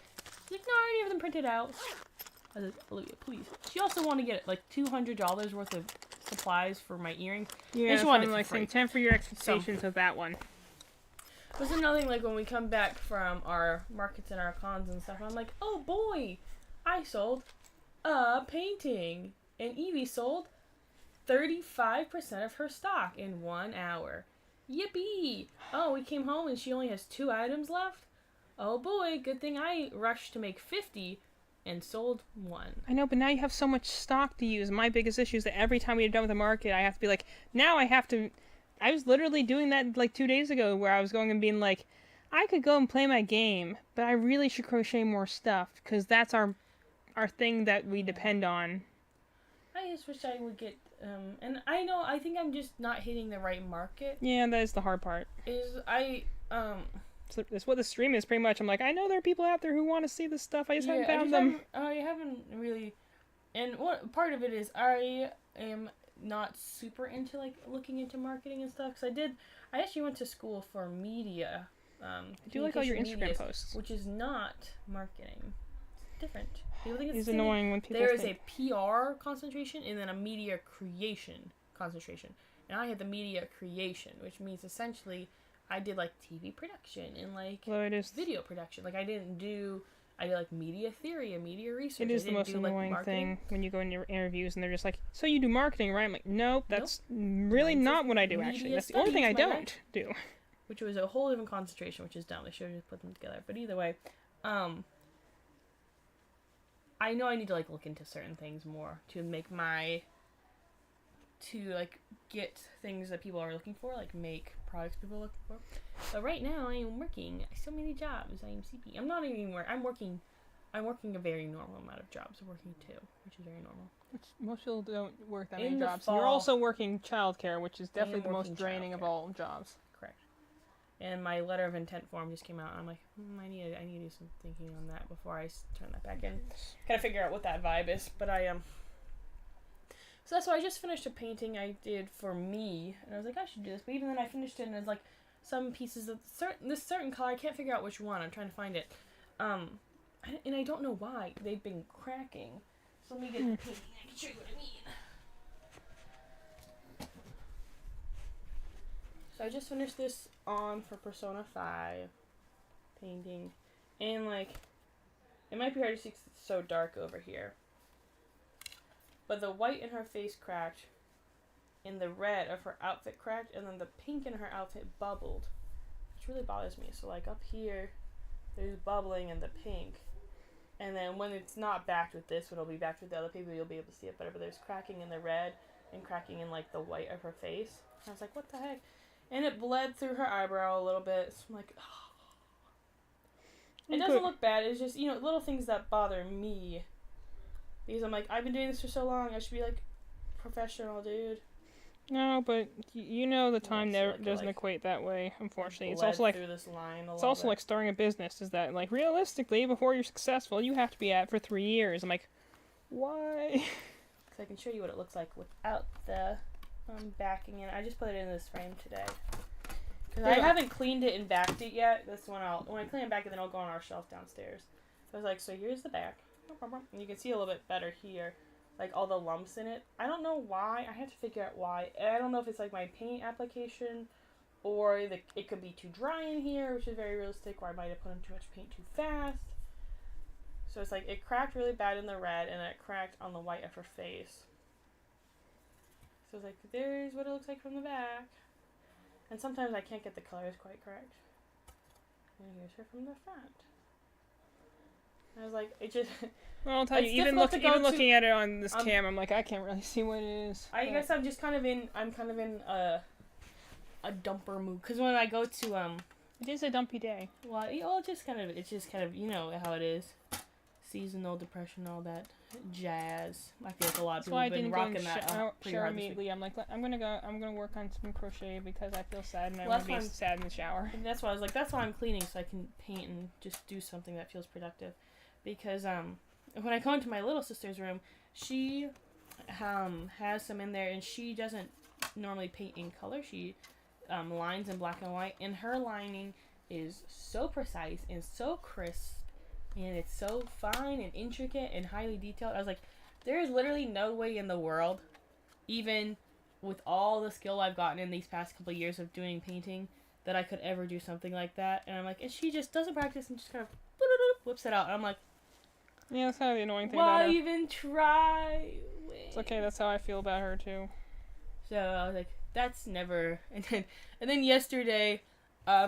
She's like, no, I already have them printed out. I was like, Olivia, please. She also wanted to get, like, $200 worth of supplies for my earrings. Yeah, And she so wanted I'm it for like free. saying, temper your expectations of that one. There's another thing, like, when we come back from our markets and our cons and stuff, I'm like, oh boy, I sold a painting. And Evie sold 35% of her stock in 1 hour. Yippee! Oh, we came home and she only has 2 items left? Oh boy, good thing I rushed to make 50 and sold 1. I know, but now you have so much stock to use. My biggest issue is that every time we're done with the market, I have to be like, now I have to... I was literally doing that like 2 days ago, where I was going and being like, I could go and play my game, but I really should crochet more stuff, because that's our thing that we depend on. I just wish I would get, and I think I'm just not hitting the right market. Yeah, that is the hard part. So that's what the stream is, pretty much. I'm like, I know there are people out there who want to see this stuff, I just haven't found them. I haven't really, and what part of it is I am not super into, like, looking into marketing and stuff, because I actually went to school for media. I do like all your Instagram media, posts. which is not marketing. It's different. People think it's It's the same. annoying when people There is think... a PR concentration and then a media creation concentration. And I had the media creation, which means essentially I did, like, TV production and, like, video production. Like, I did, like, media theory and media research. It is the most annoying thing when you go into interviews and they're just like, so you do marketing, right? I'm like, nope, that's really not what I do, actually. That's the only thing I don't do. Which was a whole different concentration, which is dumb. They should have just put them together. But either way, I know I need to, like, look into certain things more to make like, get things that people are looking for, like, make products people are looking for. But right now, I am working so many jobs. I am CP. I'm not even working. I'm working a very normal amount of jobs. I'm working 2, which is very normal. Which most people don't work that In many the jobs. fall, You're also working childcare, which is I am definitely the most working draining of childcare. all jobs. Correct. And my letter of intent form just came out, and I'm like, I need to do some thinking on that before I turn that back in. Gotta figure out what that vibe is. But so that's why I just finished a painting I did for me, and I was like, I should do this. But even then, I finished it, and it's like some pieces of this certain color. I can't figure out which one. I'm trying to find it. And I don't know why they've been cracking. So let me get the painting. I can show you what I mean. So I just finished this on for Persona 5 painting, and, like, it might be hard to see because it's so dark over here. But the white in her face cracked, and the red of her outfit cracked, and then the pink in her outfit bubbled, which really bothers me. So, like, up here, there's bubbling in the pink, and then when it's not backed with this, when it'll be backed with the other people, you'll be able to see it better. But there's cracking in the red and cracking in, like, the white of her face. And I was like, what the heck? And it bled through her eyebrow a little bit. So I'm like, oh. It doesn't look bad. It's just, little things that bother me. Because I'm like, I've been doing this for so long. I should be, like, professional, dude. No, but the time there doesn't equate that way, unfortunately. It's also like through this line like starting a business. Is that, like, realistically, before you're successful, you have to be at it for 3 years. I'm like, why? Because I can show you what it looks like without the backing in. I just put it in this frame today. Because I haven't cleaned it and backed it yet. This one, when I clean and back it, then it'll go on our shelf downstairs. So I was like, so here's the back. And you can see a little bit better here. Like, all the lumps in it. I don't know why. I have to figure out why. I don't know if it's, like, my paint application, or it could be too dry in here, which is very realistic, or I might have put in too much paint too fast. So it's like, it cracked really bad in the red, and it cracked on the white of her face. So it's like, there's what it looks like from the back. And sometimes I can't get the colors quite correct. And here's her from the front. I was like, it just... Well, I'll tell you, even looking at it on this cam, I'm like, I can't really see what it is. I guess I'm just kind of in a dumper mood. Because when I go to, It is a dumpy day. well, it's just kind of, how it is. Seasonal depression, all that. jazz. I feel like a lot of That's people why I have been didn't go rocking and that pretty shower hard this week. immediately. I'm like, I'm gonna work on some crochet because I feel sad and I Well, want to be that's why sad in the shower. And that's why I was like, that's why I'm cleaning, so I can paint and just do something that feels productive. Because when I go into my little sister's room, she has some in there, and she doesn't normally paint in color. She lines in black and white, and her lining is so precise and so crisp, and it's so fine and intricate and highly detailed. I was like, there is literally no way in the world, even with all the skill I've gotten in these past couple of years of doing painting, that I could ever do something like that. And I'm like, and she just doesn't practice and just kind of whips it out. And I'm like, Yeah, that's kind of the annoying thing about why her. even try? It's okay. That's how I feel about her too. So I was like, that's never. And then yesterday,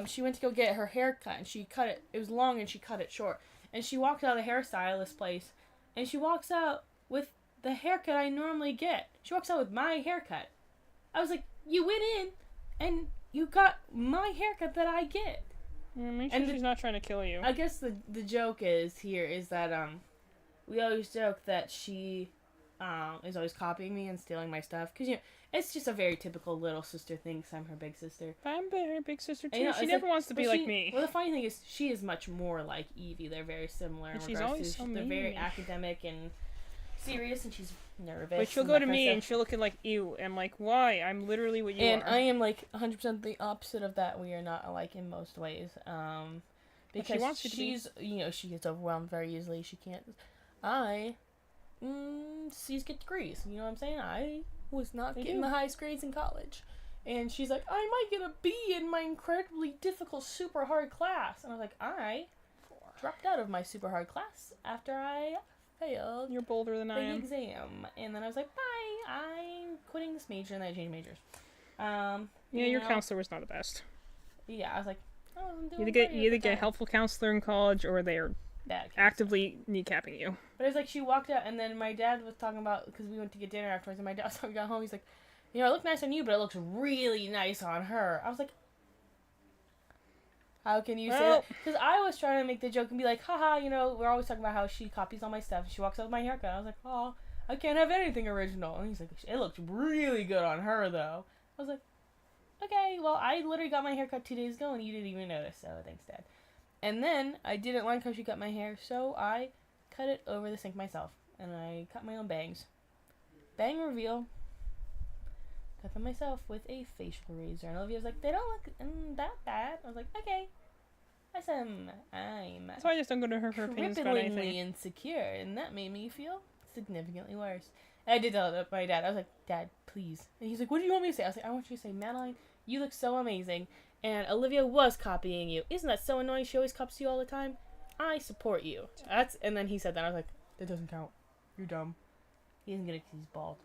she went to go get her hair cut, and she cut it. It was long, and she cut it short. And she walked out of the hairstylist place, and she walks out with the haircut I normally get. She walks out with my haircut. I was like, you went in, and you got my haircut that I get. Yeah, make sure she's not trying to kill you. I guess the joke is that we always joke that she is always copying me and stealing my stuff, because it's just a very typical little sister thing, because I'm her big sister. I'm her big sister too. And, She never wants to be like she, me. Well, the funny thing is, she is much more like Evie. They're very similar. And in she's regards always to, so they're mean. very academic and serious, and she's nervous. But she'll and go that to kind of me stuff. and she'll look at like, ew. I'm like, why? I'm literally what you And are. I am like 100% the opposite of that. We are not alike in most ways. Because she wants you to be. she's, she gets overwhelmed very easily. She can't. C's get degrees. You know what I'm saying? I was not getting the highest grades in college. And she's like, I might get a B in my incredibly difficult, super hard class. And I was like, I dropped out of my super hard class after I failed You're bolder than I the am. exam. And then I was like, bye, I'm quitting this major, and then I changed majors. Yeah, your counselor was not the best. Yeah, I was like, oh, I'm doing You great either at get a that. helpful counselor in college or they're Bad counselor. actively kneecapping you. But it was like she walked out, and then my dad was talking about, because we went to get dinner afterwards, and my dad was talking about home. He's like, it looked nice on you, but it looks really nice on her. I was like, how can you say that? Because I was trying to make the joke and be like, haha, we're always talking about how she copies all my stuff. She walks out with my haircut. I was like, oh, I can't have anything original. And he's like, it looks really good on her, though. I was like, okay, well, I literally got my haircut 2 days ago, and you didn't even notice, so thanks, Dad. And then I didn't like how she cut my hair, so I cut it over the sink myself, and I cut my own bangs. Bang reveal. Cut them myself with a facial razor. And Olivia was like, they don't look that bad. I was like, okay. I said, I'm That's why I just don't go to her for opinions about cripplingly anything. insecure, and that made me feel significantly worse. And I did tell it to my dad. I was like, Dad, please. And he's like, what do you want me to say? I was like, I want you to say, Madeline, you look so amazing, and Olivia was copying you. Isn't that so annoying? She always copies you all the time. I support you. And then he said that. I was like, that doesn't count. You're dumb. He doesn't get it because he's bald.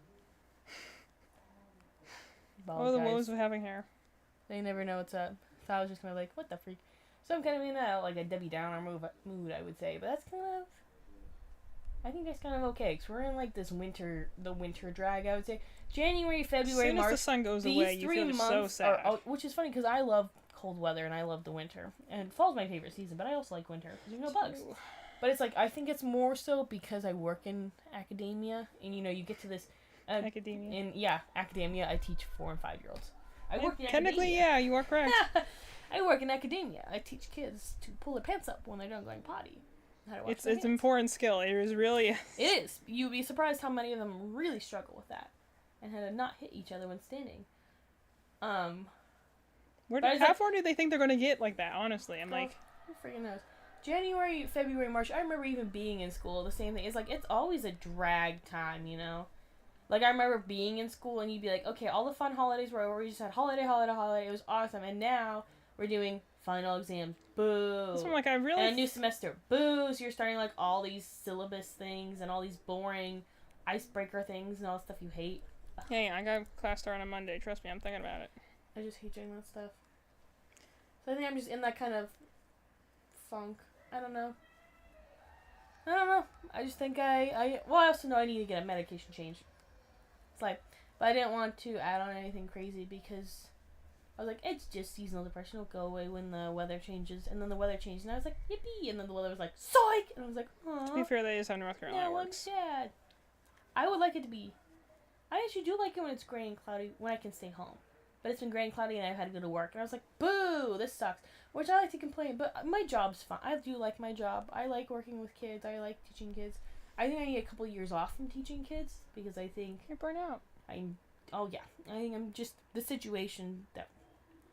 Oh, the woes of having hair. They never know what's up. So I was just kind of like, what the freak? So I'm kind of in like a Debbie Downer mood, I would say. But that's kind of, I think that's kind of okay. Because we're in like the winter drag, I would say. January, February, As soon March. as the sun goes these away, you 3 feel months so sad. which is funny because I love cold weather and I love the winter. And fall's my favorite season, but I also like winter because there's no bugs. But it's like, I think it's more so because I work in academia, and you get to this Academia. Academia. I teach 4 and 5-year-olds. I work in Technically, academia. yeah, you are correct. I work in academia. I teach kids to pull their pants up when they're done going potty. How to wash It's their an hands. important skill. It is really. It is. You'd be surprised how many of them really struggle with that, and how to not hit each other when standing. How far do they think they're gonna get like that? Honestly, I'm like, who freaking knows? January, February, March. I remember even being in school. The same thing. It's like it's always a drag time, Like, I remember being in school, and you'd be like, okay, all the fun holidays were over. We just had holiday. It was awesome. And now we're doing final exams. Boo. so I'm like, I really. And a new semester. Boo. So you're starting, like, all these syllabus things and all these boring icebreaker things and all the stuff you hate. Hey, I got class start on Monday. Trust me, I'm thinking about it. I just hate doing that stuff. So I think I'm just in that kind of funk. I don't know. I just think I also know I need to get a medication change. It's like, but I didn't want to add on anything crazy because I was like, it's just seasonal depression. It'll go away when the weather changes. And then the weather changed, and I was like, yippee! And then the weather was like, psych! And I was like, To be aw. fair, that is how North Carolina No, I'm works. sad. I would like it to be. I actually do like it when it's gray and cloudy, when I can stay home. But it's been gray and cloudy, and I've had to go to work. And I was like, boo! This sucks. Which I like to complain, but my job's fun. I do like my job. I like working with kids. I like teaching kids. I think I need a couple years off from teaching kids, because I think You're burnt out. I think I'm just the situation that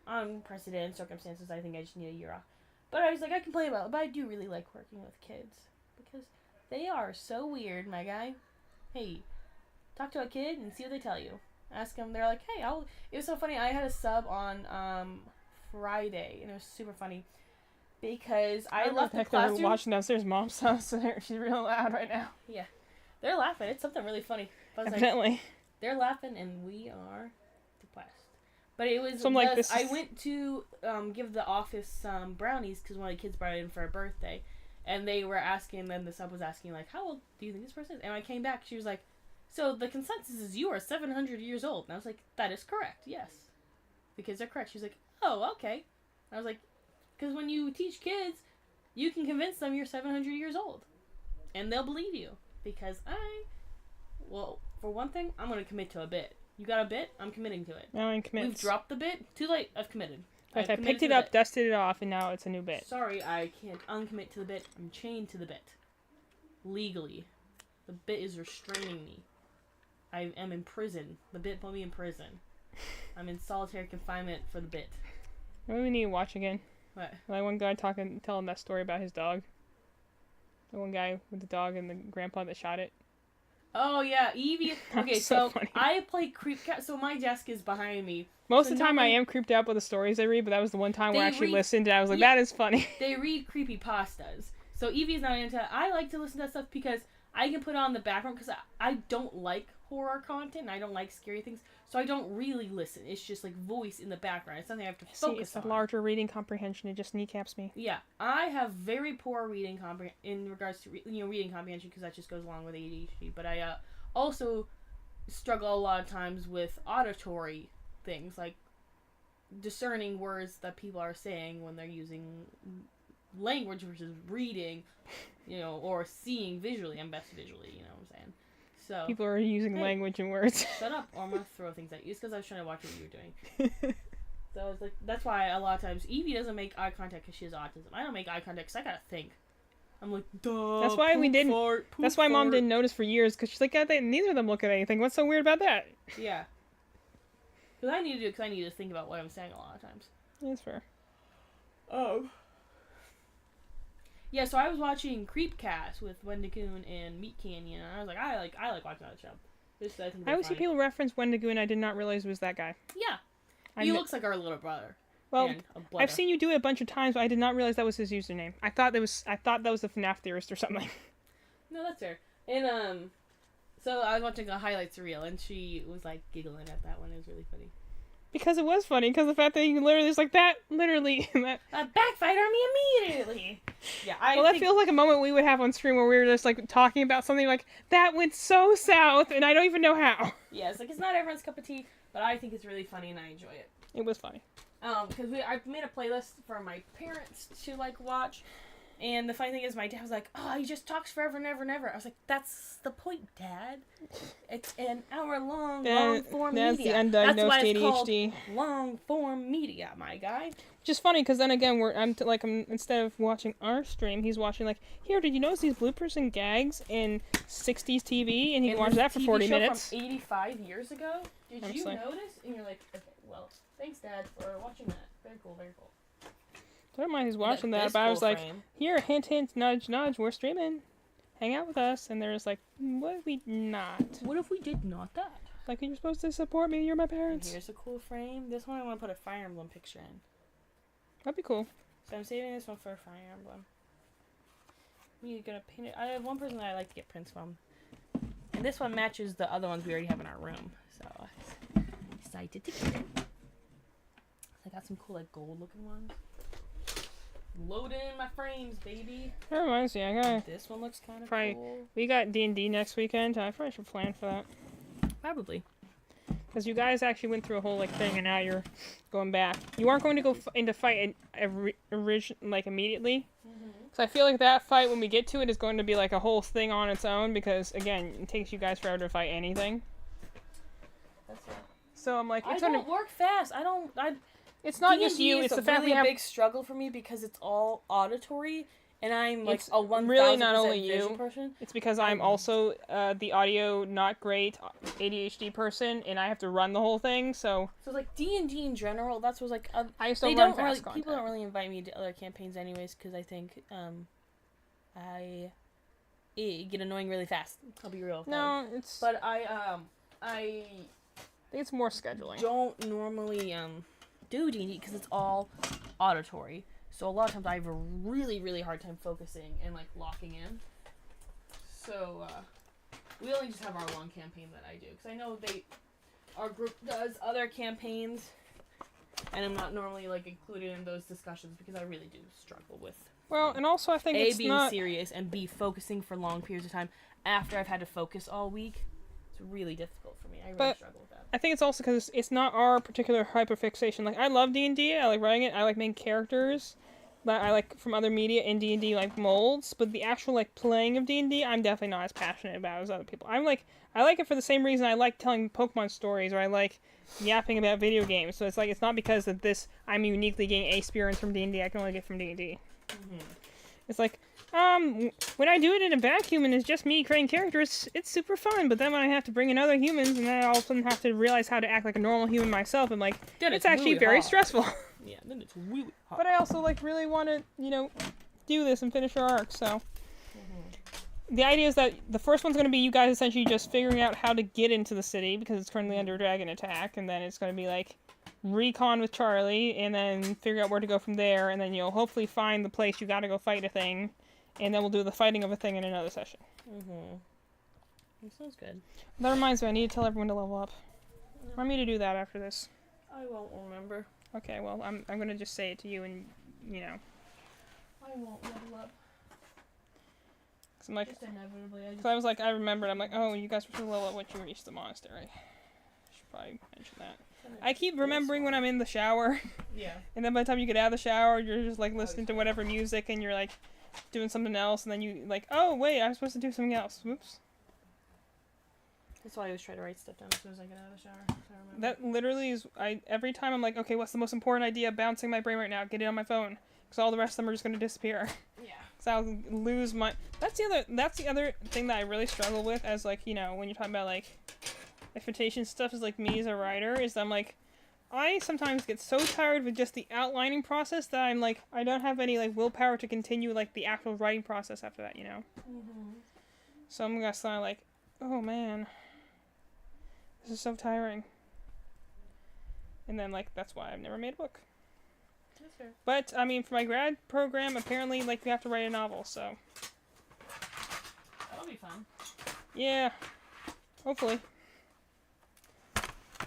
unprecedented circumstances. I think I just need a year off. But I was like, I complain about it, but I do really like working with kids because they are so weird, my guy. Hey, talk to a kid and see what they tell you. Ask them. They're like, hey, It was so funny. I had a sub on Friday, and it was super funny because I left the They're classroom. watching downstairs mom's house, so she's real loud right now. They're laughing. It's something really funny. I was like, Evidently. they're laughing, and we are depressed. But it was So I'm like, I went to give the office some brownies because one of the kids brought it in for a birthday, and they were asking. Then the sub was asking like, "How old do you think this person is?" And I came back. She was like, "So the consensus is you are 700 years old." And I was like, "That is correct. Yes, the kids are correct." She's like, "Oh, okay." I was like, "Because when you teach kids, you can convince them you're 700 years old, and they'll believe you." Because for one thing, I'm gonna commit to a bit. You got a bit? I'm committing to it. Now I'm committed. We've dropped the bit. Too late. I've committed. I I've committed picked to it the up, bit. dusted it off, and now it's a new bit. Sorry, I can't uncommit to the bit. I'm chained to the bit. Legally. The bit is restraining me. I am in prison. The bit put me in prison. I'm in solitary confinement for the bit. Maybe we need to watch again. What? Like one guy telling that story about his dog. The one guy with the dog and the grandpa that shot it. Oh, yeah. Evie. Okay, That's so so funny. I play Creep Cat. So my desk is behind me. Most So of the time I normally- am creeped out by the stories I read, but that was the one time where I They actually read- listened and I was like, Yeah. that is funny. They read creepy pastas. So Evie's not into that. I like to listen to that stuff because I can put it on the background because I don't like horror content and I don't like scary things. So I don't really listen. It's just like voice in the background. It's something I have to See, focus it's a on. larger reading comprehension. It just kneecaps me. Yeah, I have very poor reading in regards to reading comprehension because that just goes along with ADHD. But I also struggle a lot of times with auditory things like discerning words that people are saying when they're using language versus reading, or seeing visually. I'm best visually, you know what I'm saying? So People are using Hey. language and words. shut up, or I'm gonna throw things at you. It's because I was trying to watch what you were doing. So I was like, that's why a lot of times Evie doesn't make eye contact because she has autism. I don't make eye contact because I gotta think. I'm like, duh. That's why we poop didn't- fart, poop That's why Mom fart. didn't notice for years, because she's like, God, neither of them look at anything. What's so weird about that? Yeah. Because I need to do it because I need to think about what I'm saying a lot of times. That's fair. Oh. Yeah, so I was watching Creepcast with Wendigoon and Meat Canyon, and I was like, I like watching that show. Just, I think I they're always see funny. people reference Wendigo, and I did not realize it was that guy. Yeah. I He kn- looks like our little brother. well, and a brother. I've seen you do it a bunch of times, but I did not realize that was his username. I thought that was the FNAF theorist or something. No, that's fair. And, so I was watching a highlights reel, and she was, like, giggling at that one. It was really funny. Because it was funny, because the fact that you literally just like that, literally. That, Backfired on me immediately! Yeah, that feels like a moment we would have on stream where we were just like talking about something like, that went so south, and I don't even know how. Yeah, it's not everyone's cup of tea, but I think it's really funny, and I enjoy it. It was funny. Because I've made a playlist for my parents to, like, watch. And the funny thing is, my dad was like, oh, he just talks forever and ever and ever. I was like, that's the point, Dad. It's an hour-long, long-form That's media. the undiagnosed That's why it's called ADHD. long-form media, my guy. Which is funny, because then again, I'm instead of watching our stream, he's watching like, here, did you notice these bloopers and gags in 60s TV? And he can watch this that for TV 40 show minutes. from 85 years ago? Did you Honestly. notice? And you're like, okay, well, thanks, Dad, for watching that. Very cool, very cool. I don't mind who's watching that, This but I was cool like, frame. here, hint, hint, nudge, nudge, we're streaming. Hang out with us. And they're just like, what if we not? What if we did not that? Like, you're supposed to support me, you're my And parents. here's a cool frame. This one I want to put a Fire Emblem picture in. That'd be cool. So I'm saving this one for a Fire Emblem. You're gonna paint it. I have one person that I like to get prints from. And this one matches the other ones we already have in our room. So I decided to get it. I got some cool like gold looking ones. Load in my frames, baby. That reminds me, This one looks kind of Probably- cool. we got D&D next weekend. I probably should plan for that. Probably. Because you guys actually went through a whole like thing, and now you're going back. You aren't going to go into fight like immediately. So I feel like that fight, when we get to it, is going to be like a whole thing on its own. Because again, it takes you guys forever to fight anything. That's right. So I'm like, I it's don't work fast. It's not just you. It's the fact really we have. big struggle for me because it's all auditory, and I'm like It's a 1,000% really not only visual you. person. It's because I'm also the audio not great ADHD person, and I have to run the whole thing. So like D&D in general, that's what's like. I still they run don't fast really. content. People don't really invite me to other campaigns anyways because I think I get annoying really fast. I'll be real. No, it's. But I think it's more scheduling. don't normally do D&D because it's all auditory. So a lot of times I have a really, really hard time focusing and like locking in. So we only just have our one campaign that I do because I know our group does other campaigns, and I'm not normally like included in those discussions because I really do struggle with. Well, and also I think it's being not serious and B, focusing for long periods of time after I've had to focus all week. It's really difficult for me. I really struggle with that. I think it's also because it's not our particular hyperfixation. Like, I love D&D, I like writing it, I like making characters that I like from other media in D&D, like molds, but the actual, like, playing of D&D, I'm definitely not as passionate about as other people. I like it for the same reason I like telling Pokemon stories, or I like yapping about video games, so it's like, it's not because of this, I'm uniquely getting experience from D&D, I can only get from D&D. It's like, when I do it in a vacuum and it's just me creating characters, it's super fun, but then when I have to bring in other humans and then I all of a sudden have to realize how to act like a normal human myself, I'm like, Then it's it's actually really very hard. stressful. Yeah, then it's really hard. But I also, like, really want to, do this and finish our arc, so. The idea is that the first one's going to be you guys essentially just figuring out how to get into the city, because it's currently under dragon attack, and then it's going to be, like, recon with Charlie, and then figure out where to go from there, and then you'll hopefully find the place you gotta go fight a thing, and then we'll do the fighting of a thing in another session. That sounds good. That reminds me, I need to tell everyone to level up. Remind me to do that after this. I won't remember. Okay, well, I'm gonna just say it to you, and, I won't level up. Cause I'm like, Just inevitably. I remembered, I'm like, oh, you guys were supposed to level up once you reached the monastery. I should probably mention that. I keep remembering when I'm in the shower. Yeah. And then by the time you get out of the shower, you're just, like, listening to whatever music, and you're, like, doing something else, and then you, like, oh, wait, I'm supposed to do something else. Whoops. That's why I always try to write stuff down as soon as I get out of the shower. So I remember. That literally is, every time I'm like, okay, what's the most important idea bouncing my brain right now? Get it on my phone. Because all the rest of them are just going to disappear. Yeah. Because I'll lose my... That's the other thing that I really struggle with as, like, when you're talking about, like, expectation stuff is, like, me as a writer, is that I'm, like, I sometimes get so tired with just the outlining process that I'm, like, I don't have any, like, willpower to continue, like, the actual writing process after that, So I'm just kind of like, oh, man. This is so tiring. And then, like, that's why I've never made a book. That's fair. But, I mean, for my grad program, apparently, like, we have to write a novel, so. That'll be fun. Yeah. Hopefully.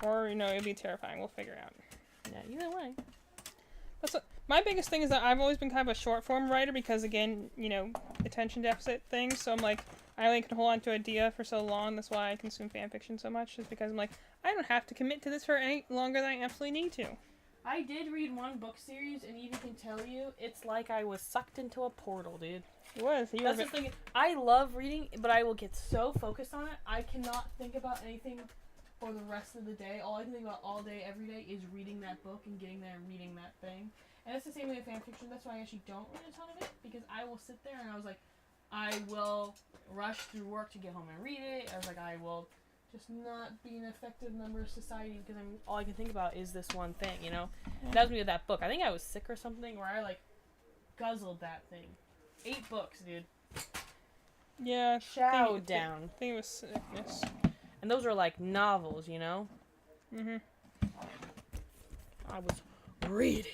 Or, it'd be terrifying. We'll figure it out. Yeah, either way. My biggest thing is that I've always been kind of a short form writer because, again, attention deficit things. So I'm like, I only can hold on to an idea for so long. That's why I consume fan fiction so much. Just because I'm like, I don't have to commit to this for any longer than I absolutely need to. I did read one book series, and even can tell you, it's like I was sucked into a portal, dude. It was. That's the thing. I love reading, but I will get so focused on it, I cannot think about anything for the rest of the day. All I can think about all day, every day, is reading that book and getting there and reading that thing. And it's the same way with fan fiction. That's why I actually don't read a ton of it, because I will sit there and I was like, I will rush through work to get home and read it. I was like, I will just not be an effective member of society because all I can think about is this one thing, That was me with that book. I think I was sick or something where I, like, guzzled that thing. 8 books, dude. Yeah. Chow down. I think it was sickness. And those are, like, novels, Mm-hmm. I was reading.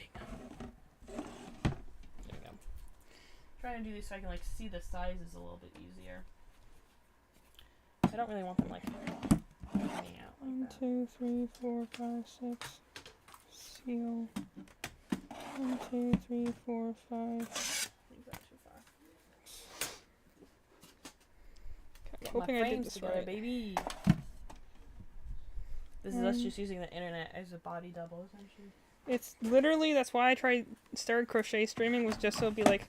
There we go. Trying to do this so I can, like, see the sizes a little bit easier. I don't really want them, like, hanging out like 1, that. 2, 3, 4, 5, 6. Seal. 1, 2, 3, 4, 5. Leave that too far. Okay, Get hoping my I did frames this together, right. baby. This is us just using the internet as a body double, essentially. It's literally, that's why I started crochet streaming, was just so it'd be like,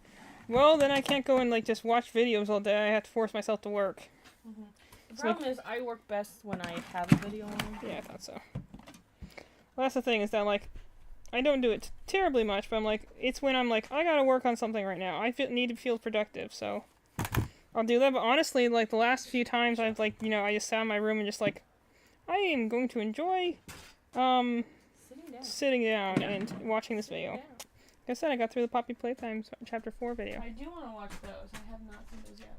well, then I can't go and like just watch videos all day. I have to force myself to work. Mm-hmm. The problem is I work best when I have a video on. Yeah, I thought so. Well, that's the thing, is that like, I don't do it terribly much, but I'm like, it's when I'm like, I gotta work on something right now. I need to feel productive, so I'll do that. But honestly, like the last few times I've like, I just sat in my room and just like, I am going to enjoy sitting down and watching this video. Like I said, I got through the Poppy Playtime Chapter 4 video. I do want to watch those. I have not seen those yet.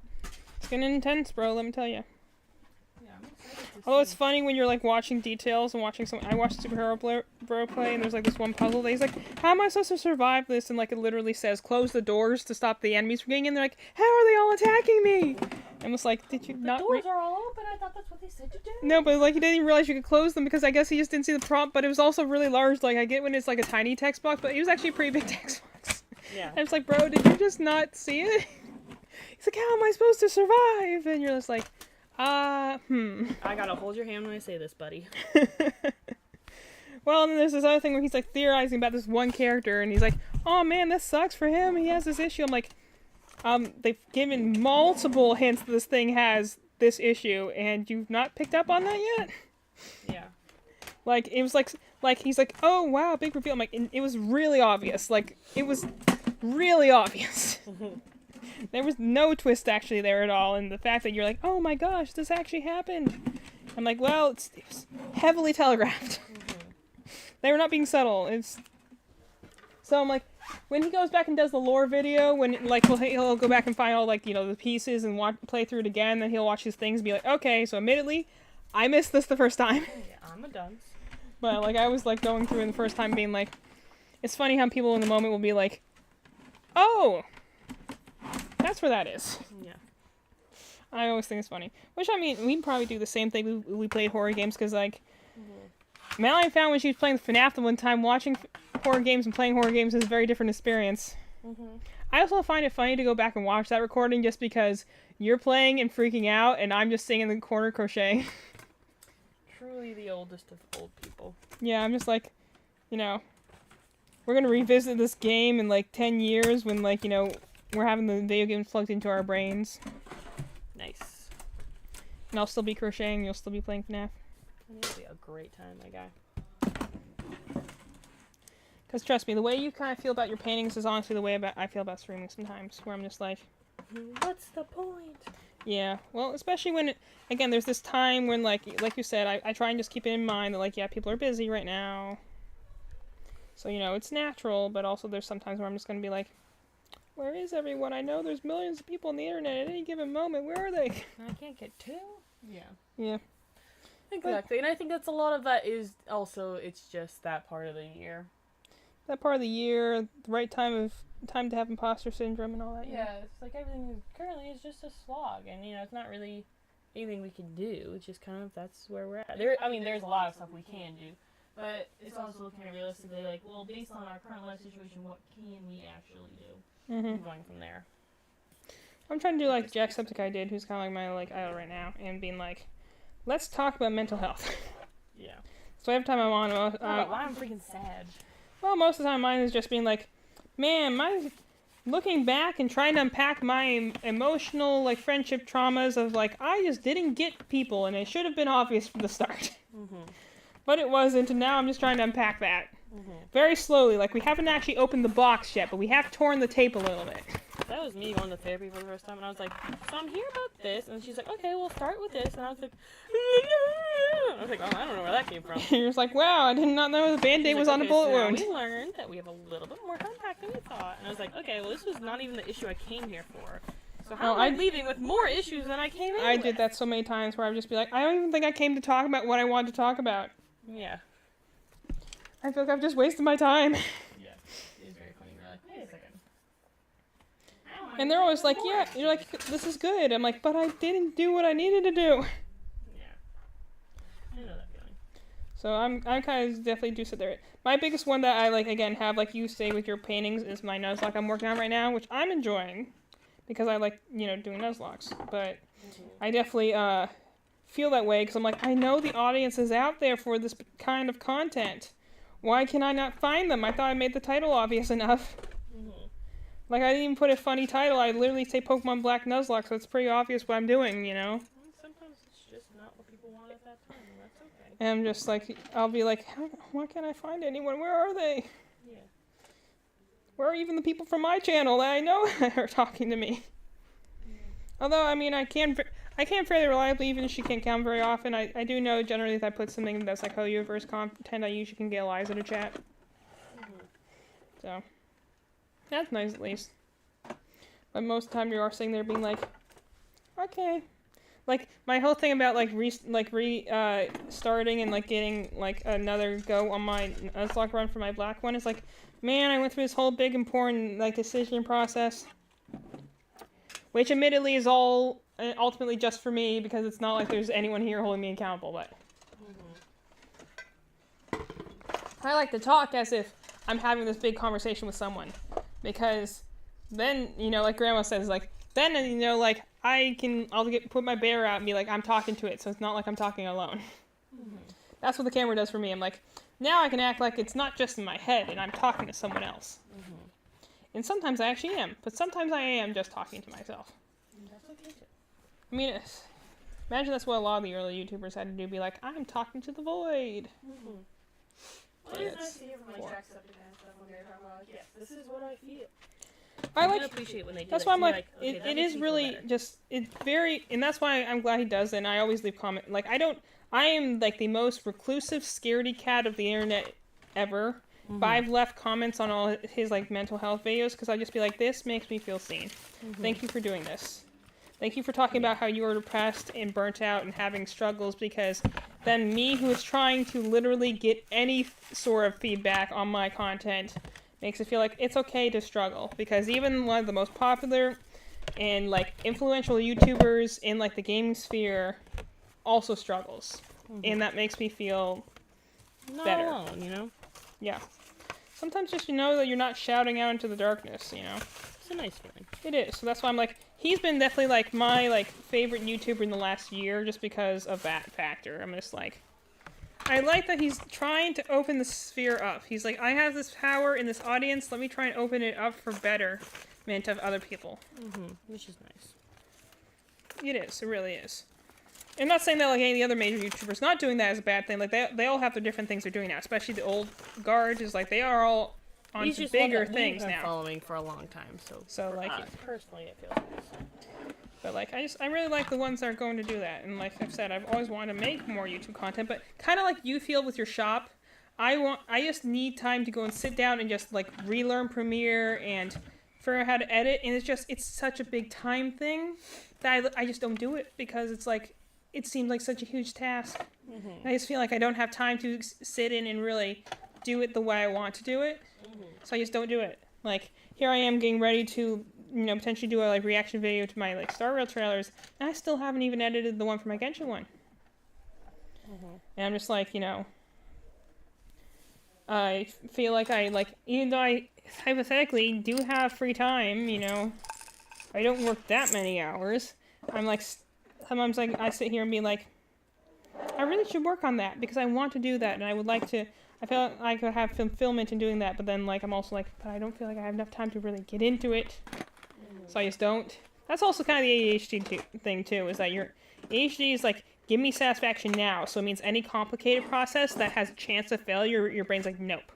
It's getting intense, bro, let me tell you. Yeah, I'm excited to Although it's see. funny when you're like watching details and watching I watched Superhero Bro play, and there's like this one puzzle that he's like, how am I supposed to survive this? And like it literally says, close the doors to stop the enemies from getting in. They're like, how are they all attacking me? I'm just like, did you The not doors are all open. I thought that's what they said to do. No, but like he didn't even realize you could close them, because I guess he just didn't see the prompt, but it was also really large. Like I get when it's like a tiny text box, but it was actually a pretty big text box. Yeah. I was like, bro, did you just not see it? He's like, how am I supposed to survive? And you're just like, I gotta hold your hand when I say this, buddy. Well, and then there's this other thing where he's like theorizing about this one character, and he's like, oh man, this sucks for him. He has this issue. I'm like, they've given multiple hints that this thing has this issue, and you've not picked up on that yet? Yeah. Like, it was like he's like, oh wow, big reveal. I'm like, it was really obvious. Like, it was really obvious. There was no twist actually there at all, and the fact that you're like, oh my gosh, this actually happened. I'm like, well, it was heavily telegraphed. They were not being subtle. So I'm like, when he goes back and does the lore video, when like he'll go back and find all like the pieces and play through it again, then he'll watch his things and be like, okay, so admittedly, I missed this the first time. Yeah, I'm a dunce. But like I was like going through it the first time, being like, it's funny how people in the moment will be like, oh, that's where that is. Yeah. I always think it's funny. Which, I mean, we'd probably do the same thing. We played horror games, because, like, Madeline found when she was playing FNAF the one time, watching horror games and playing horror games is a very different experience. I also find it funny to go back and watch that recording, just because you're playing and freaking out, and I'm just sitting in the corner crocheting. Truly the oldest of old people. Yeah, I'm just like, we're gonna revisit this game in, like, 10 years when, like, we're having the video games plugged into our brains. Nice. And I'll still be crocheting, you'll still be playing FNAF. It'll be a great time, my guy. Because trust me, the way you kind of feel about your paintings is honestly the way I feel about streaming sometimes, where I'm just like, what's the point? Yeah, well, especially when, again, there's this time when, like you said, I try and just keep it in mind that, like, yeah, people are busy right now. So, it's natural, but also there's sometimes where I'm just going to be like, where is everyone? I know there's millions of people on the internet at any given moment. Where are they? I can't get two? Yeah. Yeah. Exactly, and I think that's a lot of that is also, it's just that part of the year. That part of the year, the right time to have imposter syndrome and all that. Yeah, it's like everything currently is just a slog, and it's not really anything we can do. It's just kind of, that's where we're at. There's a lot of stuff we can do, but it's also looking at realistically, like, well, based on our current life situation, what can we actually do? Mm-hmm. Going from there. I'm trying to do like Jacksepticeye did, who's kind of like my like idol right now, and being like, let's talk about mental health. Yeah. So every time I'm on, why I'm freaking sad. Well, most of the time mine is just being like, man, looking back and trying to unpack my emotional, like, friendship traumas of, like, I just didn't get people, and it should have been obvious from the start. But it wasn't, and now I'm just trying to unpack that. Very slowly, like, we haven't actually opened the box yet, but we have torn the tape a little bit. That was me going to therapy for the first time, and I was like, so I'm here about this, and she's like, okay, we'll start with this, and I was like, I don't know where that came from. You're just like, wow, I did not know the Band-Aid was on a bullet wound. We learned that we have a little bit more to unpack than we thought, and I was like, okay, well, this was not even the issue I came here for. So how am I leaving with more issues than I came in with? Did that so many times where I would just be like, I don't even think I came to talk about what I wanted to talk about. Yeah. I feel like I've just wasted my time. Yeah, it is very funny. You're like, wait a second. And they're always like, yeah, you're like, this is good. I'm like, but I didn't do what I needed to do. Yeah. I know that feeling. So I'm kind of definitely do sit there. My biggest one that I, like, again, have, like you say with your paintings is my Nuzlocke I'm working on right now, which I'm enjoying because I like, doing Nuzlocks. But I definitely feel that way because I'm like, I know the audience is out there for this kind of content. Why can I not find them? I thought I made the title obvious enough. Like, I didn't even put a funny title. I literally say Pokemon Black Nuzlocke, so it's pretty obvious what I'm doing, you know? Sometimes it's just not what people want at that time, and that's okay. And I'm just like, I'll be like, why can't I find anyone? Where are they? Yeah. Where are even the people from my channel that I know are talking to me? Although, I mean, I can fairly reliably, even if she can't count very often. I do know generally if I put something that's like Hoyoverse content, I usually can get Eliza to chat. So, that's nice at least. But most of the time you are sitting there being like, okay. Like, my whole thing about starting and like getting like another go on my Nuzlocke run for my black one is like, man, I went through this whole big important like decision process. Which admittedly is all ultimately just for me because it's not like there's anyone here holding me accountable, but I like to talk as if I'm having this big conversation with someone because then, you know, like Grandma says, like, then, you know, like, I'll put my bear out and be like, I'm talking to it, so it's not like I'm talking alone. That's what the camera does for me. I'm like, now I can act like it's not just in my head and I'm talking to someone else. And sometimes I actually am, but sometimes I am just talking to myself. That's okay too. I mean, imagine that's what a lot of the early YouTubers had to do, be like, I'm talking to the void. Well, it's nice to hear from my Jacksepticeye and stuff when they're talking about, like, yes, this is what I feel. I do appreciate when they do that's that. why I'm like, Okay, that it makes is me feel really better. just, it's very, and that's why I'm glad he does it, and I always leave comment, like, I am, like, the most reclusive, scaredy cat of the internet ever. But I've left comments on all his, like, mental health videos, because I'd just be like, this makes me feel seen. Thank you for doing this. Thank you for talking about how you are depressed and burnt out and having struggles, because then me, who is trying to literally get any sort of feedback on my content, makes it feel like it's okay to struggle. Because even one of the most popular and, like, influential YouTubers in, like, the gaming sphere also struggles. And that makes me feel Not better. alone, you know? Yeah. Sometimes just you know that you're not shouting out into the darkness, you know? It's a nice feeling. It is. So that's why I'm like, he's been definitely like my like favorite YouTuber in the last year just because of that factor. I'm just like, I like that he's trying to open the sphere up. He's like, I have this power in this audience, let me try and open it up for betterment of other people. Which is nice. It is. It really is. I'm not saying that like any of the other major YouTubers not doing that is a bad thing. Like they all have their different things they're doing now. Especially the old guard is like they are all on He's to just one bigger that we've things been now. following for a long time, so So for like, us, personally, it feels nice. but like I really like the ones that are going to do that. And like I've said, I've always wanted to make more YouTube content. But kind of like you feel with your shop, I just need time to go and sit down and just like relearn Premiere and figure out how to edit. And it's such a big time thing that I just don't do it because it's like. It seems like such a huge task. I just feel like I don't have time to sit in and really do it the way I want to do it. So I just don't do it. Like, here I am getting ready to, you know, potentially do a, like, reaction video to my, like, Star Rail trailers, and I still haven't even edited the one for my Genshin one. And I'm just like, you know, I feel like even though I hypothetically do have free time, you know, I don't work that many hours, I'm like, sometimes like I sit here and be like, I really should work on that because I want to do that and I would like to. I feel like I could have fulfillment in doing that, but then like I'm also like, but I don't feel like I have enough time to really get into it, so I just don't. That's also kind of the ADHD thing too, is that your ADHD is like, give me satisfaction now, so it means any complicated process that has a chance of failure, your brain's like, nope,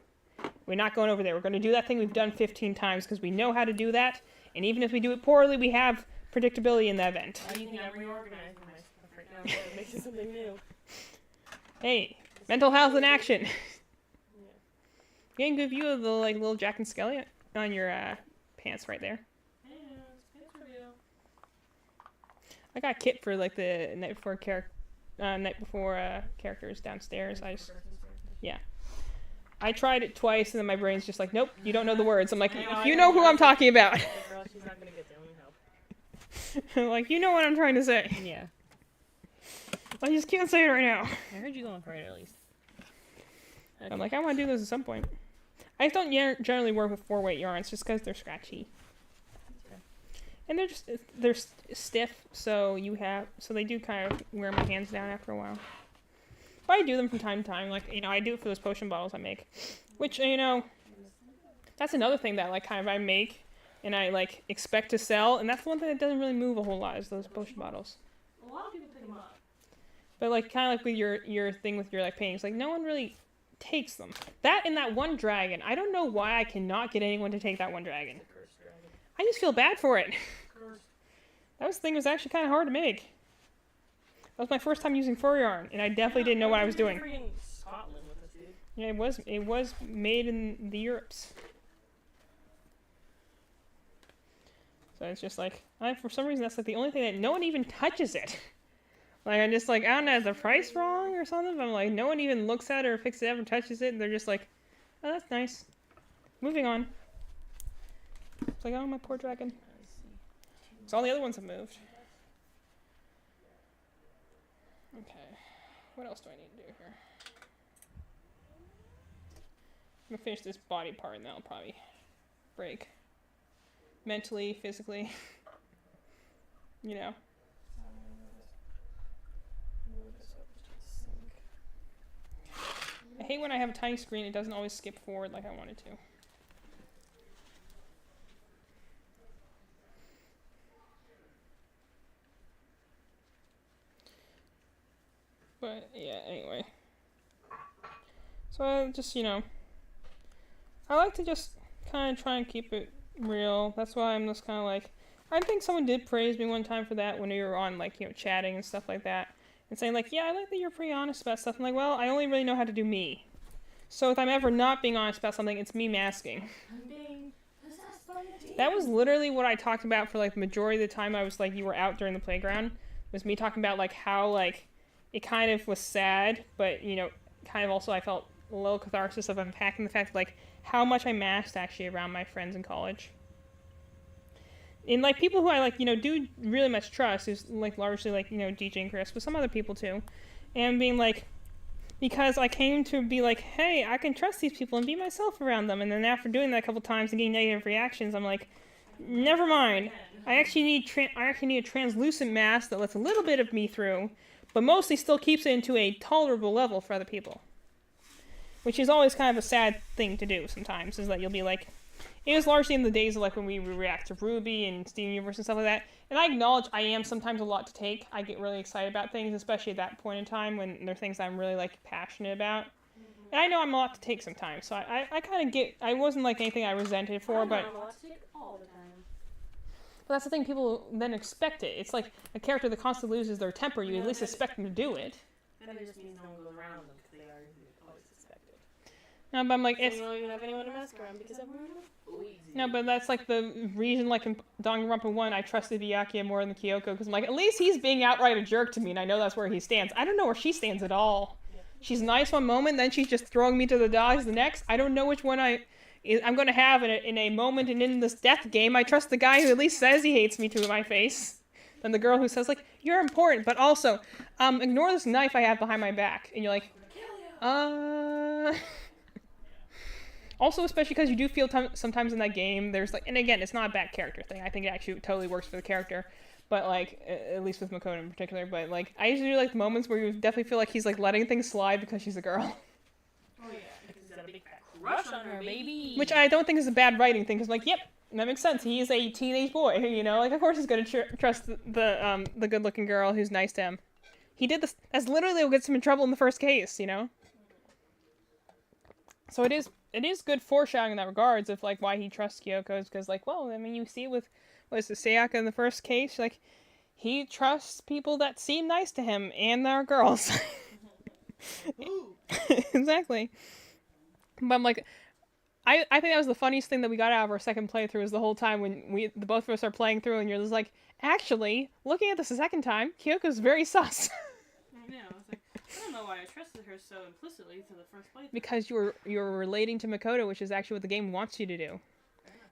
we're not going over there. We're going to do that thing we've done 15 times because we know how to do that, and even if we do it poorly, we have predictability in the event. Why do you think I'm reorganizing my stuff right now? So making something new. Hey, mental health in action. Getting a good view of the like little Jack and Skelly on your pants right there. Yeah, it's for you. I got Kit for like the night before characters downstairs. I tried it twice and then my brain's just like, nope, you don't know the words. I'm like, you know who I'm talking about. Girl, she's not gonna get there. Let me help. Like, you know what I'm trying to say. Yeah. I just can't say it right now. I heard you going for it at least. Okay. I'm like, I want to do this at some point. I don't generally work with 4-weight yarns just because they're scratchy. Okay. And they're stiff, so they do kind of wear my hands down after a while. But I do them from time to time, like, you know, I do it for those potion bottles I make, which, you know, that's another thing that, like, kind of I make and I, like, expect to sell, and that's the one thing that doesn't really move a whole lot is those potion bottles. A lot of people pick them up. But, like, kind of like with your thing with your, like, paintings, like, no one really takes them. That and that one dragon, I don't know why I cannot get anyone to take that one dragon. I just feel bad for it. That thing was actually kind of hard to make. That was my first time using fur yarn, and I definitely didn't know what I was doing. Scotland with this, dude. Yeah, it was made in the Europes. So it's just like, for some reason that's like the only thing that no one even touches it. Like, I'm just like, I don't know, is the price wrong or something? But I'm like, no one even looks at it or picks it up or touches it, and they're just like, oh, that's nice. Moving on. It's like, oh, my poor dragon. So all the other ones have moved. Okay. What else do I need to do here? I'm gonna finish this body part and then I'll probably break. Mentally, physically. You know. I hate when I have a tiny screen, it doesn't always skip forward like I want it to. But, yeah, anyway. So, I just, you know, I like to just kind of try and keep it real. That's why I'm just kind of like, I think someone did praise me one time for that when we were on, like, you know, chatting and stuff like that. And saying, like, yeah, I like that you're pretty honest about stuff. I'm like, well, I only really know how to do me. So if I'm ever not being honest about something, it's me masking. I'm being possessed by a demon. That was literally what I talked about for, like, the majority of the time I was, like, you were out during the playground. Was me talking about, like, how, like, it kind of was sad, but, you know, kind of also I felt a little catharsis of unpacking the fact, like, how much I masked, actually, around my friends in college. And, like, people who I, like, you know, do really much trust, is, like, largely, like, you know, DJ and Chris, but some other people, too. And being, like, because I came to be like, hey, I can trust these people and be myself around them. And then after doing that a couple times and getting negative reactions, I'm like, never mind. I actually need a translucent mask that lets a little bit of me through, but mostly still keeps it into a tolerable level for other people. Which is always kind of a sad thing to do sometimes, is that you'll be like, it was largely in the days of like when we react to RWBY and Steven Universe and stuff like that. And I acknowledge I am sometimes a lot to take. I get really excited about things, especially at that point in time when there are things I'm really like passionate about. And I know I'm a lot to take sometimes, so I kind of get, I wasn't like anything I resented for, but... I'm allowed to take all the time. But that's the thing, people then expect it. It's like a character that constantly loses their temper, you at least expect them to do it. Then it just means no one goes around them because they are always expected. No, but I'm like, So it's... you don't even have anyone to mask around because everyone is lazy. No, but that's like the reason, like in Danganronpa 1, I trusted Byakuya more than Kyoko, because I'm like, at least he's being outright a jerk to me, and I know that's where he stands. I don't know where she stands at all. She's nice one moment, then she's just throwing me to the dogs the next. I don't know which one I'm going to have in a moment and in this death game. I trust the guy who at least says he hates me to my face. Than the girl who says, like, you're important, but also, ignore this knife I have behind my back. And you're like, Also, especially because you do feel sometimes in that game, there's like, and again, it's not a bad character thing. I think it actually totally works for the character. But like, at least with Makoto in particular. But like, I usually do like moments where you definitely feel like he's like letting things slide because she's a girl. Oh yeah, because he's got a big fat crush on her, baby. Which I don't think is a bad writing thing, because like, yep, that makes sense. He is a teenage boy, you know. Like, of course he's gonna trust the good-looking girl who's nice to him. He did this. That's literally what gets him in trouble in the first case, you know. So it is good foreshadowing in that regards of like why he trusts Kyoko, is because like, well, I mean, you see with what is it, Sayaka in the first case, like he trusts people that seem nice to him and they're girls. Exactly. But I'm like, I think that was the funniest thing that we got out of our second playthrough, is the whole time when the both of us are playing through and you're just like, actually, looking at this a second time, Kyoko's very sus. I know. I was like, I don't know why I trusted her so implicitly to the first playthrough. Because you're relating to Makoto, which is actually what the game wants you to do.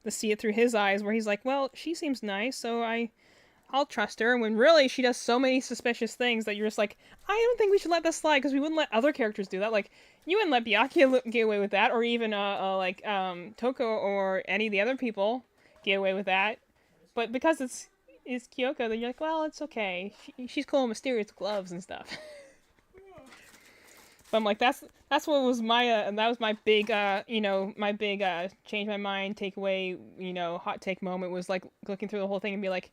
To see it through his eyes, where he's like, well, she seems nice, so I'll trust her. When really she does so many suspicious things that you're just like, I don't think we should let this slide, because we wouldn't let other characters do that. Like, you wouldn't let Byakuya get away with that, or even Toko or any of the other people get away with that. but because it's Kyoko, then you're like, well, it's okay. She's cool and mysterious with gloves and stuff. But I'm like, that's what was my that was my big change my mind takeaway, hot take moment, was like looking through the whole thing and be like,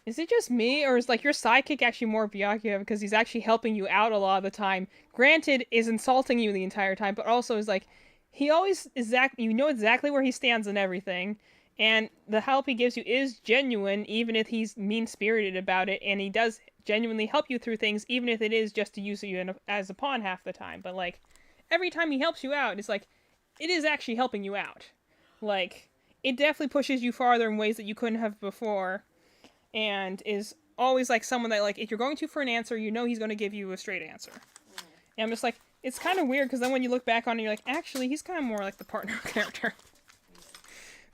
is it just me, or is like your sidekick actually more Byakuya because he's actually helping you out a lot of the time? Granted, is insulting you the entire time, but also is like, he always exactly where he stands and everything, and the help he gives you is genuine, even if he's mean-spirited about it, and he does genuinely help you through things, even if it is just to use you as a pawn half the time. But like, every time he helps you out, it's like, it is actually helping you out. Like, it definitely pushes you farther in ways that you couldn't have before, and is always like someone that, like, if you're going to for an answer, he's going to give you a straight answer. And I'm just like, it's kind of weird, because then when you look back on it, you're like, actually, he's kind of more like the partner character.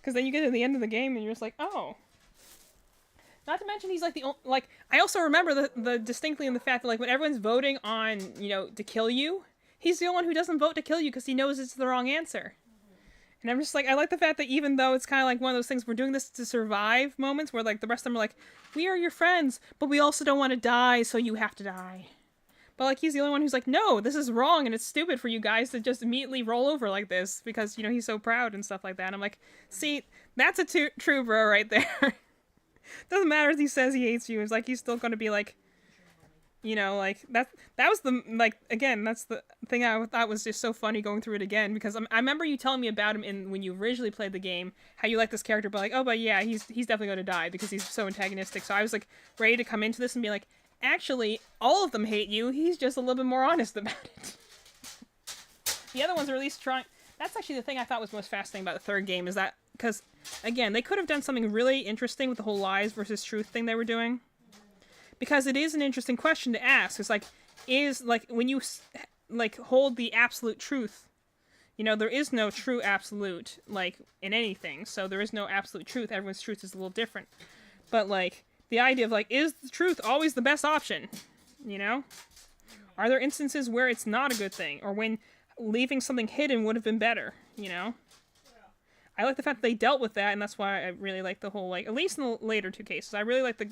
Because then you get to the end of the game, and you're just like, oh. Not to mention, he's like the like. I also remember the distinctly in the fact that, like, when everyone's voting on, to kill you, he's the only one who doesn't vote to kill you because he knows it's the wrong answer. And I'm just like, I like the fact that even though it's kind of like one of those things, we're doing this to survive moments where, like, the rest of them are like, we are your friends, but we also don't want to die, so you have to die. But, like, he's the only one who's like, no, this is wrong, and it's stupid for you guys to just immediately roll over like this because, he's so proud and stuff like that. And I'm like, see, that's a true bro right there. Doesn't matter if he says he hates you. It's like, he's still going to be like, like, that was the, like, again, that's the thing I thought was just so funny going through it again, because I remember you telling me about him when you originally played the game, how you like this character, but like, oh, but yeah, he's definitely going to die because he's so antagonistic. So I was like, ready to come into this and be like, actually, all of them hate you. He's just a little bit more honest about it. The other ones are at least trying. That's actually the thing I thought was most fascinating about the third game, is that, because, again, they could have done something really interesting with the whole lies versus truth thing they were doing. Because it is an interesting question to ask. It's like, when you, like, hold the absolute truth, there is no true absolute, like, in anything. So there is no absolute truth. Everyone's truth is a little different. But, like, the idea of, like, is the truth always the best option? Are there instances where it's not a good thing? Or when leaving something hidden would have been better, I like the fact that they dealt with that, and that's why I really like the whole, like, at least in the later two cases, I really like the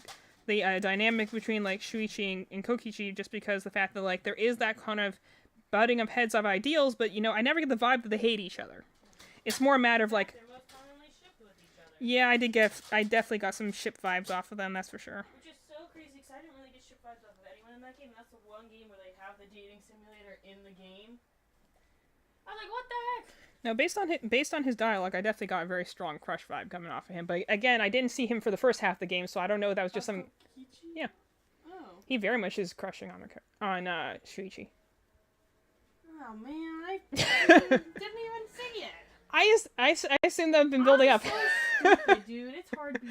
dynamic between, like, Shuichi and Kokichi, just because the fact that, like, there is that kind of butting of heads of ideals, but, I never get the vibe that they hate each other. It's more a matter of, like, They're most commonly shipped with each other. yeah, I definitely got some ship vibes off of them, that's for sure. Which is so crazy, because I didn't really get ship vibes off of anyone in that game. That's the one game where they have the dating simulator in the game. I was like, what the heck? No, based on his dialogue, I definitely got a very strong crush vibe coming off of him. But again, I didn't see him for the first half of the game, so I don't know if that was just some. Kokichi? Yeah. Oh. He very much is crushing on Shuichi. Oh man, I didn't even see it. I assume that I've been building up. So stupid, dude. It's hard to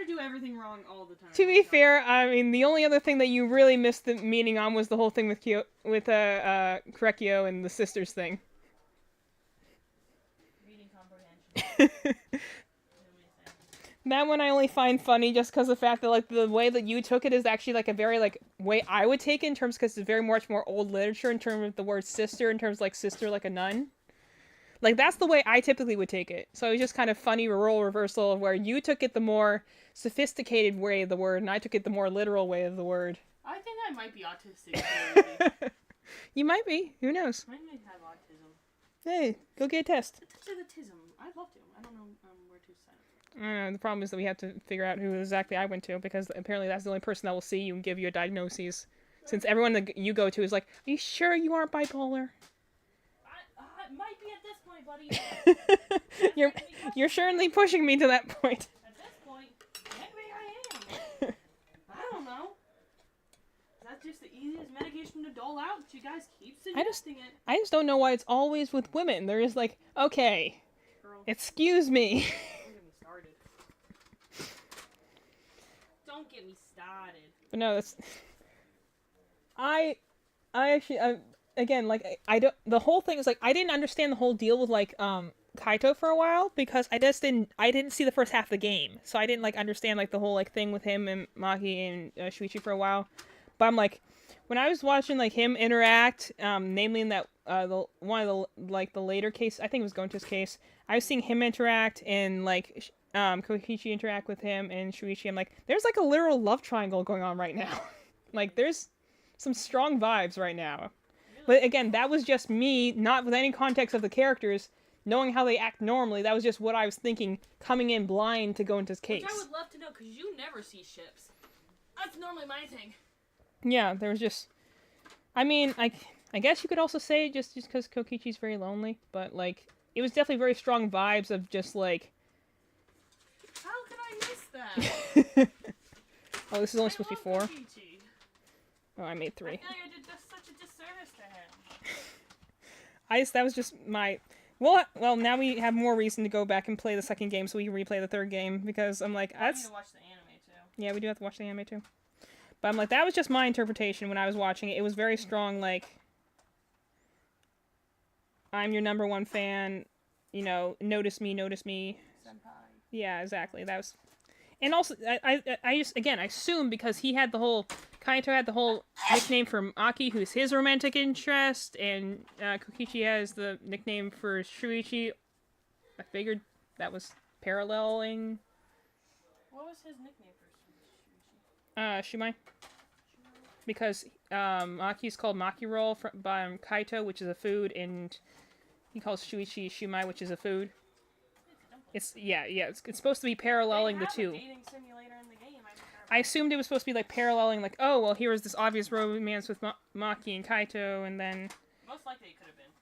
do everything wrong all the time. To be fair, I mean, the only other thing that you really missed the meaning on was the whole thing with Korekiyo and the sisters thing. Reading comprehension. That one I only find funny just because of the fact that, like, the way that you took it is actually, like, a very, like, way I would take it in terms, because it's very much more old literature in terms of the word sister, in terms of, like, sister like a nun. Like, that's the way I typically would take it. So it was just kind of funny role reversal of where you took it the more sophisticated way of the word, and I took it the more literal way of the word. I think I might be autistic. Maybe. You might be. Who knows? I might have autism. Hey, go get a test. Autism. I'd love to. I don't know where to sign up. The problem is that we have to figure out who exactly I went to, because apparently that's the only person that will see you and give you a diagnosis. Since everyone that you go to is like, are you sure you aren't bipolar? I might be at this point, buddy. You're certainly pushing me to that point. At this point, maybe I am. I don't know. Is that just the easiest medication to dole out? You guys keep suggesting it. I just don't know why it's always with women. There is like, okay, Girl, excuse me. don't get me started. Don't get me started. But no, that's. I actually, again, like, I don't. The whole thing is like, I didn't understand the whole deal with, like, Kaito for a while, because I didn't see the first half of the game, so I didn't, like, understand, like, the whole, like, thing with him and Maki and Shuichi for a while. But I'm like, when I was watching, like, him interact, namely in that one of the, like, the later case, I think it was Gonta's case, I was seeing him interact, and, like, Kokichi interact with him and Shuichi, I'm like, there's like a literal love triangle going on right now. Like, there's some strong vibes right now. But again, that was just me, not with any context of the characters, knowing how they act normally. That was just what I was thinking, coming in blind to go into his case. Which I would love to know, because you never see ships. That's normally my thing. Yeah, there was just... I mean, I guess you could also say just because Kokichi's very lonely, but, like, it was definitely very strong vibes of just, like... How could I miss that? Oh, this is only supposed to be 4? Kokichi. Oh, I made I 3. feel like I did just such a disservice to him. That was just my... Well, now we have more reason to go back and play the second game so we can replay the third game, because I'm like, I need that's... to watch the anime, too. Yeah, we do have to watch the anime, too. But I'm like, that was just my interpretation when I was watching it. It was very strong, like... I'm your number one fan, you know, notice me. Senpai. Yeah, exactly. That was... And also, I just, again, I assume because he had the whole... Kaito had the whole nickname for Maki, who's his romantic interest, and Kokichi has the nickname for Shuichi. I figured that was paralleling. What was his nickname for Shuichi? Shumai. Because Maki's called Maki roll by Kaito, which is a food, and he calls Shuichi Shumai, which is a food. It's supposed to be paralleling the two. They have a dating simulator in the game. I assumed it was supposed to be like paralleling, like, oh, well, here was this obvious romance with Maki and Kaito, and then... Most likely it could have been.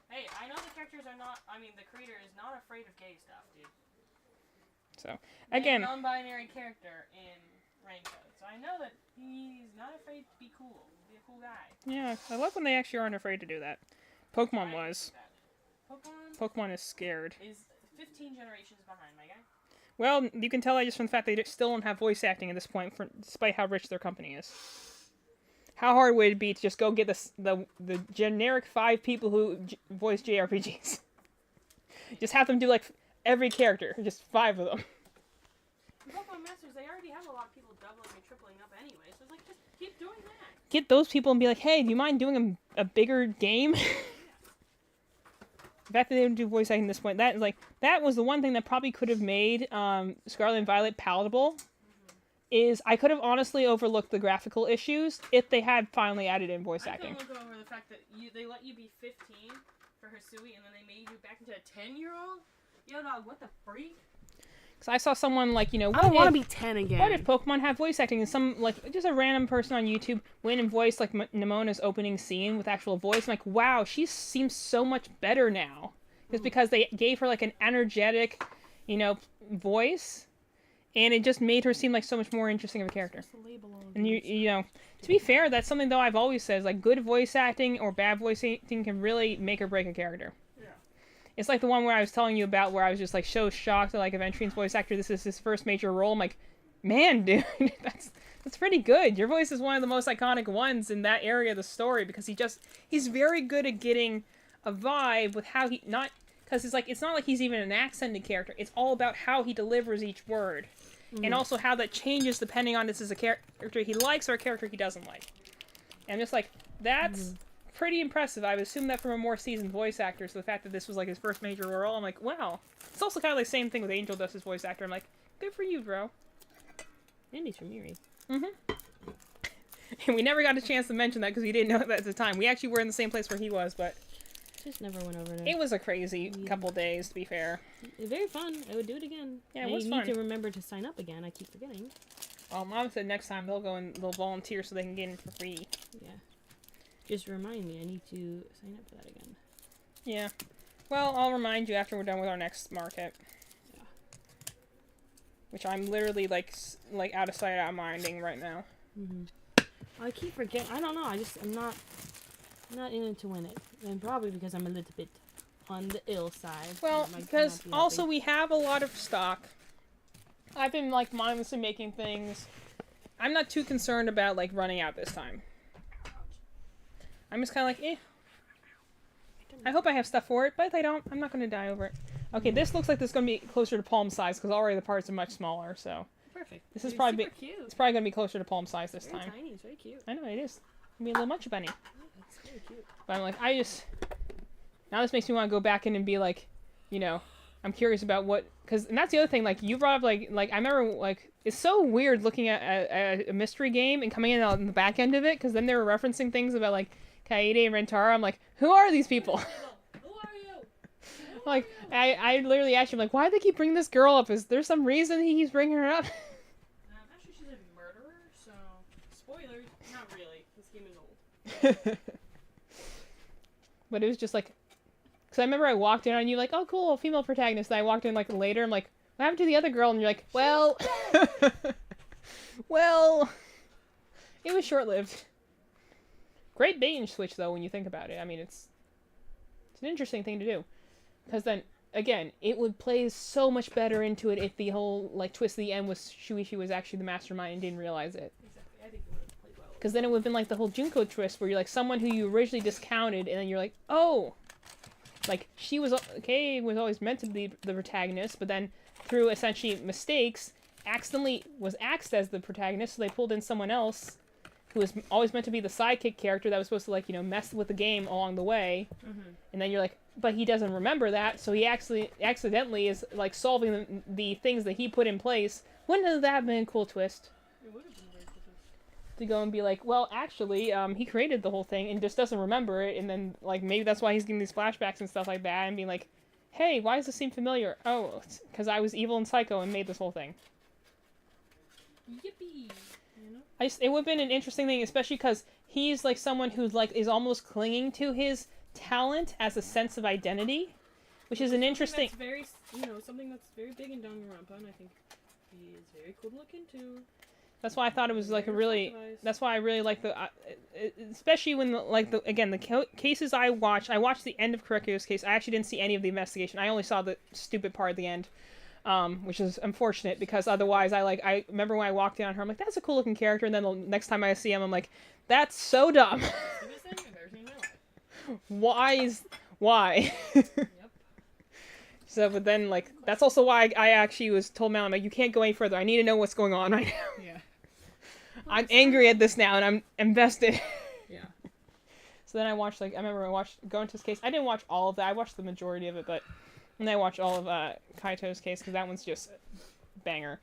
Hey, I know the characters are not, the creator is not afraid of gay stuff, dude. So, again... Non-binary character in Raincoat. So I know that he's not afraid to be cool. Be a cool guy. Yeah, I love when they actually aren't afraid to do that. Pokemon was. Pokemon is scared. Is 15 generations behind, my guy. Well, you can tell that just from the fact they still don't have voice acting at this point, despite how rich their company is. How hard would it be to just go get the generic 5 people who voice JRPGs? Just have them do, like, every character. Just 5 of them. Pokemon Masters, they already have a lot of people doubling and tripling up anyway, so it's like, just keep doing that. Get those people and be like, hey, do you mind doing a bigger game? The fact that they didn't do voice acting at this point, that was the one thing that probably could have made Scarlet and Violet palatable. Is I could have honestly overlooked the graphical issues if they had finally added in voice acting. I couldn't look over the fact that they let you be 15 for Hisui, and then they made you back into a 10-year-old? Yo, dog, what the freak? Because I saw someone, like, you know, I don't want to be 10 again. What if Pokemon have voice acting? And some, like, just a random person on YouTube went and voiced, like, Nemona's opening scene with actual voice. I'm like, wow, she seems so much better now. It's because they gave her, like, an energetic, you know, voice. And it just made her seem like so much more interesting of a character. And you know, to be fair, that's something though I've always said, is like good voice acting or bad voice acting can really make or break a character. Yeah. It's like the one where I was telling you about where I was just like so shocked that like Aventrine's voice actor, this is his first major role. I'm like, man, dude, that's pretty good. Your voice is one of the most iconic ones in that area of the story because he's very good at getting a vibe with how he because it's not like he's even an accented character. It's all about how he delivers each word. And also how that changes depending on this is a character he likes or a character he doesn't like. And I'm just like, that's pretty impressive. I would assume that from a more seasoned voice actor, so the fact that this was like his first major role, I'm like, wow. It's also kind of like the same thing with Angel Dust's voice actor. I'm like, good for you, bro. And he's from Yuri. Mm-hmm. And we never got a chance to mention that because we didn't know that at the time. We actually were in the same place where he was, but... Just never went over there. It was a crazy couple days, to be fair. Very fun. I would do it again. Yeah, it was fun. I need to remember to sign up again. I keep forgetting. Well, Mom said next time they'll go and they'll volunteer so they can get in for free. Yeah. Just remind me. I need to sign up for that again. Yeah. Well, I'll remind you after we're done with our next market. Yeah. Which I'm literally like out of sight, out of minding right now. I keep forgetting. I don't know. I'm not in it to win it. And probably because I'm a little bit on the ill side. Well, because also we have a lot of stock. I've been like mindlessly making things. I'm not too concerned about like running out this time. I'm just kind of like, eh. I hope I have stuff for it, but if I don't, I'm not going to die over it. Okay, this looks like this is going to be closer to palm size because already the parts are much smaller, so. Perfect. This is probably cute. It's probably going to be closer to palm size this Very time. tiny. It's very cute. I know, it is. It's going to be a little much bunny. It's very cute. But I'm like, now this makes me want to go back in and be like, you know, I'm curious about and that's the other thing. Like you brought up, like I remember, like it's so weird looking at a mystery game and coming in on the back end of it, because then they were referencing things about like Kaede and Rentaro. I'm like, who are these people? Who are you? Like I literally asked him, like, why do they keep bringing this girl up? Is there some reason he's bringing her up? Actually, she's a murderer, so spoilers. Not really. This game is old. But it was just like, because I remember I walked in on you like, oh cool, female protagonist. And I walked in like later, I'm like, what happened to the other girl? And you're like, well, well, it was short-lived. Great bait and switch though when you think about it. I mean, it's an interesting thing to do, because then again, it would play so much better into it if the whole like twist at the end was Shuichi was actually the mastermind and didn't realize it. Exactly. I think it would have played well. Because then it would have been like the whole Junko twist where you're like someone who you originally discounted, and then you're like, oh, like she was always meant to be the protagonist, but then through essentially mistakes, accidentally was axed as the protagonist, so they pulled in someone else who was always meant to be the sidekick character that was supposed to, like, you know, mess with the game along the way. And then you're like, but he doesn't remember that, so he actually accidentally is like solving the things that he put in place. Wouldn't that have been a cool twist? It would have been a very cool twist. To go and be like, well, actually, he created the whole thing and just doesn't remember it, and then like maybe that's why he's getting these flashbacks and stuff like that, and being like, hey, why does this seem familiar? Oh, because I was evil and psycho and made this whole thing. Yippee! You know? It would have been an interesting thing, especially because he's like someone who's like is almost clinging to his talent as a sense of identity, which is an interesting. That's very, something that's very big in Danganronpa, and I think he is very cool to look into. That's why I thought it was like a really. Reflectivized. That's why I really like especially when the cases I watched. I watched the end of Kuriko's case. I actually didn't see any of the investigation. I only saw the stupid part at the end, which is unfortunate because otherwise I remember when I walked in on her, I'm like, that's a cool looking character, and then the next time I see him, I'm like, that's so dumb. Why? Yep. So, but then like that's also why I actually was told Mal, I'm like, you can't go any further. I need to know what's going on right now. Yeah. I'm angry at this now, and I'm invested. Yeah. So then I remember I watched Go Into His Case. I didn't watch all of that. I watched the majority of it, but and I watched all of Kaito's case because that one's just a banger.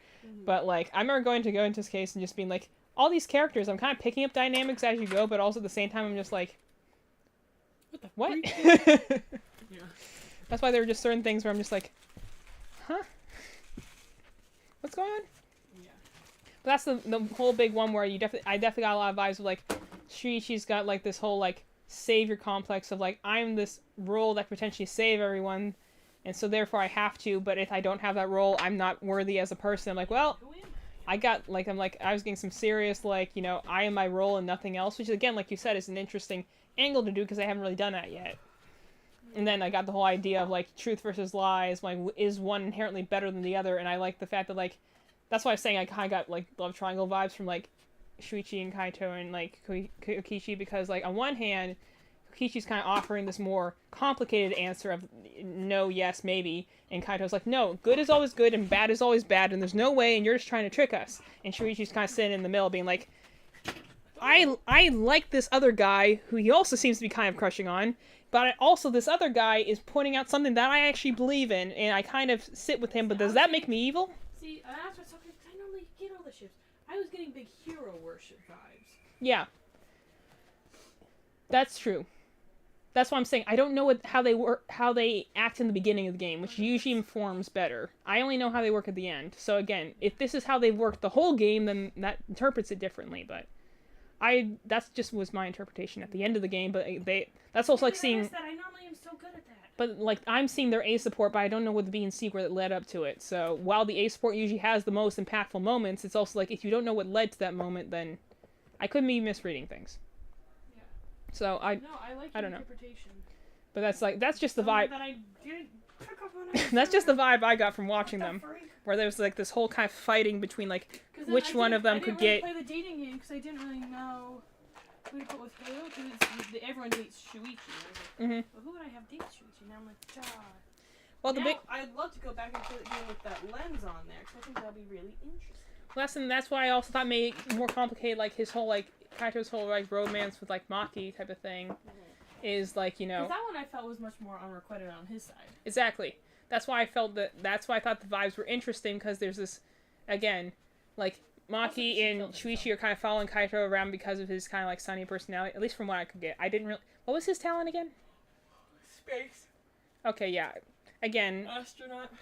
But like I remember Go Into His Case and just being like, all these characters, I'm kind of picking up dynamics as you go, but also at the same time I'm just like, what? Yeah. That's why there were just certain things where I'm just like, huh? What's going on? Yeah. But that's the whole big one where I definitely got a lot of vibes of like, she's got like this whole like savior complex of like, I'm this role that could potentially save everyone, and so therefore I have to, but if I don't have that role, I'm not worthy as a person. I'm like, well, I was getting some serious like, I am my role and nothing else, which again, like you said, is an interesting angle to do because I haven't really done that yet. And then I got the whole idea of like truth versus lies, like is one inherently better than the other, and I like the fact that like that's why I was saying I kind of got like love triangle vibes from like Shuichi and Kaito and like Kokichi, because like on one hand Kokichi's kind of offering this more complicated answer of no, yes, maybe, and Kaito's like, no, good is always good and bad is always bad, and there's no way, and you're just trying to trick us. And Shuichi's kind of sitting in the middle being like, I like this other guy who he also seems to be kind of crushing on, but also this other guy is pointing out something that I actually believe in, and I kind of sit with him, but does that make me evil? See, that's what's okay, I normally get all the ships. I was getting big hero worship vibes. Yeah. That's true. That's why I'm saying I don't know how they act in the beginning of the game, which usually informs better. I only know how they work at the end. So again, if this is how they've worked the whole game, then that interprets it differently, but that's just was my interpretation at the end of the game, but that's also like seeing that. I normally am so good at that. But like I'm seeing their A support, but I don't know what the B and C were that led up to it. So while the A support usually has the most impactful moments, it's also like if you don't know what led to that moment, then I could be misreading things. Yeah. So I like I don't know. interpretation. But that's just the vibe. That I didn't pick up on. That's just the vibe I got from watching them, where there was like this whole kind of fighting between like which one of them could get. I didn't really play the dating game because I didn't really know who to put with who, because everyone dates Shuichi. Well, who would I have date Shuichi? Now I'm like, God. Well, I'd love to go back and play the game with that lens on there, because I think that'll be really interesting. That's why I also thought made it more complicated, like his whole like Kaito's whole like romance with like Maki type of thing, is like Because that one I felt was much more unrequited on his side. Exactly. that's why I felt that's why I thought the vibes were interesting, because there's this, again, like, Maki and Shuichi are kind of following Kaito around because of his kind of like sunny personality, at least from what I could get. I didn't really... What was his talent again? Space. Okay, yeah. Again... Astronaut.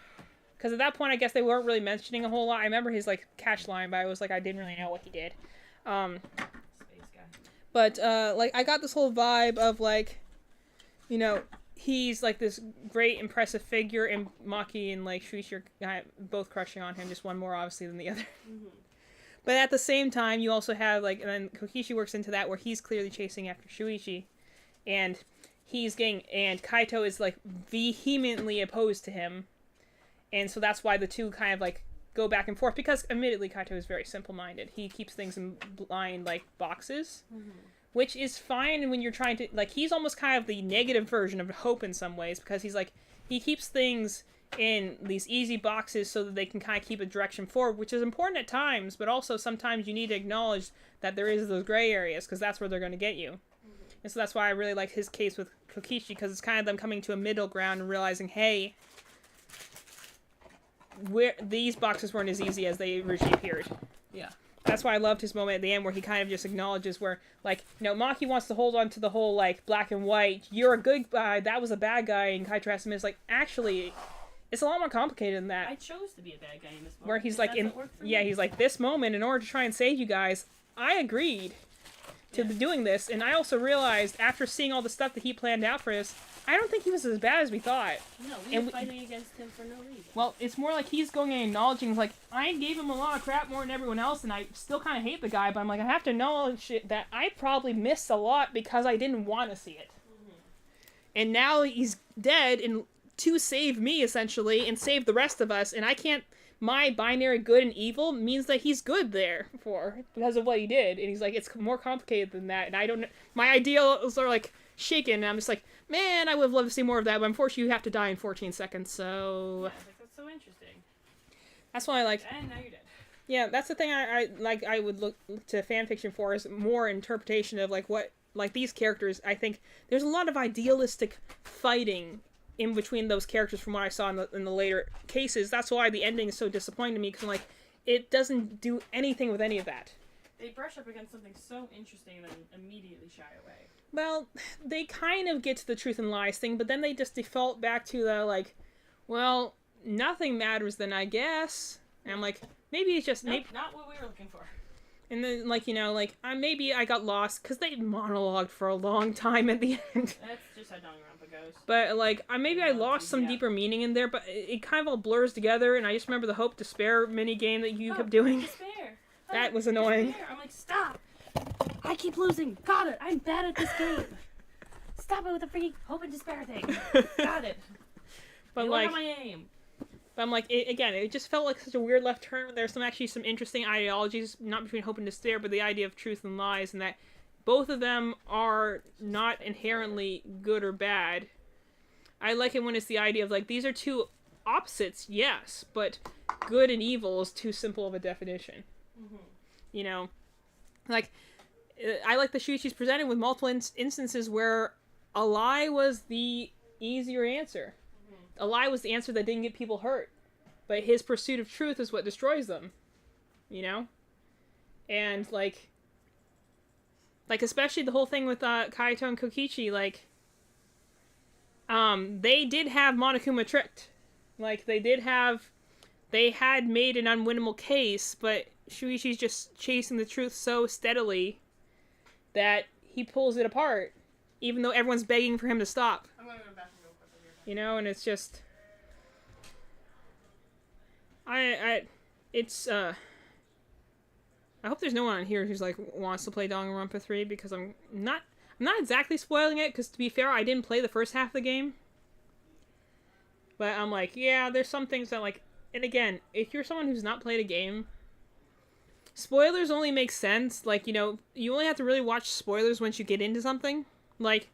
Because at that point, I guess they weren't really mentioning a whole lot. I remember his, like, catch line, but I was like, I didn't really know what he did. Space guy. But, like, I got this whole vibe of, like, you know, he's, like, this great, impressive figure, and Maki and, like, Shuichi are both crushing on him, just one more, obviously, than the other. Mm-hmm. But at the same time, you also have, like, and then Kokishi works into that, where he's clearly chasing after Shuichi, and and Kaito is, like, vehemently opposed to him, and so that's why the two kind of, like, go back and forth, because, admittedly, Kaito is very simple-minded. He keeps things in blind, like, boxes, which is fine when you're trying to, like, he's almost kind of the negative version of Hope in some ways, because he's, like, he keeps things in these easy boxes so that they can kind of keep a direction forward, which is important at times, but also sometimes you need to acknowledge that there is those gray areas, because that's where they're going to get you. And so that's why I really like his case with Kokishi, because it's kind of them coming to a middle ground and realizing, hey, these boxes weren't as easy as they originally appeared. Yeah. That's why I loved his moment at the end where he kind of just acknowledges where, like, you know, Maki wants to hold on to the whole, like, black and white, you're a good guy, that was a bad guy, and Kaito has to admit, like, actually, it's a lot more complicated than that. I chose to be a bad guy in this moment. Where he's like, Yeah, he's like, this moment, in order to try and save you guys, I agreed to doing this, and I also realized, after seeing all the stuff that he planned out for us, I don't think he was as bad as we thought. No, we were fighting against him for no reason. Well, it's more like he's going and acknowledging, like, I gave him a lot of crap more than everyone else, and I still kind of hate the guy, but I'm like, I have to acknowledge that I probably missed a lot because I didn't want to see it. And now he's dead, and to save me, essentially, and save the rest of us, and I can't... My binary good and evil means that he's good because of what he did. And he's like, it's more complicated than that. And I don't... My ideals are, like, shaken, and I'm just like, man, I would have loved to see more of that, but unfortunately you have to die in 14 seconds, so... Yeah, that's so interesting. That's why I like... And now you're dead. Yeah, that's the thing I would look to fanfiction for, is more interpretation of, like, what... Like, these characters, I think there's a lot of idealistic fighting in between those characters from what I saw in the later cases. That's why the ending is so disappointing to me, because I'm like, it doesn't do anything with any of that. They brush up against something so interesting and then immediately shy away. Well, they kind of get to the truth and lies thing, but then they just default back to the, like, well, nothing matters then, I guess. And I'm like, maybe it's just... Nope, not what we were looking for. And then, like, you know, like, maybe I got lost, because they monologued for a long time at the end. That's just how Danganronpa goes. But, like, maybe I lost some deeper meaning in there, but it kind of all blurs together, and I just remember the Hope Despair mini-game that you kept doing. Despair! That was annoying. Despair. I'm like, stop! I keep losing! Got it! I'm bad at this game! Stop it with the freaking Hope and Despair thing! Got it! But, you like... my aim! But I'm like, again, it just felt like such a weird left turn. There's actually some interesting ideologies, not between hope and despair, but the idea of truth and lies, and that both of them are not inherently good or bad. I like it when it's the idea of, like, these are two opposites, yes, but good and evil is too simple of a definition. Mm-hmm. You know? Like, I like the Shuichi's presented with multiple instances where a lie was the easier answer. A lie was the answer that didn't get people hurt. But his pursuit of truth is what destroys them. You know? And, like, especially the whole thing with Kaito and Kokichi, like, they did have Monokuma tricked. Like, they had made an unwinnable case, but Shuichi's just chasing the truth so steadily that he pulls it apart, even though everyone's begging for him to stop. I'm going to go to the bathroom real quick. You know, and it's just... I hope there's no one on here who's, like, wants to play Danganronpa 3, because I'm not exactly spoiling it, because, to be fair, I didn't play the first half of the game. But I'm like, yeah, there's some things that, like... And again, if you're someone who's not played a game, spoilers only make sense. Like, you know, you only have to really watch spoilers once you get into something. Like,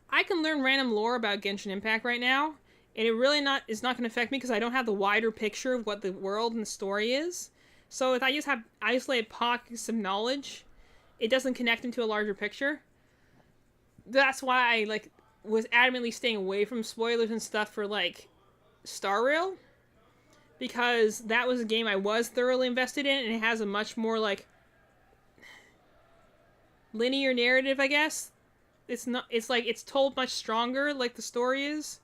I can learn random lore about Genshin Impact right now, and it really is not going to affect me because I don't have the wider picture of what the world and the story is. So if I just have isolated pockets of knowledge, it doesn't connect into a larger picture. That's why I, like, was adamantly staying away from spoilers and stuff for, like, Star Rail. Because that was a game I was thoroughly invested in, and it has a much more, like, linear narrative, I guess. It's not, it's like, it's told much stronger, like the story is.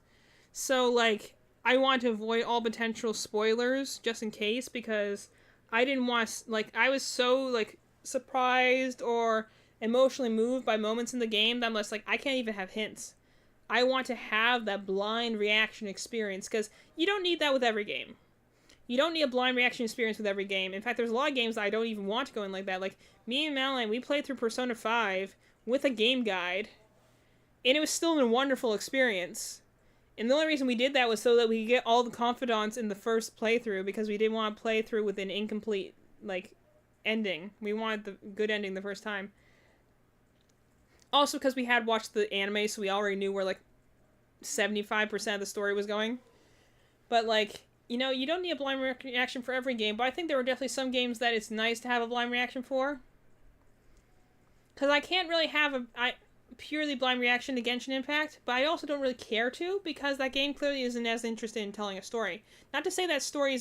So, like, I want to avoid all potential spoilers, just in case, because I didn't want, like, I was so, like, surprised or emotionally moved by moments in the game that I'm just like, I can't even have hints. I want to have that blind reaction experience, because you don't need that with every game. You don't need a blind reaction experience with every game. In fact, there's a lot of games that I don't even want to go in like that. Like, me and Madeline, we played through Persona 5 with a game guide, and it was still a wonderful experience. And the only reason we did that was so that we could get all the confidants in the first playthrough, because we didn't want to play through with an incomplete, like, ending. We wanted the good ending the first time. Also, because we had watched the anime, so we already knew where, like, 75% of the story was going. But, like, you know, you don't need a blind reaction for every game, but I think there were definitely some games that it's nice to have a blind reaction for. Because I can't really have a purely blind reaction to Genshin Impact, but I also don't really care to, because that game clearly isn't as interested in telling a story. Not to say that story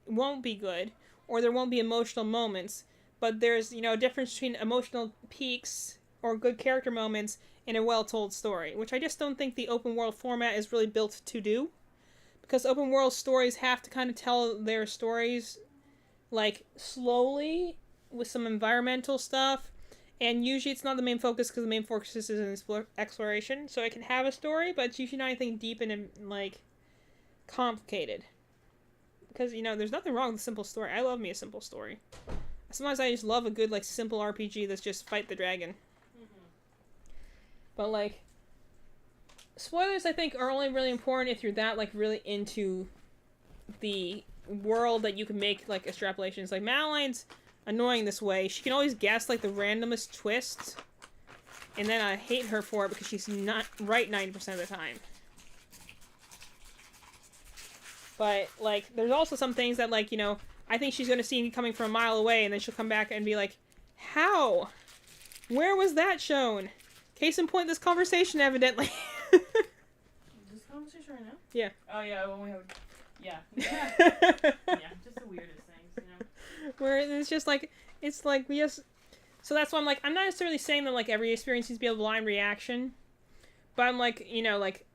won't be good, or there won't be emotional moments, but there's, you know, a difference between emotional peaks or good character moments in a well-told story, which I just don't think the open world format is really built to do. Because open world stories have to kind of tell their stories, like, slowly, with some environmental stuff, and usually it's not the main focus, because the main focus is in exploration, so it can have a story, but it's usually not anything deep and, like, complicated. Because, you know, there's nothing wrong with a simple story. I love me a simple story. Sometimes I just love a good, like, simple RPG that's just fight the dragon. But, like, spoilers, I think, are only really important if you're that, like, really into the world that you can make, like, extrapolations. Like, Madeline's annoying this way. She can always guess, like, the randomest twists, and then I hate her for it because she's not right 90% of the time. But, like, there's also some things that, like, you know, I think she's gonna see me coming from a mile away, and then she'll come back and be like, how? Where was that shown? Case in point, this conversation, evidently. Is this conversation right now? Yeah. Oh, yeah, when we have... Yeah. Yeah, just the weirdest things, you know? Where it's just like, it's like, we just... So that's why I'm like, I'm not necessarily saying that, like, every experience needs to be a blind reaction. But I'm like, you know, like,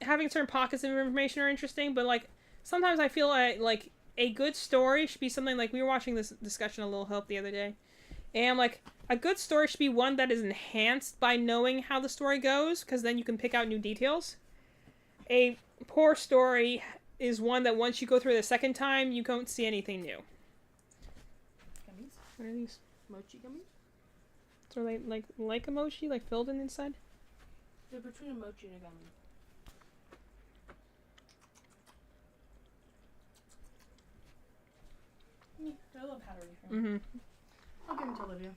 having certain pockets of information are interesting, but, like, sometimes I feel like a good story should be something like, we were watching this discussion on Little Help the other day, and I'm like, a good story should be one that is enhanced by knowing how the story goes, because then you can pick out new details. A poor story is one that once you go through it the second time, you don't see anything new. Gummies? What are these? Mochi gummies? So like a mochi, like filled in inside? They're between a mochi and a gummy. They're a little powdery for me. Mm-hmm. I'll give them to Olivia.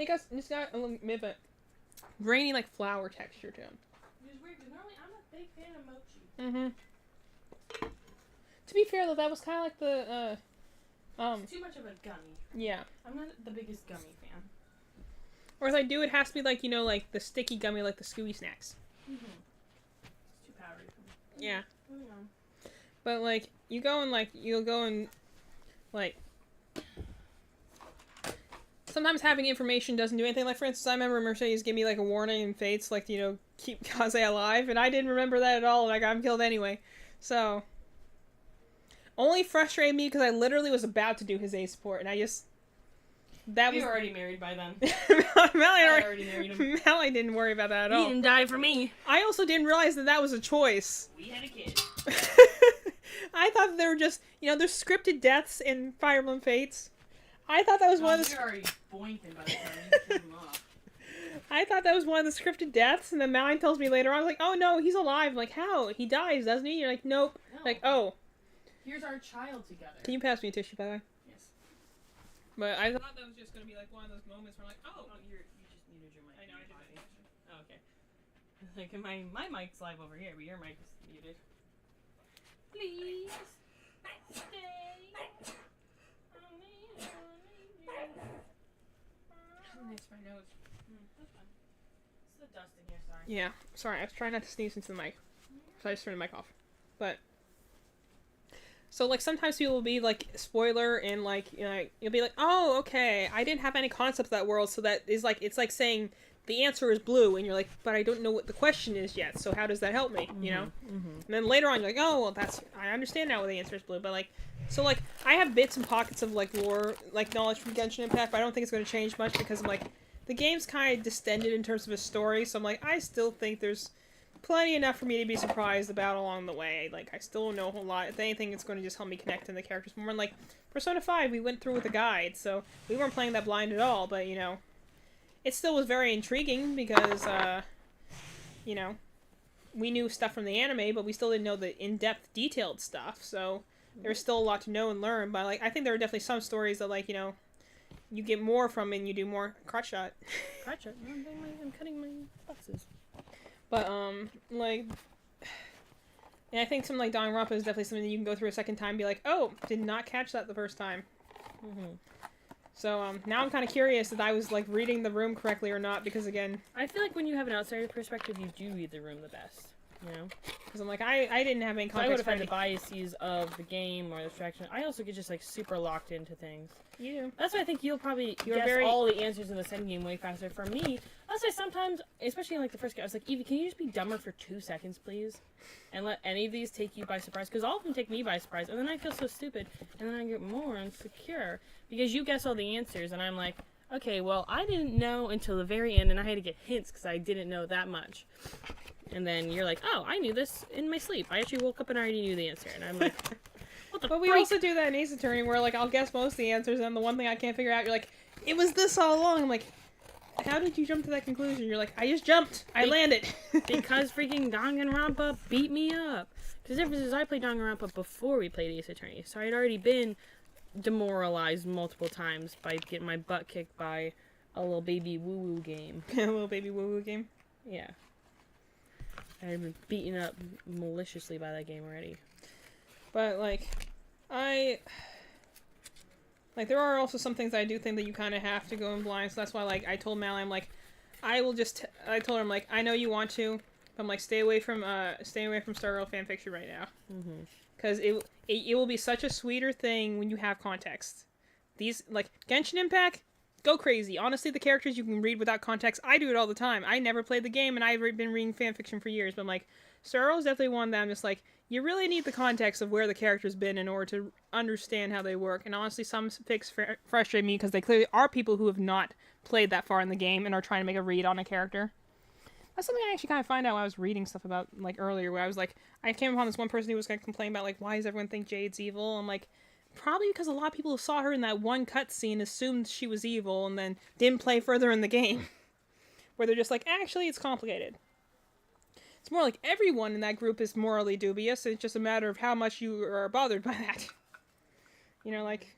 It's got a little bit of a grainy, like, flour texture to them. Which is weird, because normally I'm a big fan of mochi. Mm-hmm. To be fair, though, that was kind of like the, It's too much of a gummy. yeah. I'm not the biggest gummy fan. Or if I do, it has to be like, you know, like the sticky gummy, like the Scooby Snacks. Mm-hmm. It's too powdery for me. Yeah. Moving on. But, like, you'll go and, like, sometimes having information doesn't do anything. Like, for instance, I remember Mercedes gave me, like, a warning in Fates, like, you know, keep Kaze alive, and I didn't remember that at all, and I got him killed anyway. So, only frustrated me because I literally was about to do his A support, and I just... That We was were already married by then. Melanie I already married him. Melanie didn't worry about that at all. He didn't die for me. I also didn't realize that was a choice. We had a kid. I thought there were just, you know, there's scripted deaths in Fire Emblem Fates. I thought that was one of the... We were already boinking by the time you killed him off. I thought that was one of the scripted deaths, and then Malin tells me later on, I was like, oh no, he's alive. I'm like, how? He dies, doesn't he? You're like, nope. No. Like, oh. Here's our child together. Can you pass me a tissue, by the way? Yes. But I thought that was just going to be like one of those moments where I'm like, oh. You just muted your mic. I know, I did that. Oh, okay. Like, my mic's live over here, but your mic is muted. Please stay. It's my nose. That's fine. the dust in here, sorry. Yeah, sorry, I was trying not to sneeze into the mic. So I just turned the mic off. But so like sometimes people will be like spoiler and like you'll be like, oh okay, I didn't have any concept of that world, so that is like it's like saying the answer is blue and you're like, but I don't know what the question is yet, so how does that help me? You know? And then later on you're like, oh well I understand now what the answer is blue, but like so like I have bits and pockets of like lore like knowledge from Genshin Impact, but I don't think it's gonna change much because I'm like the game's kind of distended in terms of a story, so I'm like I still think there's plenty enough for me to be surprised about along the way. Like, I still don't know a whole lot. If anything, it's going to just help me connect to the characters more. And, like, Persona 5, we went through with a guide, so we weren't playing that blind at all, but, you know, it still was very intriguing because, you know, we knew stuff from the anime, but we still didn't know the in-depth, detailed stuff, so there's still a lot to know and learn, but, like, I think there are definitely some stories that, like, you know, you get more from and you do more. Crotch shot. Crotch shot. I'm cutting my boxes. But, like, and I think something like Danganronpa is definitely something that you can go through a second time and be like, oh, did not catch that the first time. So, now I'm kind of curious if I was, like, reading the room correctly or not, because, again... I feel like when you have an outsider perspective, you do read the room the best, you know? Because I'm like, I didn't have any So I context would have for had the any... biases of the game or the distraction. I also get just, like, super locked into things. You do. That's why I think you'll probably You're guess very- all the answers in the second game way faster. For me, I'll say sometimes, especially in like the first game, I was like, Evie, can you just be dumber for 2 seconds, please? And let any of these take you by surprise? Because all of them take me by surprise, and then I feel so stupid, and then I get more insecure. Because you guess all the answers, and I'm like, okay, well, I didn't know until the very end, and I had to get hints because I didn't know that much. And then you're like, oh, I knew this in my sleep. I actually woke up and I already knew the answer. And I'm like... But we also do that in Ace Attorney where, like, I'll guess most of the answers, and the one thing I can't figure out, you're like, it was this all along. I'm like, how did you jump to that conclusion? You're like, I just jumped. I landed. Because freaking Danganronpa beat me up. Because the difference is I played Danganronpa before we played Ace Attorney. So I'd already been demoralized multiple times by getting my butt kicked by a little baby woo-woo game. A little baby woo-woo game. Yeah. I had been beaten up maliciously by that game already. But, like, like, there are also some things I do think that you kind of have to go in blind, so that's why, like, I told Mal, I'm like, I told her, I'm like, I know you want to, but I'm like, stay away from Stargirl fanfiction right now. Because it will be such a sweeter thing when you have context. These, like, Genshin Impact, go crazy. Honestly, the characters you can read without context, I do it all the time. I never played the game, and I've been reading fanfiction for years, but I'm like, Stargirl is definitely one that I'm just like, you really need the context of where the character's been in order to understand how they work. And honestly, some fics frustrate me because they clearly are people who have not played that far in the game and are trying to make a read on a character. That's something I actually kind of find out when I was reading stuff about, like, earlier, where I was like, I came upon this one person who was going to complain about, like, why does everyone think Jade's evil? I'm like, probably because a lot of people who saw her in that one cutscene assumed she was evil and then didn't play further in the game. Where they're just like, actually, it's complicated. It's more like everyone in that group is morally dubious. It's just a matter of how much you are bothered by that. You know, like,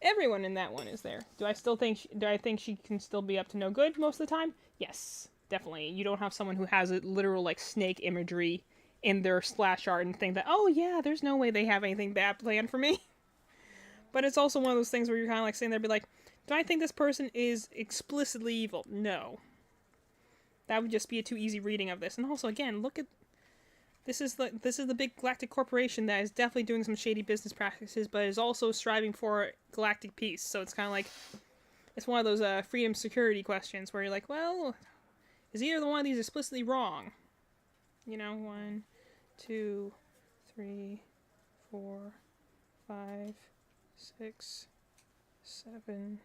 everyone in that one is there. Do I think she can still be up to no good most of the time? Yes, definitely. You don't have someone who has a literal, like, snake imagery in their splash art and think that, oh yeah, there's no way they have anything bad planned for me. But it's also one of those things where you're kind of like sitting there, be like, do I think this person is explicitly evil? No. That would just be a too easy reading of this. And also, again, look at... This is the big galactic corporation that is definitely doing some shady business practices, but is also striving for galactic peace. So it's kind of like... It's one of those freedom security questions where you're like, well, is either one of these explicitly wrong? You know, 1, 2, 3, 4, 5, 6, 7...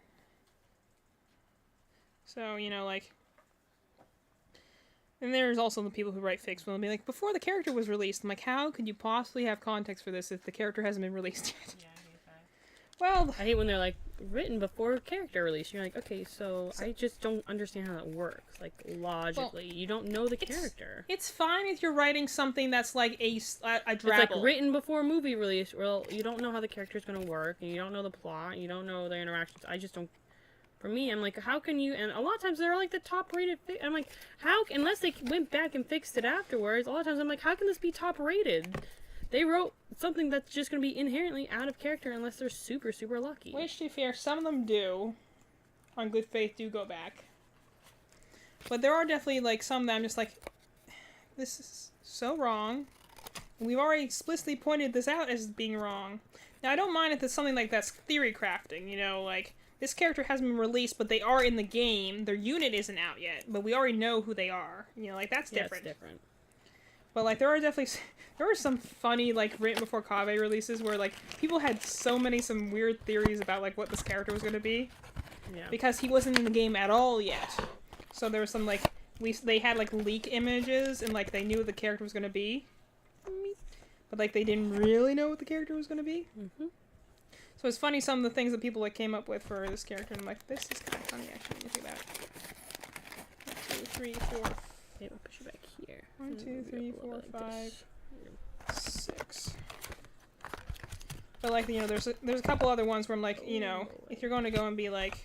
So, you know, like... And there's also the people who write fics will be like, before the character was released, I'm like, how could you possibly have context for this if the character hasn't been released yet? Yeah, I hate that. Well, I hate when they're like, written before character release. You're like, okay, so I just don't understand how that works. Like, logically. You don't know the character. it's fine if you're writing something that's like a It's drabble. like written before movie release. Well, you don't know how the character's going to work, and you don't know the plot, you don't know their interactions. I just don't... For me, I'm like, how can you... And a lot of times they're like the top-rated... I'm like, how... Unless they went back and fixed it afterwards, a lot of times I'm like, how can this be top-rated? They wrote something that's just going to be inherently out of character unless they're super, super lucky. Which, to be fair, some of them do, on good faith, do go back. But there are definitely, like, some that I'm just like, this is so wrong. We've already explicitly pointed this out as being wrong. Now, I don't mind if it's something like that's theory crafting, you know, like, this character hasn't been released, but they are in the game. Their unit isn't out yet, but we already know who they are. You know, like, that's different. Yeah, it's different. But, like, there were some funny, like, written before Kaveh releases where, like, people had some weird theories about, like, what this character was going to be. Yeah. Because he wasn't in the game at all yet. So there was some, like, they had, like, leak images, and, like, they knew what the character was going to be. But, like, they didn't really know what the character was going to be. Mm-hmm. So it's funny some of the things that people, like, came up with for this character, and I'm like, this is kind of funny, actually, when you think about it. 1, 2, 3, 4. Maybe I'll push you back here. 1, 2, 3, 4, 5, 6. But, like, you know, there's a couple other ones where I'm like, you know, if you're going to go and be like,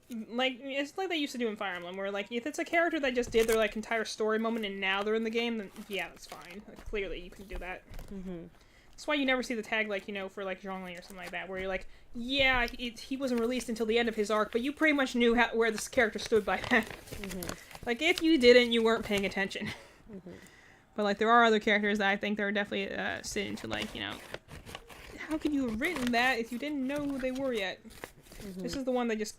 it's like they used to do in Fire Emblem, where, like, if it's a character that just did their, like, entire story moment and now they're in the game, then yeah, that's fine. Like, clearly you can do that. Mm-hmm. That's why you never see the tag, like, you know, for, like, Zhongli or something like that, where you're like, yeah, he wasn't released until the end of his arc, but you pretty much knew where this character stood by then. Mm-hmm. Like, if you didn't, you weren't paying attention. Mm-hmm. But, like, there are other characters that I think they're definitely sit into, like, you know, how could you have written that if you didn't know who they were yet? Mm-hmm. This is the one that just...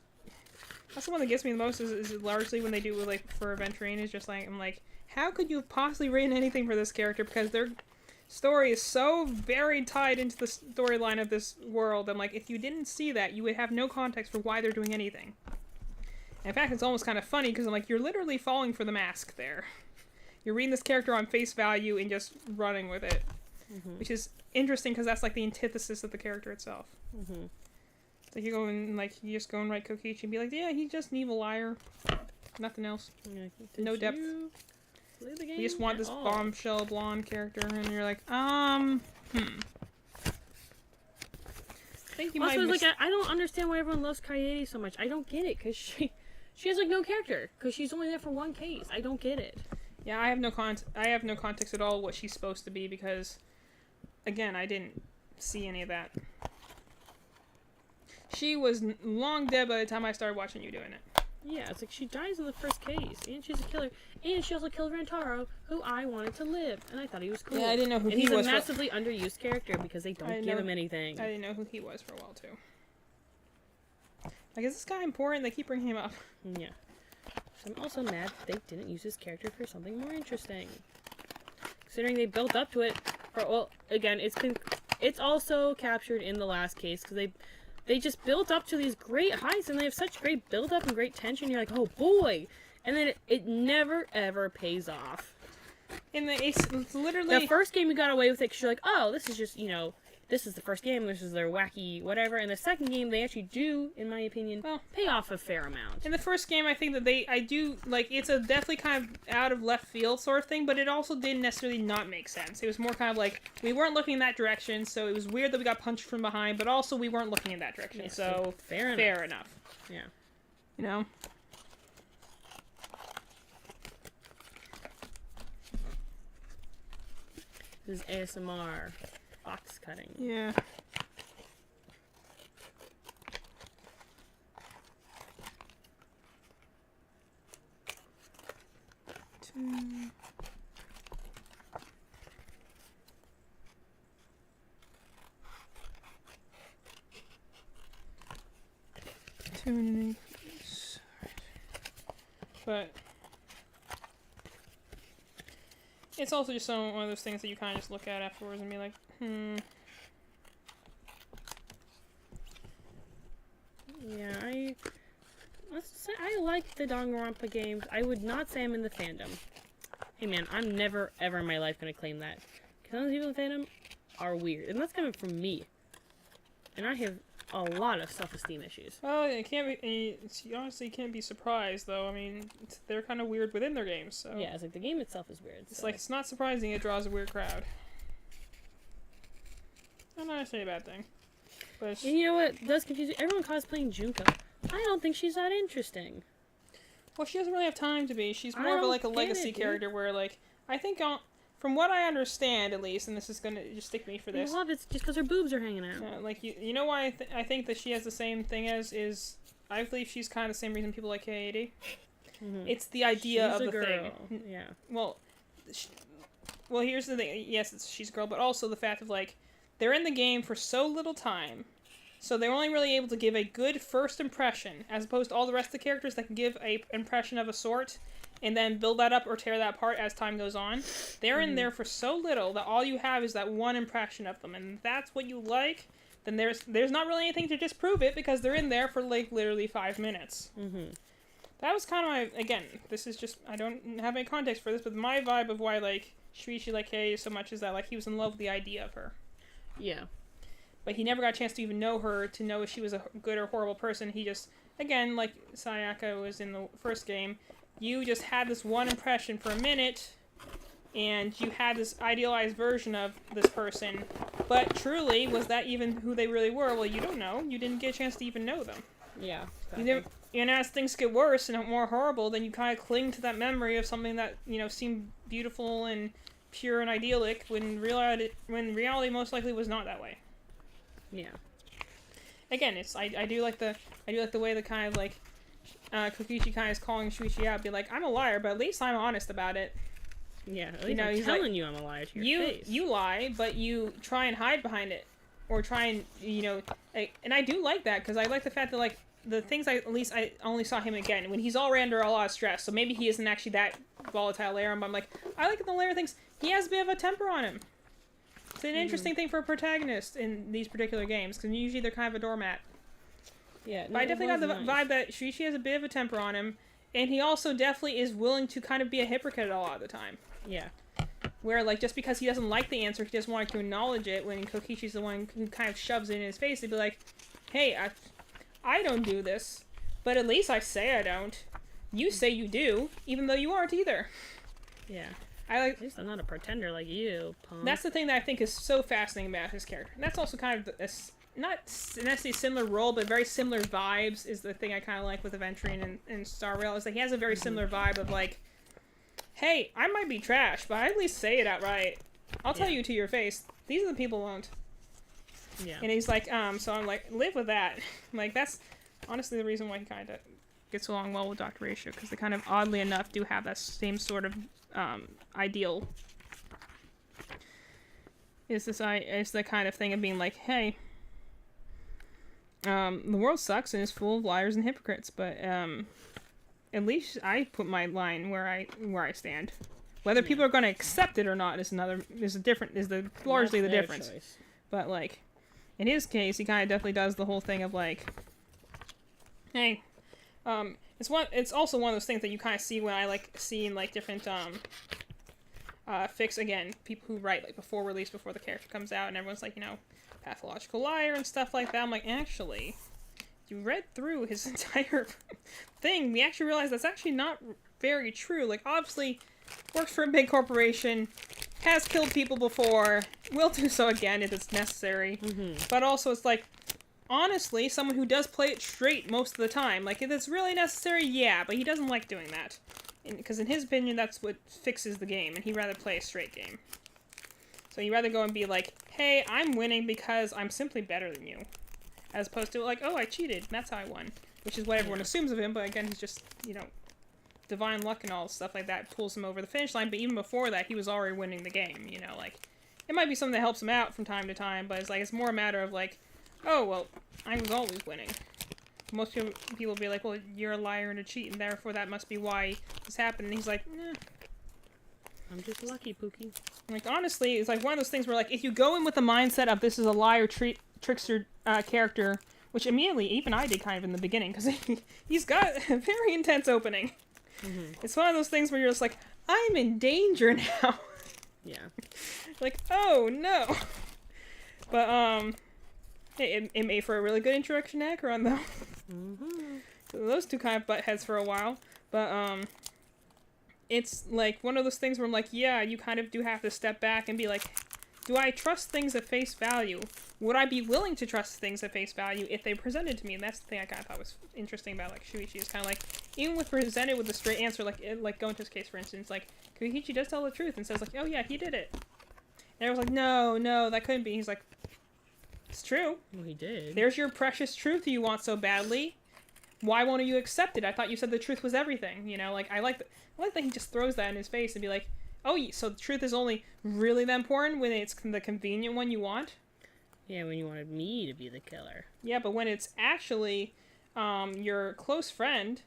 That's the one that gets me the most, is largely when they do, like, for Aventurine, is just like, I'm like, how could you have possibly written anything for this character? Because their story is so very tied into the storyline of this world. I'm like, if you didn't see that, you would have no context for why they're doing anything. In fact, it's almost kind of funny, because I'm like, you're literally falling for the mask there. You're reading this character on face value and just running with it. Mm-hmm. Which is interesting, because that's, like, the antithesis of the character itself. Mm-hmm. So you go and, like, you just go and write Kokichi and be like, yeah, he's just an evil liar. Nothing else. Yeah, No depth. Play the game You just want at this all? bombshell blonde character, and you're like, I think you Also, might like, I don't understand why everyone loves Kaede so much. I don't get it, because she has, like, no character. Because she's only there for one case. I don't get it. Yeah, I have no context at all what she's supposed to be, because, again, I didn't see any of that. She was long dead by the time I started watching you doing it. Yeah, it's like she dies in the first case, and she's a killer, and she also killed Rantaro, who I wanted to live, and I thought he was cool. Yeah, I didn't know who and he was. He's a massively underused character because they don't give him anything. I didn't know who he was for a while, too. Like, is this guy important? They keep bringing him up. Yeah. So I'm also mad they didn't use his character for something more interesting. Considering they built up to it for, well, again, it's also captured in the last case, because they just built up to these great heights, and they have such great build-up and great tension. You're like, oh boy! And then it never, ever pays off. It's literally... The first game you got away with it, because you're like, oh, this is just, you know, this is the first game, this is their wacky whatever. And the second game, they actually do, in my opinion, pay off a fair amount. In the first game, I think that it's a definitely kind of out of left field sort of thing, but it also didn't necessarily not make sense. It was more kind of like, we weren't looking in that direction, so it was weird that we got punched from behind, but also we weren't looking in that direction, Yeah, so fair enough. Yeah. You know? This is ASMR. Fox cutting. Yeah. But it's also just one of those things that you kind of just look at afterwards and be like, Yeah, let's say I like the Danganronpa games. I would not say I'm in the fandom. Hey man, I'm never ever in my life gonna claim that. Because some of the people in the fandom are weird. And that's coming from me. And I have a lot of self-esteem issues. well, it can't be. You honestly can't be surprised, though. I mean, they're kind of weird within their games. So Yeah, it's like the game itself is weird. it's like it's not surprising it draws a weird crowd. Not necessarily a bad thing, but it's, And you know what does confuse me? Everyone cosplaying Junko. I don't think she's that interesting. well, she doesn't really have time to be. She's I more of a, don't like a get legacy it, dude. character where, like, I think from what I understand at least, and this is gonna just stick me for I this. love it's just because her boobs are hanging out. Like you know why I think that she has the same thing as is I believe she's kind of the same reason people like Katie. Mhm. It's the idea She's of a the girl. thing. Yeah. Well, well, here's the thing. Yes, she's a girl, but also the fact of, like, they're in the game for so little time, so they're only really able to give a good first impression, as opposed to all the rest of the characters that can give a impression of a sort, and then build that up or tear that apart as time goes on. They're in there for so little that all you have is that one impression of them, and if that's what you like, then there's not really anything to disprove it, because they're in there for, like, literally 5 minutes. Mhm. That was kind of my, again, this is just, I don't have any context for this, but my vibe of why, like, Shuichi liked Kei so much is that, like, he was in love with the idea of her. Yeah. But he never got a chance to even know her, to know if she was a good or horrible person. He just, again, like Sayaka was in the first game, you just had this one impression for a minute, and you had this idealized version of this person, but truly, was that even who they really were? Well, you don't know. You didn't get a chance to even know them. Yeah. You never, and as things get worse and more horrible, then you kind of cling to that memory of something that, you know, seemed beautiful and pure and idyllic, when reality most likely was not that way. Yeah. Again, it's I do like the way the kind of, like, Kokichi kind of is calling Shuichi out, be like, I'm a liar, but at least I'm honest about it. Yeah. At You least know, I'm he's telling you I'm a liar to your face. You lie, but you try and hide behind it, or try and, you know, and I do like that, because I like the fact that, like, the things I only saw him again when he's already under a lot of stress, so maybe he isn't actually that volatile layer, but I'm like, I like the layer things. He has a bit of a temper on him. It's an interesting thing for a protagonist in these particular games, because usually they're kind of a doormat. Yeah. But I definitely got the vibe that Shuichi has a bit of a temper on him, and he also definitely is willing to kind of be a hypocrite a lot of the time. Yeah. Where, like, just because he doesn't like the answer, he just wanted to acknowledge it, when Kokichi's the one who kind of shoves it in his face, he'd be like, hey, I don't do this, but at least I say I don't. You say you do, even though you aren't either. Yeah. I like. At least I'm not a pretender like you, punk. That's the thing that I think is so fascinating about his character. And that's also kind of not necessarily similar role, but very similar vibes is the thing I kind of like with Aventurine and Star Rail, is that he has a very similar vibe of, like, hey, I might be trash, but I at least say it outright. I'll tell you to your face. These are the people who won't. Yeah. And he's like, so I'm like, live with that. Like, that's honestly the reason why he kind of gets along well with Dr. Ratio, because they kind of, oddly enough, do have that same sort of ideal. It's the kind of thing of being like, hey, the world sucks and is full of liars and hypocrites, but at least I put my line where I stand. Whether people are going to accept it or not is largely the difference. Choice. But, like, in his case, he kind of definitely does the whole thing of, like, hey, it's also one of those things that you kind of see when I, like, see in, like, different, fics, again, people who write, like, before release, before the character comes out, and everyone's like, you know, pathological liar and stuff like that. I'm like, actually, you read through his entire thing, we actually realized that's actually not very true. Like, obviously, works for a big corporation, has killed people before, will do so again if it's necessary, but also it's like, honestly, someone who does play it straight most of the time. Like, if it's really necessary, yeah, but he doesn't like doing that. Because in his opinion, that's what fixes the game, and he'd rather play a straight game. So he'd rather go and be like, hey, I'm winning because I'm simply better than you. As opposed to, like, oh, I cheated, and that's how I won. Which is what everyone assumes of him, but again, he's just, you know, divine luck and all stuff like that pulls him over the finish line, but even before that, he was already winning the game, you know, like, it might be something that helps him out from time to time, but it's like, it's more a matter of, like, oh, well, I was always winning. Most people will be like, well, you're a liar and a cheat, and therefore that must be why this happened, and he's like, nah. I'm just lucky, Pookie. Like, honestly, it's like one of those things where, like, if you go in with the mindset of this is a liar, trickster character, which immediately, even I did kind of in the beginning, because he's got a very intense opening. It's one of those things where you're just like, I'm in danger now. Yeah. Like, oh, no. But, it made for a really good introduction to Acheron, though. So those two kind of butt heads for a while. But, it's, like, one of those things where I'm like, yeah, you kind of do have to step back and be like, do I trust things at face value? Would I be willing to trust things at face value if they presented to me? And that's the thing I kind of thought was interesting about, like, Shuichi. Is kind of like, even with presented with a straight answer, like going to his case, for instance, like, Kokichi does tell the truth and says, like, oh yeah, he did it. And I was like, no, that couldn't be. He's like, it's true. Well, he did. There's your precious truth you want so badly. why won't you accept it? I thought you said the truth was everything. You know, like I like that he just throws that in his face and be like, oh, so the truth is only really that important when it's the convenient one you want. Yeah, when you wanted me to be the killer. Yeah, but when it's actually your close friend,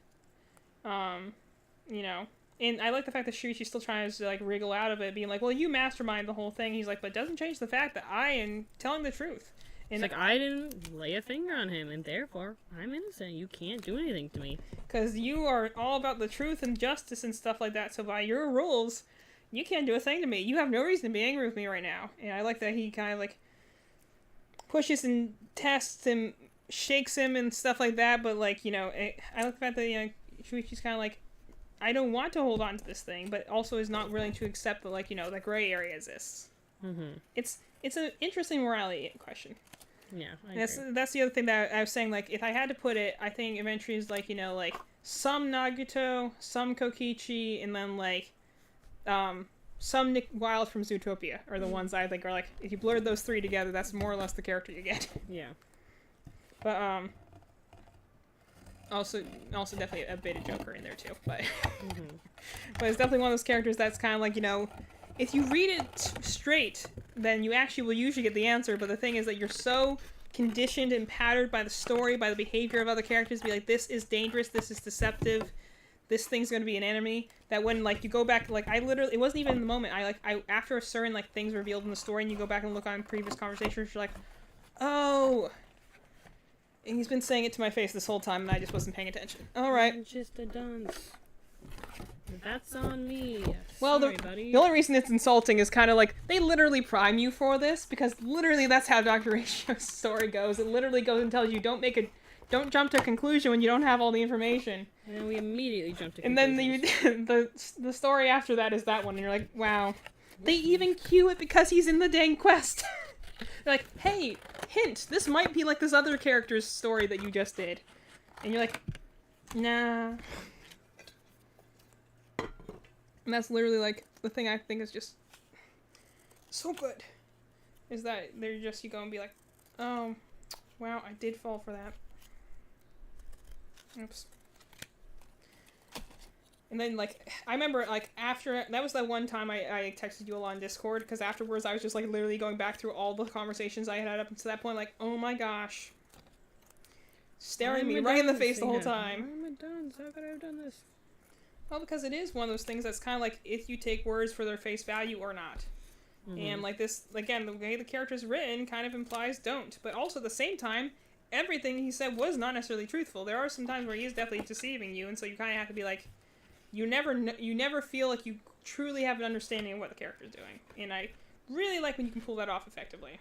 you know, and I like the fact that Shuichi's still trying to like wriggle out of it, being like, well, you mastermind the whole thing. He's like, but it doesn't change the fact that I am telling the truth. And it's like, I didn't lay a finger on him, and therefore, I'm innocent. You can't do anything to me. Because you are all about the truth and justice and stuff like that, so by your rules, you can't do a thing to me. You have no reason to be angry with me right now. And I like that he kind of, like, pushes and tests him, shakes him and stuff like that, but, like, you know, I like the fact that, you know, Shuichi's kind of like, I don't want to hold on to this thing, but also is not willing to accept that, like, you know, the gray area exists. Mm-hmm. It's an interesting morality question. Yeah, I agree. That's the other thing that I was saying, like, if I had to put it, I think eventually is, like, you know, like, some Nagito, some Kokichi, and then, like, some Nick Wilde from Zootopia are the ones I think are, like, if you blurred those three together, that's more or less the character you get. Yeah. But, also definitely a bit of Joker in there, too, but... Mm-hmm. But it's definitely one of those characters that's kind of like, you know, if you read it straight, then you actually will usually get the answer, but the thing is that you're so conditioned and patterned by the story, by the behavior of other characters, to be like, this is dangerous, this is deceptive, this thing's gonna be an enemy, that when, like, you go back, like, I literally, it wasn't even in the moment, I after a certain, like, things revealed in the story, and you go back and look on previous conversations, you're like, oh, and he's been saying it to my face this whole time, and I just wasn't paying attention. Alright. I'm just a dunce. That's on me. Well, Sorry, buddy. the only reason it's insulting is kind of like, they literally prime you for this, because literally that's how Dr. Ratio's story goes. It literally goes and tells you, don't jump to a conclusion when you don't have all the information. And then we immediately jump to And conclusions. then the story after that is that one, and you're like, wow. They even cue it because he's in the dang quest. They're like, hey, hint, this might be like this other character's story that you just did. And you're like, nah. And that's literally, like, the thing I think is just so good. Is that they're just, you go and be like, oh, wow, I did fall for that. Oops. And then, like, I remember, like, after, that was that one time I texted you all on Discord, because afterwards I was just, like, literally going back through all the conversations I had up until that point, like, oh my gosh. Staring me right in the face the whole time. Why am I done? How could I have done this? Well, because it is one of those things that's kind of like if you take words for their face value or not. Mm-hmm. And like this, again, the way the character's written kind of implies don't. But also at the same time, everything he said was not necessarily truthful. There are some times where he is definitely deceiving you, and so you kind of have to be like, you never feel like you truly have an understanding of what the character's doing. And I really like when you can pull that off effectively.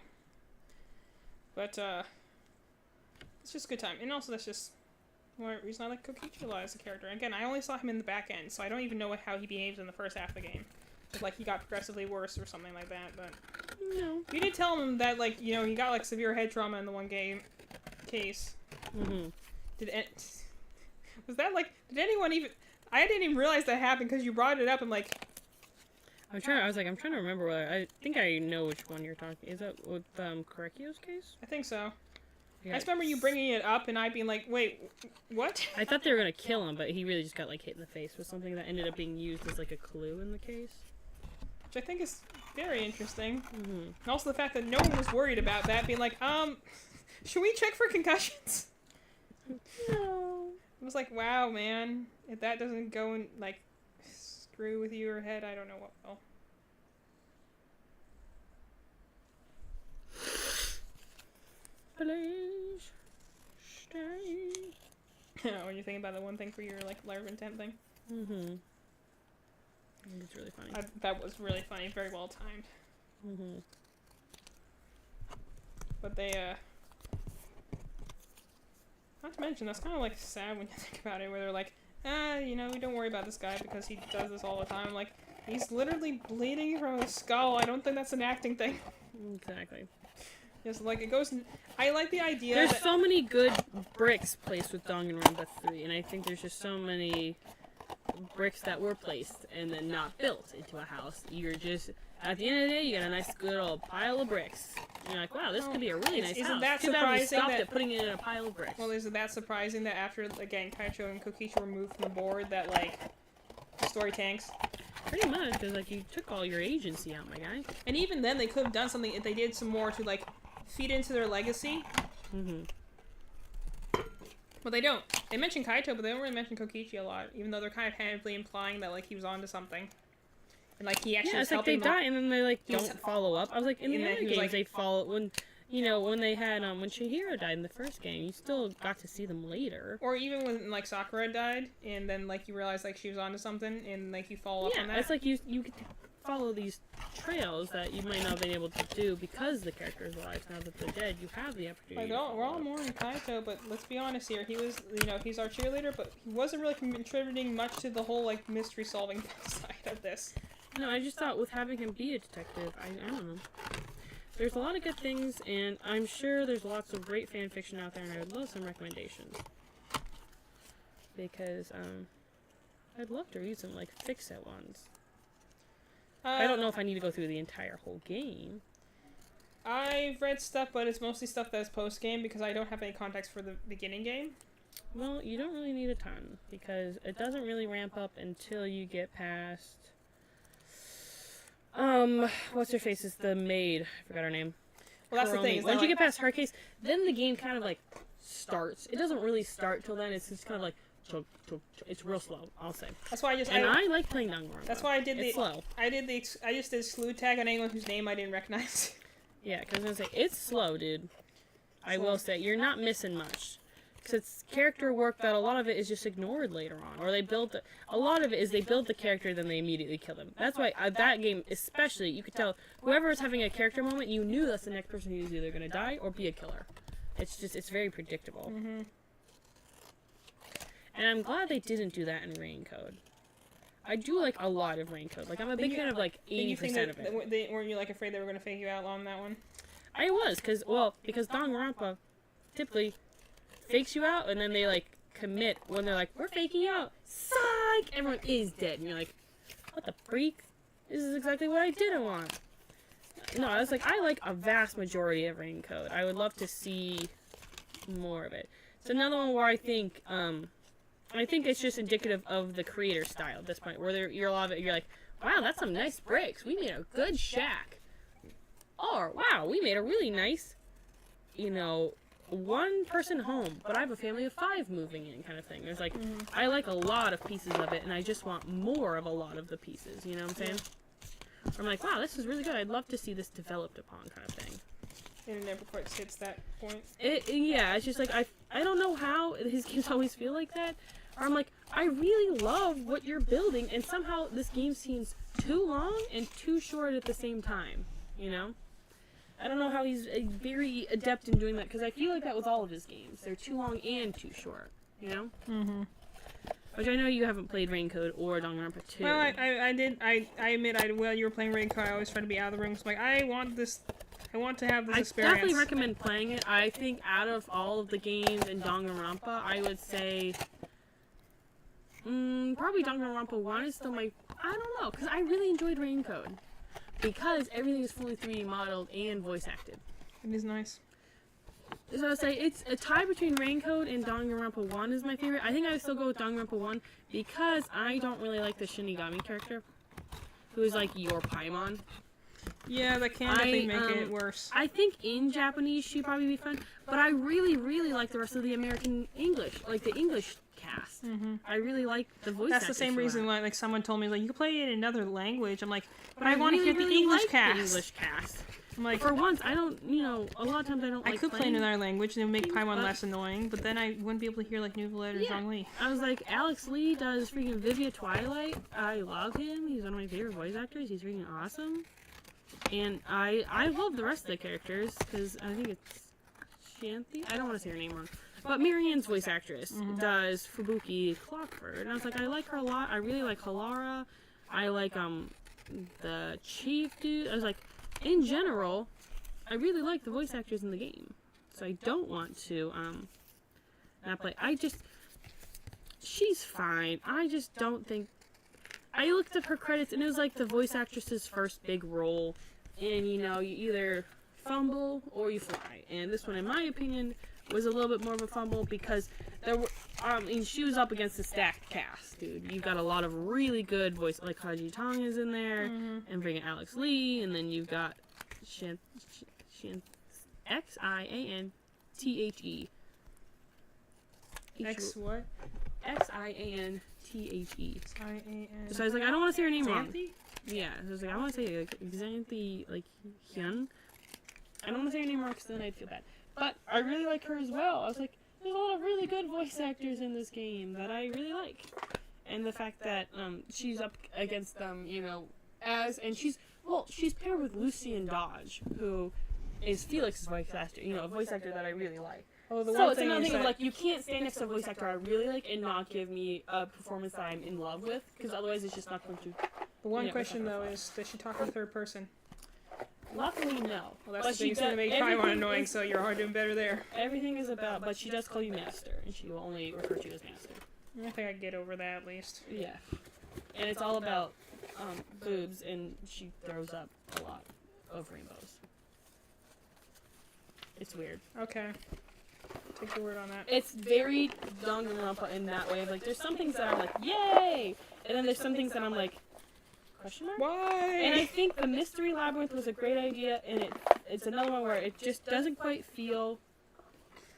But, it's just a good time. And also that's just one reason I like Kokichi a lot as a character. Again, I only saw him in the back end, so I don't even know how he behaves in the first half of the game. Like, he got progressively worse or something like that, but... No. You did tell him that, like, you know, he got, like, severe head trauma in the one case. Mm-hmm. Was that, like... Did anyone even... I didn't even realize that happened because you brought it up and, like... I'm trying to remember what... I think I know which one you're talking... Is that with, Korekio's case? I think so. Yeah. I just remember you bringing it up and I being like, wait, what? I thought they were gonna kill him, but he really just got, like, hit in the face with something that ended up being used as, like, a clue in the case. Which I think is very interesting. Mm-hmm. And also the fact that no one was worried about that, being like, should we check for concussions? No. I was like, wow, man. If that doesn't go and, like, screw with your head, I don't know what will. Please stay. When you're thinking about the one thing for your, like, letter of intent thing. Mm-hmm. It's really funny. That was really funny. Very well timed. Mm-hmm. But they, not to mention, that's kind of, like, sad when you think about it, where they're like, you know, don't worry about this guy because he does this all the time. Like, he's literally bleeding from his skull. I don't think that's an acting thing. Exactly. Yes, like, it goes... I like the idea There's that... so many good bricks placed with Danganronpa 3, and I think there's just so many bricks that were placed and then not built into a house. You're just... At the end of the day, you got a nice good old pile of bricks. And you're like, wow, this could be a really nice isn't house. that Too bad we surprising stopped that- at putting it in a pile of bricks. Well, isn't that surprising that after, again, Kaito and Kokichi were moved from the board, that, like, the story tanks? Pretty much, because, like, you took all your agency out, my guy. And even then, they could have done something if they did some more to, like, feed into their legacy. Mm-hmm. But they don't. They mention Kaito, but they don't really mention Kokichi a lot, even though they're kind of heavily implying that, like, he was onto something. And, like, he actually Yeah, was it's like they helping them. die and then they, like, He was- don't follow up. I was like, in the And then other he was games, like- they follow, when, you know, when they had, when Chihiro died in the first game, you still got to see them later. Or even when, like, Sakura died, and then, like, you realize, like, she was onto something, and, like, you follow up on Yeah, that. it's like you get to follow these trails that you might not have been able to do because the character is alive. Now that they're dead, you have the opportunity. Like, to we're all follow up. more in Kaito, but let's be honest here. He was, you know, he's our cheerleader, but he wasn't really contributing much to the whole, like, mystery-solving side of this. No, I just thought with having him be a detective, I don't know. There's a lot of good things, and I'm sure there's lots of great fan fiction out there, and I would love some recommendations. Because, I'd love to read some, like, fix-it ones. I don't know if I need to go through the entire whole game. I've read stuff, but it's mostly stuff that's post-game, because I don't have any context for the beginning game. Well, you don't really need a ton, because it doesn't really ramp up until you get past... what's her face is the maid. I forgot her name. Well, that's the thing. Kurome. is Once that, you like, get past her case, then the game kind of like starts. It doesn't really start till then. It's just kind of like chug, chug, chug. It's real slow. I'll say. that's why I just. And I like playing Danganronpa. That's why I did it's the. slow. I just did exclude tag on anyone whose name I didn't recognize. Yeah, because I was gonna say it's slow, dude. I will say you're not missing much. Because it's character work that a lot of it is just ignored later on, or they build a lot of it is they build the character then they immediately kill them. That's why that game especially you could tell whoever is having a character moment, you knew that's the next person who's either gonna die or be a killer. It's very predictable. Mm-hmm. And I'm glad they didn't do that in Raincode. I do like a lot of Raincode. Like I'm a big fan of like Did you think 80% of it. weren't you like afraid they were going to fake you out on that one? I was because Danganronpa typically fakes you out and then they like commit when they're like we're faking you out. Psych! Everyone is dead and you're like, what the freak? This is exactly what I didn't want. No, I was like I like a vast majority of Raincode. I would love to see more of it. It's another one where I think it's just indicative of the creator style at this point, where you're a lot of it. You're like, wow, that's some nice bricks. We made a good shack. Or wow, we made a really nice, one-person home. But I have a family of 5 moving in, kind of thing. There's like, I like a lot of pieces of it, and I just want more of a lot of the pieces. You know what I'm saying? I'm like, wow, this is really good. I'd love to see this developed upon, kind of thing. And it never quite hits that point. Yeah, it's just like I don't know how his games always feel like that. Or I'm like, I really love what you're building, and somehow this game seems too long and too short at the same time. You know, I don't know how he's very adept in doing that because I feel like that with all of his games. They're too long and too short. You know. Mm-hmm. Which I know you haven't played Raincode or Danganronpa 2. Well, I did. I admit, while you were playing Raincode, I always tried to be out of the room. So I'm like, I want to have this I experience. definitely recommend playing it. I think out of all of the games in Danganronpa, I would say probably Danganronpa 1 is still my... I don't know, because I really enjoyed Raincode. Because everything is fully 3D modeled and voice acted. It is nice. So I would say it's a tie between Raincode and Danganronpa 1 is my favorite. I think I would still go with Danganronpa 1 because I don't really like the Shinigami character. Who is like your Paimon. Yeah, that can definitely make it worse. I think in Japanese she'd probably be fun, but I really, really like the rest of the American English, like the English cast. Mm-hmm. I really like the voice That's the actors same for reason that. why, like, someone told me, like, you can play it in another language. I'm like, but I I want to really, hear the really English like cast. The English cast. I'm like, For once, I don't, a lot of times I don't I like could play playing. in another language and it would make Paimon but- less annoying, but then I wouldn't be able to hear, like, Neuvillette or Yeah. Zhongli. I was like, Alex Lee does freaking Vivia Twilight. I love him. He's one of my favorite voice actors. He's freaking awesome. And I love the rest of the characters, because I think it's Shanti? I don't want to say her name wrong. But Marianne's voice actress does Fubuki Clockford. And I was like, I like her a lot. I really like Halara. I like, the chief dude. I was like, in general, I really like the voice actors in the game. So I don't want to, not play. She's fine. I just don't think... I looked up her credits, and it was like the voice actress's first big role. And, you either fumble or you fly. And this one, in my opinion, was a little bit more of a fumble because there were, she was up against a stacked cast, dude. You've got a lot of really good voice, like Haji Tong is in there, and bringing Alex Lee, and then you've got Xianthe. X what? Xianthe. I-A-N. So I was like, I don't want to say her name wrong. Yeah, so I was like, I want to say like Xanthe, like Hyun. I don't want to say her name wrong because then I'd feel bad. But I really like her as well. I was like, there's a lot of really good voice actors in this game that I really like. And the fact that she's up against them, you know, she's paired with Lucian Dodge, who is Felix's voice actor, you know, a voice actor that I really like. Oh, So it's another thing of like, you can't stand next to a voice actor I really like and not give me a performance that I'm in love with, because otherwise it's just not going to. The one question though is, does she talk in third person? Luckily, no. Well, that's the biggest thing that made Taiwan annoying, so you're hard doing better there. Everything is about, but she does call you master, and she will only refer to you as master. I think I can get over that at least. Yeah. And it's all about boobs, and she throws up a lot of rainbows. It's weird. Okay. Take your word on that. It's very Danganronpa in that way. Like, there's some things that I'm like, yay! And then there's some things that I'm like, question mark? Why? And I think the Mystery Labyrinth was a great idea, and it's another one where it just doesn't quite feel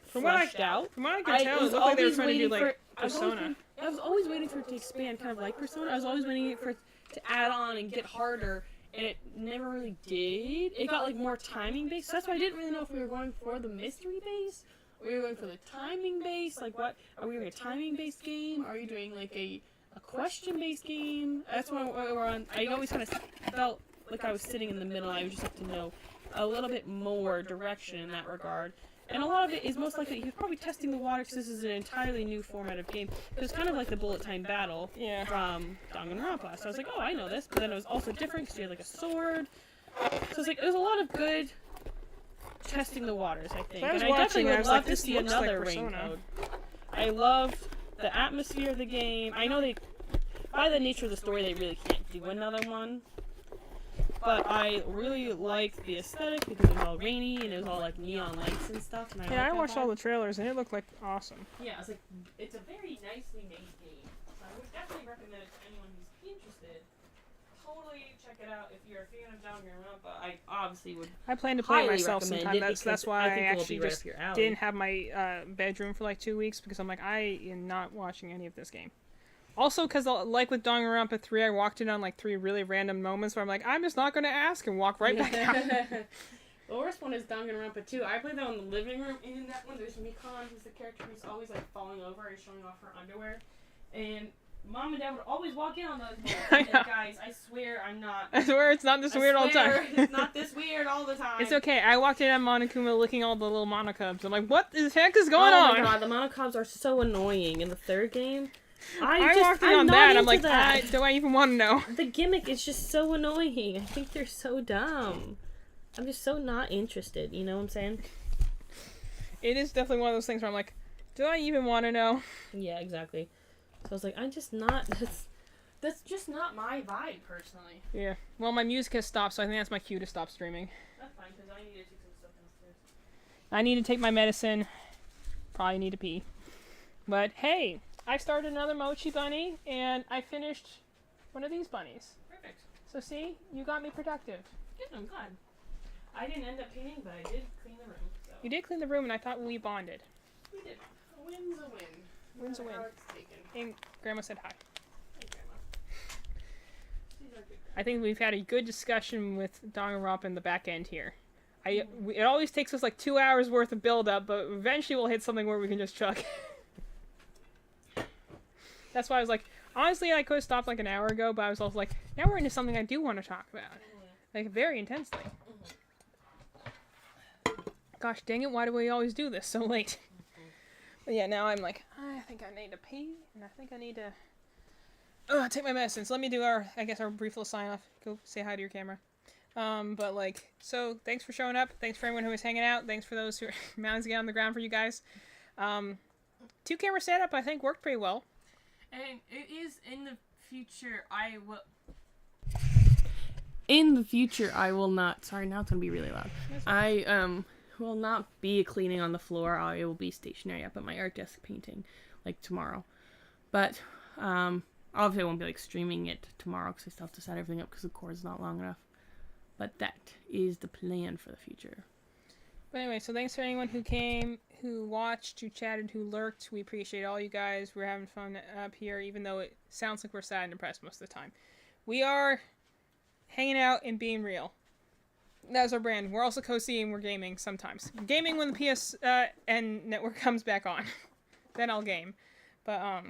fleshed out. From what I can tell, it looked like they were trying to do like Persona. I was always waiting for it to expand, kind of like Persona. I was always waiting for it to add on and get harder, and it never really did. It got like more timing based, so that's why I didn't really know if we were going for the mystery base, or we were going for the timing base. Like, what are we doing? A timing based game? Are you doing like a question based game? That's what we're on. I always kind of felt like I was sitting in the middle. I would just have to know a little bit more direction in that regard. And a lot of it is most likely he's probably testing the water because this is an entirely new format of game. It's kind of like the bullet time battle from Danganronpa. So I was like, oh, I know this. But then it was also different because you had like a sword. So it's like there's a lot of good testing the waters, I think. I was and I watching, definitely would I was love like, to this see looks another like rain Persona. code. I loved the atmosphere of the game. I know they, by the nature of the story, they really can't do another one. But I really liked the aesthetic because it was all rainy and it was all like neon lights and stuff. And Yeah, I liked watched that all vibe. the trailers and it looked like awesome. Yeah, it's like it's a very nicely made game. So I would definitely recommend it to anyone who's interested. Totally check it out if you're a fan of Danganronpa. I obviously would I plan to play it highly myself recommend sometime. it That's because why I think it will actually be right just up your alley. didn't have my bedroom for like 2 weeks because I'm like, I am not watching any of this game. Also, because like with Danganronpa 3, I walked in on like 3 really random moments where I'm like, I'm just not going to ask and walk right back out. The worst one is Danganronpa 2. I played that in the living room, and in that one there's Mikan, who's the character who's always like falling over and showing off her underwear. And Mom and Dad would always walk in on those moments. I Like, know. guys, I swear I'm not. I swear it's not this I weird all the swear time. It's not this weird all the time. It's okay. I walked in on Monokuma licking all the little Monokubs. I'm like, what the heck is going oh on? my god, the Monokubs are so annoying in the third game. I walked in on not that. I'm into like, that. do I even want to know? The gimmick is just so annoying. I think they're so dumb. I'm just so not interested. You know what I'm saying? It is definitely one of those things where I'm like, do I even want to know? Yeah, exactly. So I was like, I'm just not. That's just not my vibe personally. Yeah. Well, my music has stopped, so I think that's my cue to stop streaming. That's fine because I need to take some stuff downstairs. I need to take my medicine. Probably need to pee. But hey, I started another Mochi Bunny, and I finished one of these bunnies. Perfect. So see, you got me productive. Good. I'm glad. I didn't end up painting, but I did clean the room. So. You did clean the room, and I thought we bonded. We did. A win's a win. Win's a win. No matter how it's taken. And Grandma said hi. Hey, Grandma. She's our good I think we've had a good discussion with Danganronpa in the back end here. It always takes us like 2 hours worth of build up, but eventually we'll hit something where we can just chuck. That's why I was like, honestly, I could have stopped like an hour ago, but I was also like, now we're into something I do want to talk about. Like, very intensely. Gosh dang it, why do we always do this so late? But yeah, now I'm like, I think I need to pee, and I think I need to take my medicine. So let me do our brief little sign off. Go say hi to your camera. But like, so thanks for showing up. Thanks for everyone who was hanging out. Thanks for those who mountains get on the ground for you guys. 2 camera setup I think worked pretty well. And it is in the future. I will. in the future, I will not. Sorry, now it's gonna be really loud. I will not be cleaning on the floor. I will be stationary up at my art desk painting, like tomorrow. But obviously, I won't be like streaming it tomorrow because I still have to set everything up because the cord's not long enough. But that is the plan for the future. But anyway, so thanks for anyone who came, who watched, who chatted, who lurked. We appreciate all you guys. We're having fun up here, even though it sounds like we're sad and depressed most of the time. We are hanging out and being real. That's our brand. We're also co-seeing, we're gaming sometimes. Gaming when the PSN network comes back on. Then I'll game. But,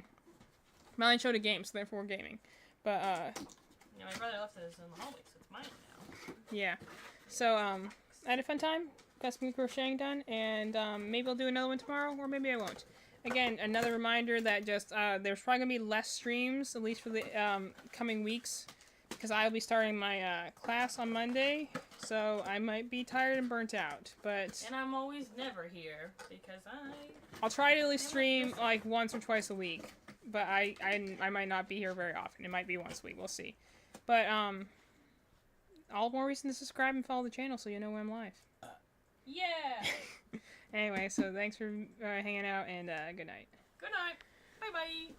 Mine showed a game, so therefore we're gaming. But, Yeah, my brother left this in the hallway, so it's mine now. yeah. So, I had a fun time. Got some crocheting done, and maybe I'll do another one tomorrow, or maybe I won't. Again, another reminder that just there's probably gonna be less streams, at least for the coming weeks, because I'll be starting my class on Monday, so I might be tired and burnt out. But And I'm always never here because I'll try to at least stream like once or twice a week, but I might not be here very often. It might be once a week. We'll see. But all the more reason to subscribe and follow the channel so you know when I'm live. yeah. Anyway, so thanks for hanging out, and good night. Good night. Bye bye.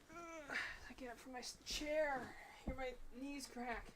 I get up from my chair. Hear my knees crack.